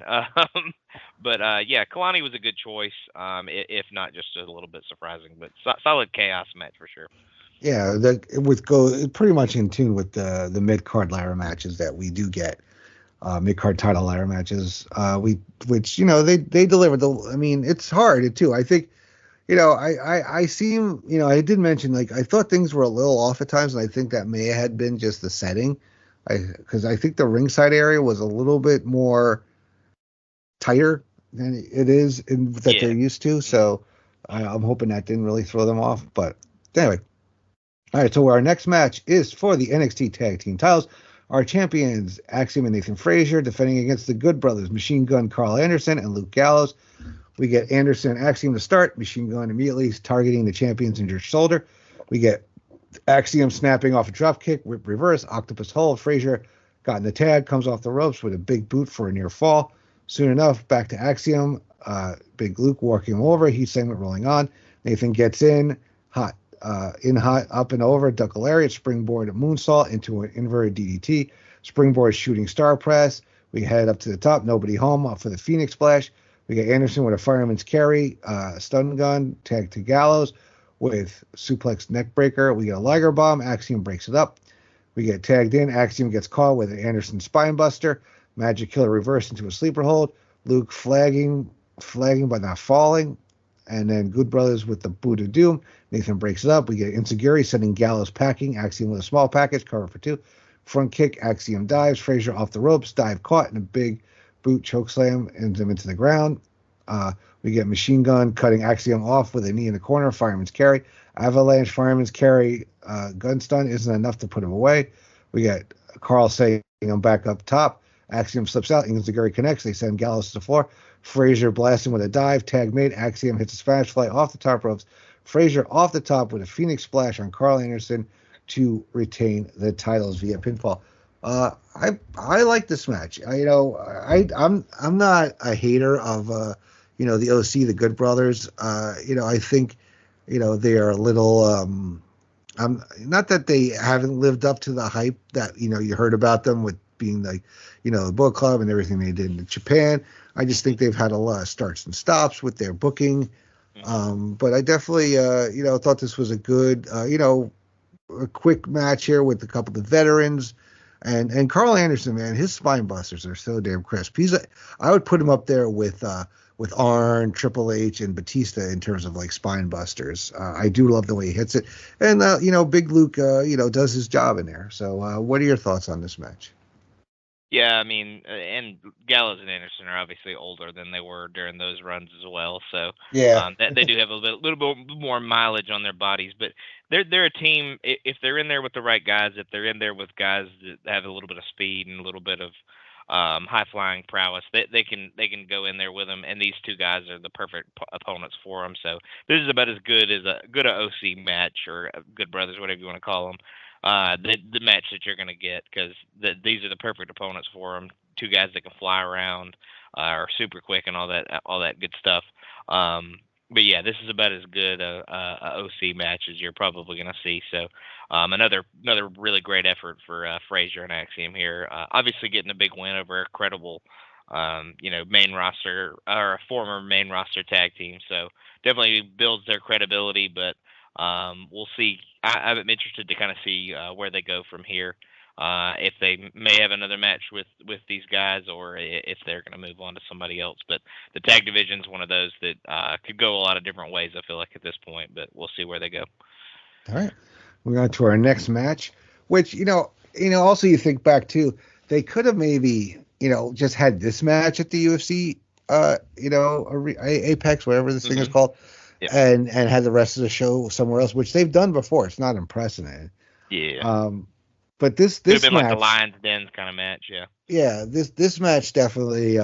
Speaker 3: But yeah, Kalani was a good choice, if not just a little bit surprising, but solid chaos match for sure.
Speaker 2: Yeah, pretty much in tune with the mid card ladder matches that we do get. Mid card title ladder matches. Which they delivered. I mean, it's hard too. I think I seem I did mention like I thought things were a little off at times, and I think that may have been just the setting. Because I think the ringside area was a little bit more tighter than it is that they're
Speaker 3: Yeah.
Speaker 2: used to. So I'm hoping that didn't really throw them off. But anyway, all right. So our next match is for the NXT Tag Team titles. Our champions, Axiom and Nathan Frazer, defending against the Good Brothers, Machine Gun Carl Anderson and Luke Gallows. We get Anderson and Axiom to start. Machine Gun immediately targeting the champion's injured shoulder. We get Axiom snapping off a drop kick, whip reverse, octopus hold. Frazer got in the tag, comes off the ropes with a big boot for a near fall. Soon enough, back to Axiom. Big Luke walking him over. Heat segment rolling on. Nathan gets in hot, up and over, duck a lariat, springboard moonsault into an inverted DDT, springboard shooting star press. We head up to the top, nobody home, up for the Phoenix splash. We get Anderson with a fireman's carry, stun gun, tag to Gallows with suplex neck breaker. We get a Liger bomb. Axiom breaks it up. We get tagged in. Axiom gets caught with an Anderson spine buster. Magic Killer reversed into a sleeper hold. Luke flagging but not falling. And then Good Brothers with the boot of doom. Nathan breaks it up. We get Insecurity sending Gallows packing. Axiom with a small package, cover for two. Front kick. Axiom dives. Frazer off the ropes. Dive caught in a big boot choke slam and them into the ground. We get Machine Gun cutting Axiom off with a knee in the corner. Fireman's carry. Avalanche fireman's carry. Gun stun isn't enough to put him away. We get Carl saying him back up top. Axiom slips out. Insecurity connects. They send Gallows to the floor. Frazer blasting with a dive. Tag made. Axiom hits a Spanish fly off the top ropes. Frazer off the top with a Phoenix splash on Carl Anderson to retain the titles via pinfall. I like this match. I'm not a hater of the OC, the Good Brothers. I think they are a little not that they haven't lived up to the hype that you heard about them with being like the Bullet Club and everything they did in Japan. I just think they've had a lot of starts and stops with their booking. But I definitely thought this was a good a quick match here with a couple of veterans. And Carl Anderson, man, his spine busters are so damn crisp. I would put him up there with Arn, Triple H, and Batista in terms of like spine busters. I do love the way he hits it, and Big Luke, does his job in there. So, what are your thoughts on this match?
Speaker 3: Yeah, I mean, and Gallows and Anderson are obviously older than they were during those runs as well. So
Speaker 2: Yeah,
Speaker 3: they do have a little bit more mileage on their bodies, but they're a team. If they're in there with the right guys, if they're in there with guys that have a little bit of speed and a little bit of high flying prowess, they can go in there with them. And these two guys are the perfect opponents for them. So this is about as good as a OC match or Good Brothers, whatever you want to call them. The match that you're going to get, because these are the perfect opponents for them. Two guys that can fly around, are super quick and all that good stuff. But yeah, this is about as good a OC match as you're probably going to see. So another really great effort for Frazer and Axiom here. Obviously getting a big win over a credible main roster or a former main roster tag team. So definitely builds their credibility, but we'll see. I'm interested to kind of see where they go from here. if they may have another match with these guys, or if they're going to move on to somebody else. But the tag division is one of those that could go a lot of different ways, I feel like, at this point, but we'll see where they go.
Speaker 2: All right. We're on to our next match, which, also you think back to, they could have maybe, just had this match at the UFC, Apex, whatever this thing is called, and had the rest of the show somewhere else, which they've done before. It's not unprecedented.
Speaker 3: Yeah.
Speaker 2: But this
Speaker 3: could have been
Speaker 2: match,
Speaker 3: like a Lions Den kind of match, yeah.
Speaker 2: Yeah, this match definitely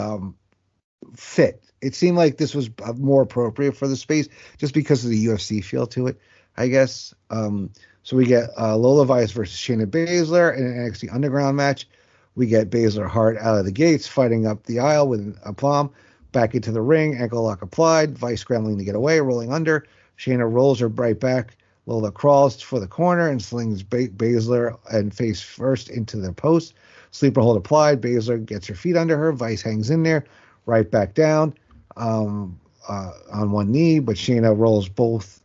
Speaker 2: fit. It seemed like this was more appropriate for the space just because of the UFC feel to it, I guess. So we get Lola Vice versus Shayna Bazler in an NXT Underground match. We get Bazler hard out of the gates, fighting up the aisle with a palm, back into the ring, ankle lock applied, Vice scrambling to get away, rolling under. Shayna rolls her right back. Lola crawls for the corner and slings Bazler and face first into the post. Sleeper hold applied. Bazler gets her feet under her. Vice hangs in there, right back down on one knee, but Shayna rolls both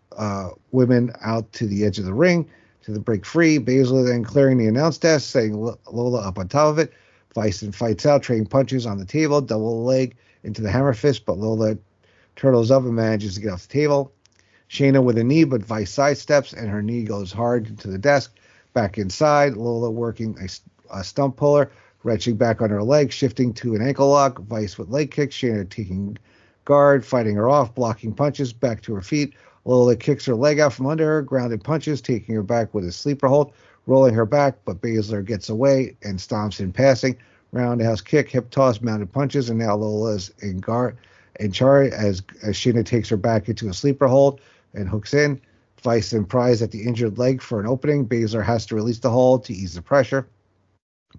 Speaker 2: women out to the edge of the ring to the break free. Bazler then clearing the announce desk, setting Lola up on top of it. Vice then fights out, trading punches on the table, double leg into the hammer fist, but Lola turtles up and manages to get off the table. Shayna with a knee, but Vice sidesteps, and her knee goes hard into the desk. Back inside, Lola working a stump puller, wrenching back on her leg, shifting to an ankle lock. Vice with leg kicks, Shayna taking guard, fighting her off, blocking punches, back to her feet. Lola kicks her leg out from under her, grounded punches, taking her back with a sleeper hold, rolling her back, but Bazler gets away and stomps in passing. Roundhouse kick, hip toss, mounted punches, and now Lola's in charge as Shayna takes her back into a sleeper hold and hooks in. Vice then pries at the injured leg for an opening. Bazler has to release the hold to ease the pressure.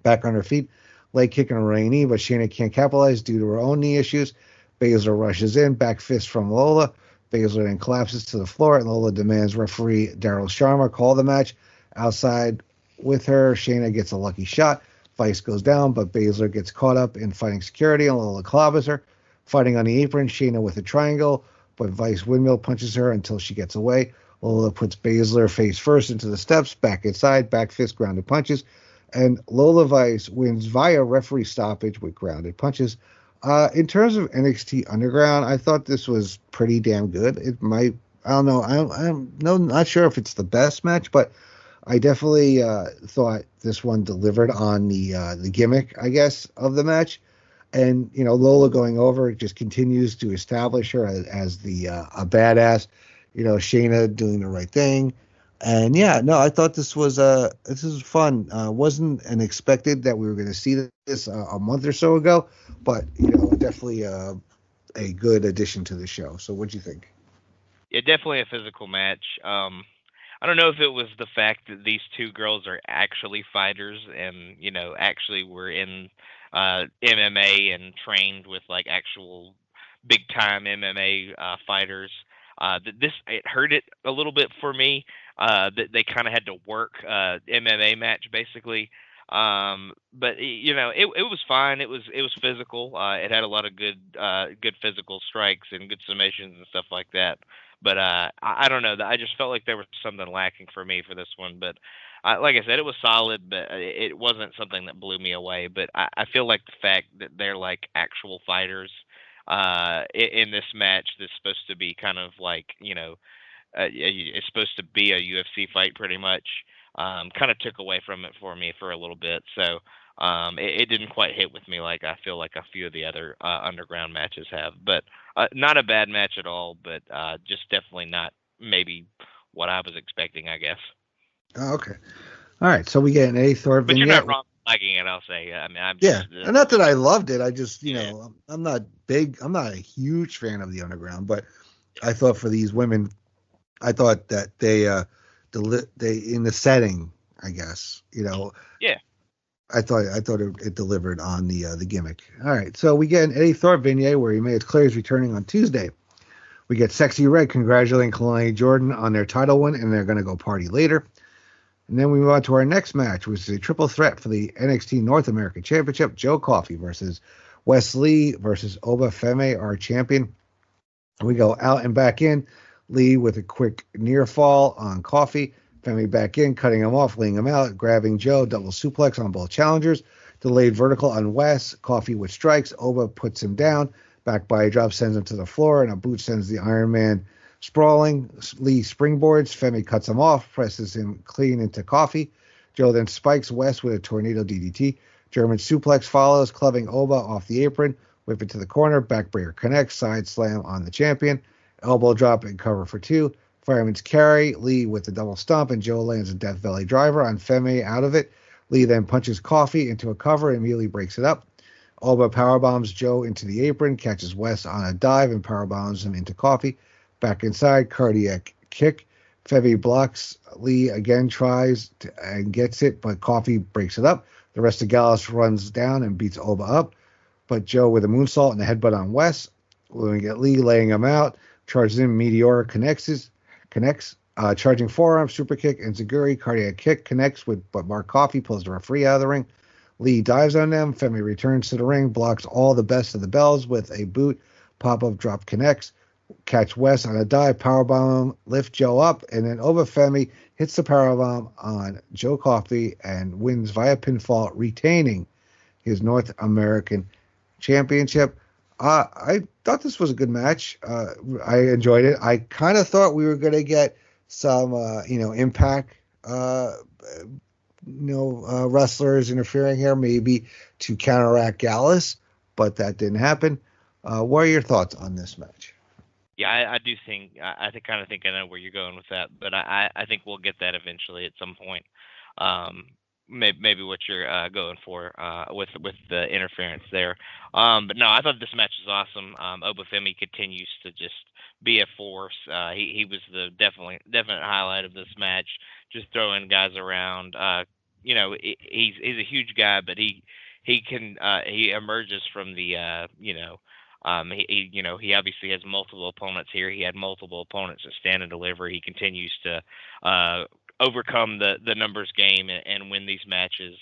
Speaker 2: Back on her feet, leg kick and a running knee, but Shayna can't capitalize due to her own knee issues. Bazler rushes in, back fist from Lola. Bazler then collapses to the floor, and Lola demands referee Daryl Sharma call the match. Outside with her, Shayna gets a lucky shot. Vice goes down, but Bazler gets caught up in fighting security, and Lola clobbers her. Fighting on the apron, Shayna with a triangle, but Vice windmill punches her until she gets away. Lola puts Bazler face first into the steps, back inside, back fist, grounded punches, and Lola Vice wins via referee stoppage with grounded punches. In terms of NXT Underground, I thought this was pretty damn good. It might, I don't know, I'm not sure if it's the best match, but I definitely thought this one delivered on the gimmick, I guess, of the match. And, Lola going over just continues to establish her as a badass. Shayna doing the right thing. And I thought this was fun. Wasn't expected that we were going to see this a month or so ago, but definitely a good addition to the show. So what'd you think?
Speaker 3: Yeah, definitely a physical match. I don't know if it was the fact that these two girls are actually fighters and actually were in MMA and trained with like actual big time MMA fighters. It hurt it a little bit for me. That they kind of had to work MMA match basically. But it was fine. It was physical. It had a lot of good physical strikes and good submissions and stuff like that. But I don't know. I just felt like there was something lacking for me for this one. But like I said, it was solid, but it wasn't something that blew me away. But I feel like the fact that they're like actual fighters in this match that's supposed to be kind of like, it's supposed to be a UFC fight pretty much, kind of took away from it for me for a little bit. So it didn't quite hit with me like I feel like a few of the other underground matches have. But not a bad match at all, but just definitely not maybe what I was expecting, I guess.
Speaker 2: Oh, okay. All right. So we get an A Thor
Speaker 3: But
Speaker 2: vignette.
Speaker 3: You're not wrong liking it, I'll say. I mean,
Speaker 2: and not that I loved it. I just, I'm not a huge fan of the underground, but I thought for these women, I thought that they in the setting, I guess,
Speaker 3: Yeah.
Speaker 2: I thought it delivered on the gimmick. All right, so we get an Eddie Thorpe vignette where he made it clear he's returning on Tuesday. We get Sexy Red congratulating Kalani Jordynne on their title win, and they're going to go party later. And then we move on to our next match, which is a triple threat for the NXT North American Championship. Joe Coffey versus Wes Lee versus Oba Femi, our champion. We go out and back in. Lee with a quick near fall on Coffey. Femi back in, cutting him off, laying him out, grabbing Joe, double suplex on both challengers, delayed vertical on Wes, Coffee with strikes, Oba puts him down, back body drop sends him to the floor, and a boot sends the Iron Man sprawling. Lee springboards, Femi cuts him off, presses him clean into Coffee. Joe then spikes Wes with a tornado DDT. German suplex follows, clubbing Oba off the apron, whip it to the corner, backbreaker connects, side slam on the champion, elbow drop and cover for 2. Fireman's carry, Lee with the double stomp, and Joe lands a Death Valley driver on Femi out of it. Lee then punches Coffee into a cover and immediately breaks it up. Oba powerbombs Joe into the apron, catches Wes on a dive, and powerbombs him into Coffee. Back inside, cardiac kick. Femi blocks. Lee again tries and gets it, but Coffee breaks it up. The rest of Gallus runs down and beats Oba up, but Joe with a moonsault and a headbutt on Wes. We get Lee laying him out, charges in, Meteor connects, charging forearm, super kick, and Zaguri, cardiac kick, connects with, but Mark Coffee pulls the referee out of the ring. Lee dives on them, Femi returns to the ring, blocks all the best of the bells with a boot, pop-up drop connects, catch Wes on a dive, powerbomb, lift Joe up, and then Oba Femi hits the powerbomb on Joe Coffey and wins via pinfall, retaining his North American Championship. I thought this was a good match. I enjoyed it. I kind of thought we were going to get some, Impact, wrestlers interfering here, maybe to counteract Gallus, but that didn't happen. What are your thoughts on this match?
Speaker 3: Yeah, I do think I kind of think I know where you're going with that, but I think we'll get that eventually at some point. Maybe what you're going for with the interference there. But no, I thought this match was awesome. Oba Femi continues to just be a force. He was the definite highlight of this match. Just throwing guys around. He's a huge guy, but he emerges from the he obviously has multiple opponents here. He had multiple opponents that stand and deliver. He continues to overcome the numbers game and win these matches,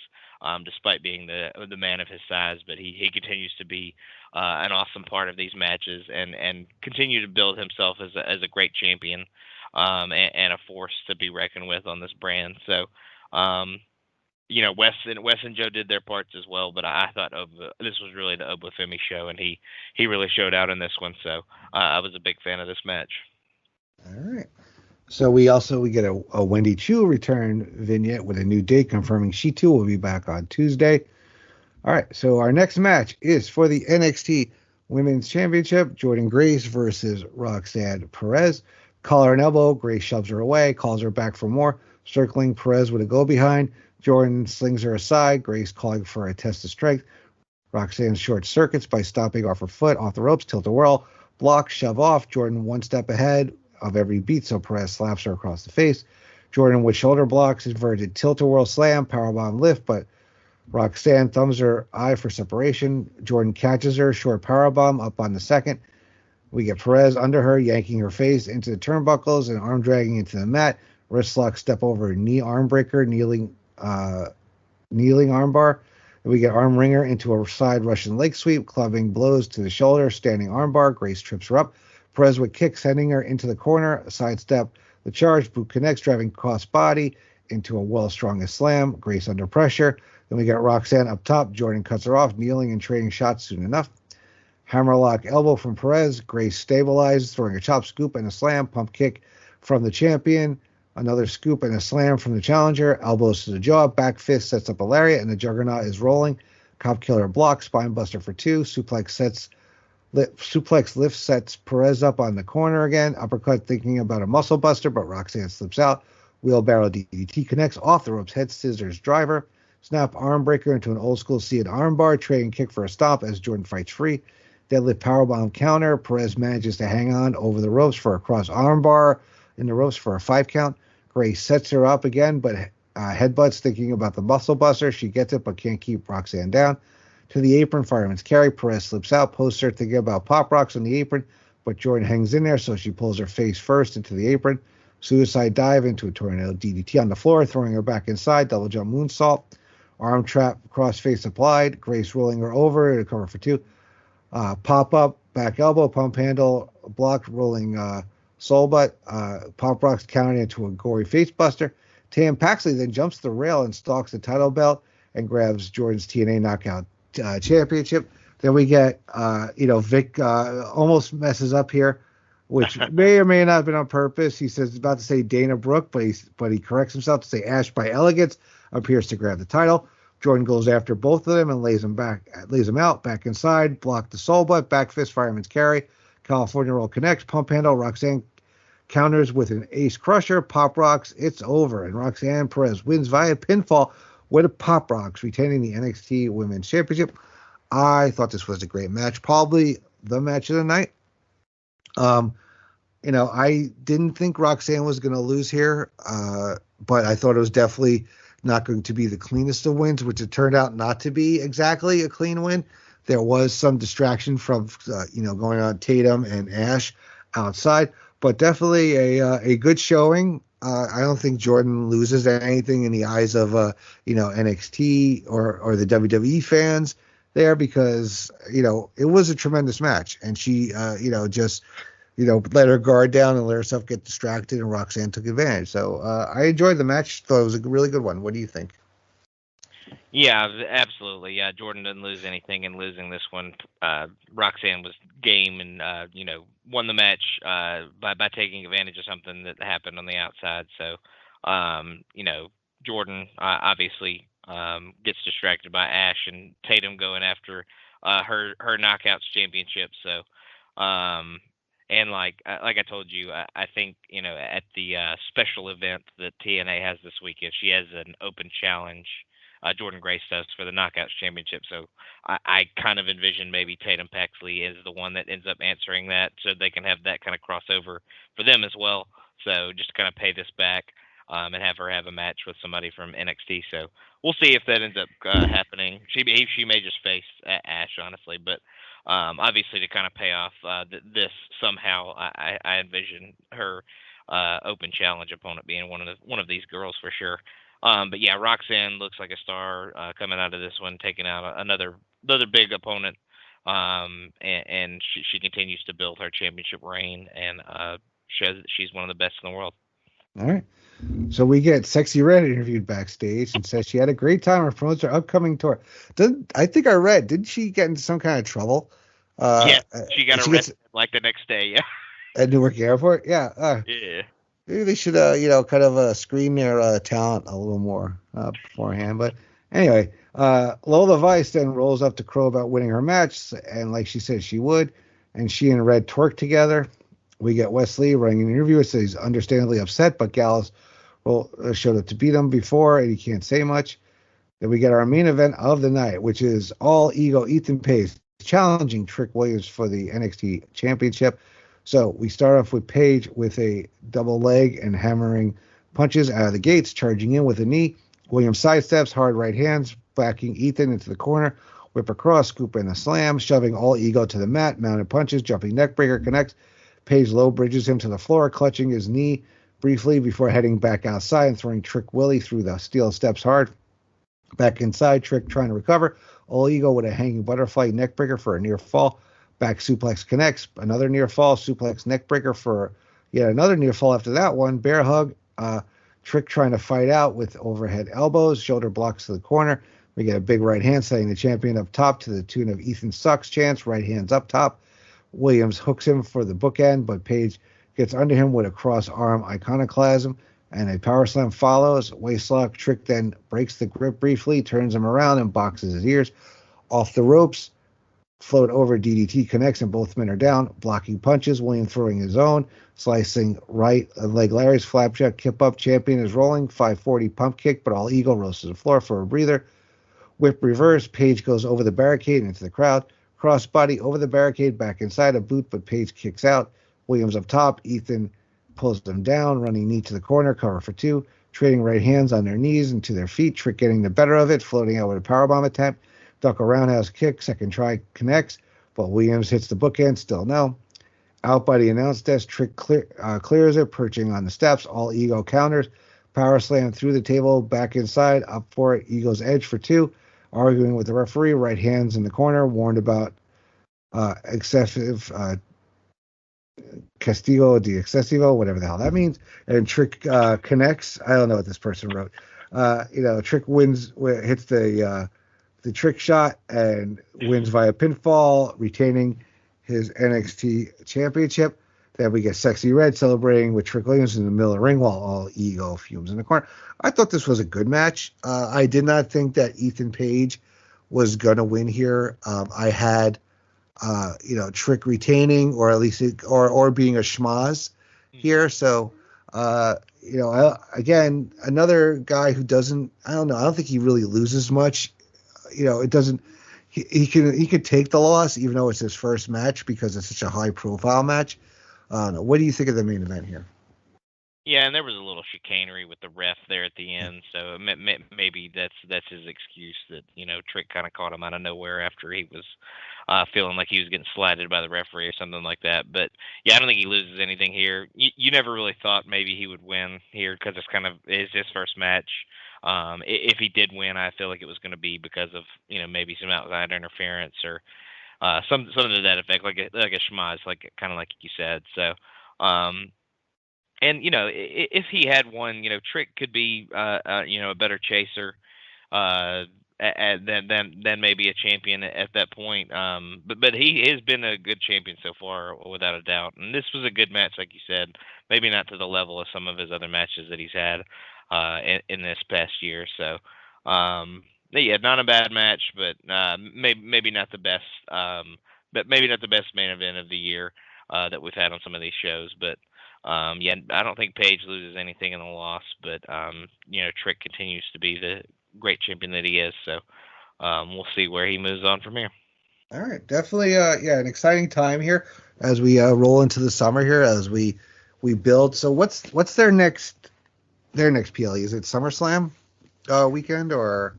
Speaker 3: despite being the man of his size. But he continues to be an awesome part of these matches and continue to build himself as a great champion and a force to be reckoned with on this brand. So. Wes and Joe did their parts as well, but I thought this was really the Oba Femi show, and he really showed out in this one. So I was a big fan of this match.
Speaker 2: All right. So we get a Wendy Chu return vignette with a new date confirming she too will be back on Tuesday. All right. So our next match is for the NXT Women's Championship. Jordynne Grace versus Roxanne Perez. Collar and elbow. Grace shoves her away, calls her back for more, circling Perez with a go behind. Jordynne slings her aside, Grace calling for a test of strength. Roxanne short circuits by stomping off her foot, off the ropes, tilt-a-whirl, block, shove off. Jordynne one step ahead of every beat, so Perez slaps her across the face. Jordynne with shoulder blocks, inverted tilt-a-whirl slam, powerbomb lift, but Roxanne thumbs her eye for separation. Jordynne catches her, short powerbomb up on the second. We get Perez under her, yanking her face into the turnbuckles and arm dragging into the mat. Wrist lock, step over, knee arm breaker, kneeling armbar. We get arm wringer into a side Russian leg sweep, clubbing blows to the shoulder, standing armbar. Grace trips her up. Perez with kicks, sending her into the corner, a sidestep, the charge, boot connects, driving cross body into a well strongest slam. Grace under pressure. Then we get Roxanne up top. Jordynne cuts her off, kneeling and trading shots soon enough. Hammerlock elbow from Perez. Grace stabilizes, throwing a chop scoop and a slam. Pump kick from the champion. Another scoop and a slam from the challenger. Elbows to the jaw. Back fist sets up a lariat, and the juggernaut is rolling. Cop killer block. Spine buster for 2. Suplex lift sets Perez up on the corner again. Uppercut thinking about a muscle buster, but Roxanne slips out. Wheelbarrow DDT connects. Off the ropes. Head scissors driver. Snap arm breaker into an old school seated armbar. Trading kick for a stop as Jordynne fights free. Deadlift powerbomb counter. Perez manages to hang on over the ropes for a cross armbar in the ropes for a 5 count. Grace sets her up again, but headbutts thinking about the muscle buster. She gets it, but can't keep Roxanne down. To the apron, fireman's carry. Perez slips out, posts her thinking about pop rocks on the apron, but Jordynne hangs in there, so she pulls her face first into the apron. Suicide dive into a tornado DDT on the floor, throwing her back inside. Double jump moonsault. Arm trap, cross face applied. Grace rolling her over to cover for 2. Pop up, back elbow, pump handle, block, rolling soul butt, pop rocks counting into a gory face buster. Tam Paxley then jumps the rail and stalks the title belt and grabs Jordynne's TNA Knockout Championship. Then we get, Vic almost messes up here, which may or may not have been on purpose. He says he's about to say Dana Brooke, but he corrects himself to say Ash by Elegance appears to grab the title. Jordynne goes after both of them and lays them out back inside, block the soul butt, back fist, fireman's carry, California roll connects, pump handle. Roxanne counters with an ace crusher, pop rocks. It's over, and Roxanne Perez wins via pinfall with a pop rocks, retaining the NXT Women's Championship. I thought this was a great match, probably the match of the night. I didn't think Roxanne was going to lose here, but I thought it was definitely not going to be the cleanest of wins, which it turned out not to be exactly a clean win. There was some distraction from, going on Tatum and Ash outside, but definitely a good showing. I don't think Jordynne loses anything in the eyes of, NXT or the WWE fans there, because, it was a tremendous match, and she, let her guard down and let herself get distracted, and Roxanne took advantage. So I enjoyed the match. Thought it was a really good one. What do you think?
Speaker 3: Yeah, absolutely. Yeah, Jordynne didn't lose anything in losing this one. Roxanne was game and won the match by taking advantage of something that happened on the outside. So Jordynne obviously gets distracted by Ash and Tatum going after her Knockouts championship. So and like I told you, I think at the special event that TNA has this weekend, she has an open challenge. Jordynne Grace does for the Knockouts Championship. So I kind of envision maybe Tatum Paxley is the one that ends up answering that, so they can have that kind of crossover for them as well. So just to kind of pay this back and have her have a match with somebody from NXT. So we'll see if that ends up happening. She may just face Ash, honestly, but obviously to kind of pay off this somehow, I envision her open challenge opponent being one of these girls for sure. But yeah, Roxanne looks like a star coming out of this one, taking out another big opponent, and she continues to build her championship reign, and she's one of the best in the world.
Speaker 2: All right. So we get Sexy Red interviewed backstage and says she had a great time and promotes her upcoming tour. I think I read, didn't she get into some kind of trouble?
Speaker 3: Yeah, she got arrested like the next day, yeah.
Speaker 2: At Newark Airport? Yeah.
Speaker 3: Yeah.
Speaker 2: Maybe they should, kind of screen their talent a little more beforehand. But anyway, Lola Vice then rolls up to crow about winning her match, and like she said she would, and she and Red twerk together. We get Wesley running an interview. It says he's understandably upset, but Gallus showed up to beat him before, and he can't say much. Then we get our main event of the night, which is All Ego Ethan Page challenging Trick Williams for the NXT Championship. So we start off with Page with a double leg and hammering punches out of the gates, charging in with a knee. Williams sidesteps, hard right hands, backing Ethan into the corner, whip across, scoop in a slam, shoving All Ego to the mat, mounted punches, jumping neckbreaker connects. Page low bridges him to the floor, clutching his knee briefly before heading back outside and throwing Trick Willie through the steel steps hard. Back inside, Trick trying to recover. All Ego with a hanging butterfly neckbreaker for a near fall. Back suplex connects, another near fall, suplex neckbreaker for yet another near fall after that one. Bear hug, Trick trying to fight out with overhead elbows, shoulder blocks to the corner. We get a big right hand setting the champion up top to the tune of Ethan Sucks chants, right hands up top. Williams hooks him for the bookend, but Page gets under him with a cross arm iconoclasm, and a power slam follows. Waistlock. Trick then breaks the grip briefly, turns him around, and boxes his ears. Off the ropes, float over, DDT connects, and both men are down. Blocking punches, William throwing his own, slicing right leg Larry's flapjack kip up. Champion is rolling, 540 pump kick, but All Ego rolls to the floor for a breather. Whip reverse, Page goes over the barricade into the crowd. Crossbody over the barricade, back inside a boot, but Page kicks out. Williams up top, Ethan pulls them down, running knee to the corner, cover for two, trading right hands on their knees and to their feet. Trick getting the better of it, floating out with a powerbomb attempt. Duck a roundhouse kick, second try connects, but Williams hits the bookend, still no. Out by the announce desk, Trick clears it, perching on the steps. All Ego counters, power slam through the table, back inside, up for it. Ego's edge for two, arguing with the referee, right hands in the corner, warned about excessive Castigo de Excesivo, whatever the hell that means. And Trick connects. I don't know what this person wrote. Trick hits the trick shot and wins via pinfall, retaining his NXT championship. Then we get Sexy Red celebrating with Trick Williams in the middle of the ring while all ego fumes in the corner. I thought this was a good match. I did not think that Ethan Page was going to win here. I had, Trick retaining or at least or being a schmaz here. So, again, another guy who doesn't, I don't know. I don't think he really loses much. It doesn't, he could take the loss even though it's his first match because it's such a high profile match. I don't know. What do you think of the main event here?
Speaker 3: Yeah, and there was a little chicanery with the ref there at the end, so maybe that's his excuse that Trick kind of caught him out of nowhere after he was feeling like he was getting slighted by the referee or something like that. But yeah, I don't think he loses anything here. You never really thought maybe he would win here because it's his first match. If he did win, I feel like it was going to be because of maybe some outside interference or something to that effect, like a schmaz, kind of like you said. So. And if he had won, Trick could be a better chaser than maybe a champion at that point. But he has been a good champion so far, without a doubt. And this was a good match, like you said. Maybe not to the level of some of his other matches that he's had in this past year. So yeah, not a bad match, but maybe not the best. But maybe not the best main event of the year that we've had on some of these shows, but. Yeah, I don't think Page loses anything in the loss, but Trick continues to be the great champion that he is. So we'll see where he moves on from here.
Speaker 2: All right, definitely, an exciting time here as we roll into the summer here as we build. So what's their next PLE? Is it SummerSlam weekend or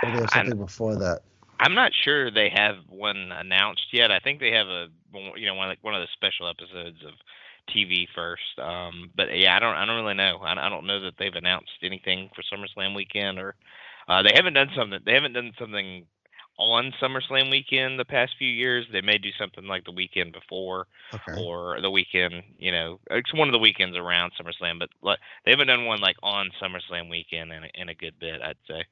Speaker 2: there's something before that?
Speaker 3: I'm not sure they have one announced yet. I think they have one of the special episodes of TV first, but yeah, I don't really know. I don't know that they've announced anything for SummerSlam weekend, or they haven't done something. They haven't done something on SummerSlam weekend the past few years. They may do something like the weekend before, or the weekend. It's one of the weekends around SummerSlam, but they haven't done one like on SummerSlam weekend in a good bit, I'd say.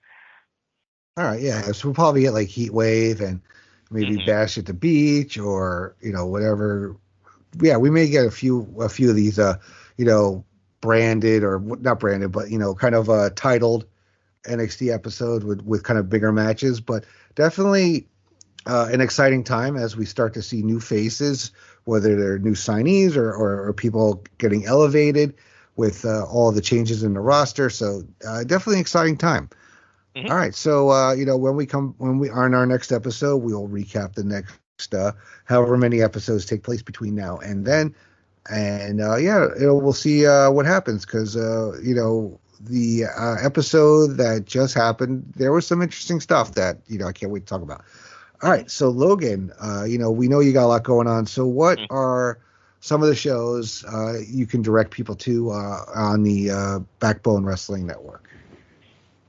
Speaker 3: All
Speaker 2: right, yeah. So we'll probably get like Heat Wave and maybe Bash at the Beach or whatever. Yeah, we may get a few of these, branded or not branded, but kind of titled NXT episode with kind of bigger matches. But definitely an exciting time as we start to see new faces, whether they're new signees or people getting elevated with all the changes in the roster. So definitely an exciting time. Mm-hmm. All right, so when we are in our next episode, we'll recap the next. However many episodes take place between now and then, and we'll see what happens because the episode that just happened, there was some interesting stuff that I can't wait to talk about. All right, so Logan, we know you got a lot going on. So what are some of the shows you can direct people to on the Backbone Wrestling Network?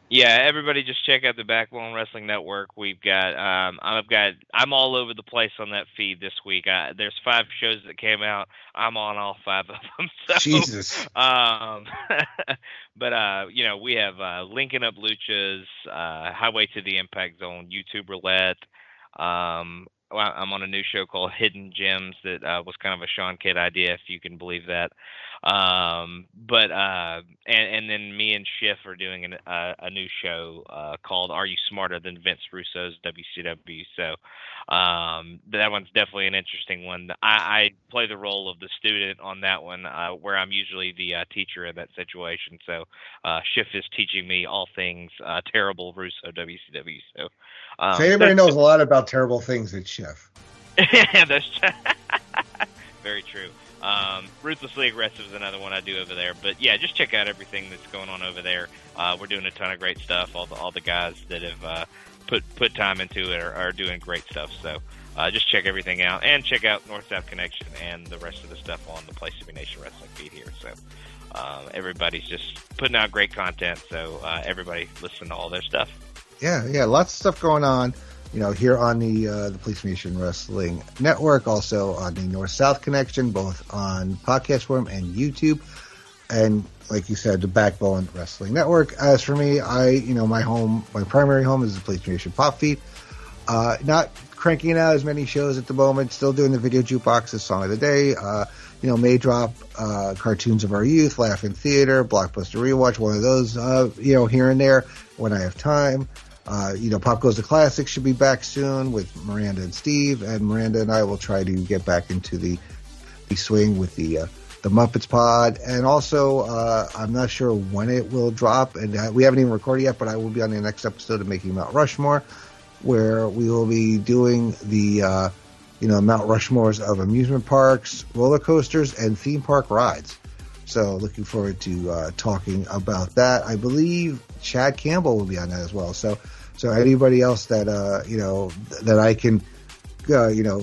Speaker 3: Yeah, everybody just check out the Backbone Wrestling Network. We've got, I'm all over the place on that feed this week. There's 5 shows that came out. I'm on all 5 of them. So,
Speaker 2: Jesus.
Speaker 3: But we have Linking Up Luchas, Highway to the Impact Zone, YouTube Roulette. I'm on a new show called Hidden Gems that was kind of a Sean Kidd idea, if you can believe that. And then me and Schiff are doing a new show called Are You Smarter Than Vince Russo's WCW? So that one's definitely an interesting one. I play the role of the student on that one, where I'm usually the teacher in that situation. So Schiff is teaching me all things terrible Russo WCW. So
Speaker 2: everybody knows a lot about terrible things at Schiff.
Speaker 3: Yeah, that's very true. Ruthlessly Aggressive is another one I do over there. But yeah, just check out everything that's going on over there. We're doing a ton of great stuff. All the guys that have put time into it are doing great stuff. So just check everything out and check out North-South Connection and the rest of the stuff on the Place to Be Nation Wrestling feed here. So everybody's just putting out great content. So everybody listen to all their stuff.
Speaker 2: Yeah, lots of stuff going on. here on the Police Nation Wrestling Network, also on the North-South Connection, both on podcast form and YouTube. And like you said, the Backbone Wrestling Network. As for me, my primary home is the Police Nation Pop Feed. Not cranking out as many shows at the moment. Still doing the Video Jukebox, the Song of the Day. May drop Cartoons of Our Youth, Laugh in Theater, Blockbuster Rewatch, one of those, here and there when I have time. Pop Goes the Classics should be back soon with Miranda and Steve, and Miranda and I will try to get back into the swing with the Muppets Pod. And also, I'm not sure when it will drop, and we haven't even recorded yet, but I will be on the next episode of Making Mount Rushmore, where we will be doing the Mount Rushmores of amusement parks, roller coasters, and theme park rides. So looking forward to talking about that. I believe Chad Campbell will be on that as well. So anybody else that that I can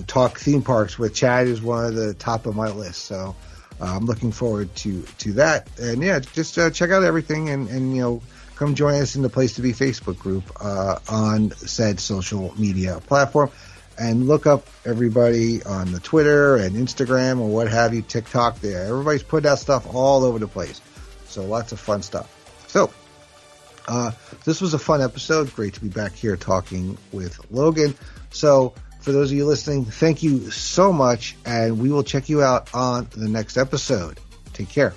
Speaker 2: talk theme parks with, Chad is one of the top of my list. So I'm looking forward to that. And yeah, just check out everything and come join us in the Place to Be Facebook group on said social media platform. And look up everybody on the Twitter and Instagram or what have you, TikTok there. Everybody's putting out stuff all over the place. So lots of fun stuff. So this was a fun episode. Great to be back here talking with Logan. So for those of you listening, thank you so much. And we will check you out on the next episode. Take care.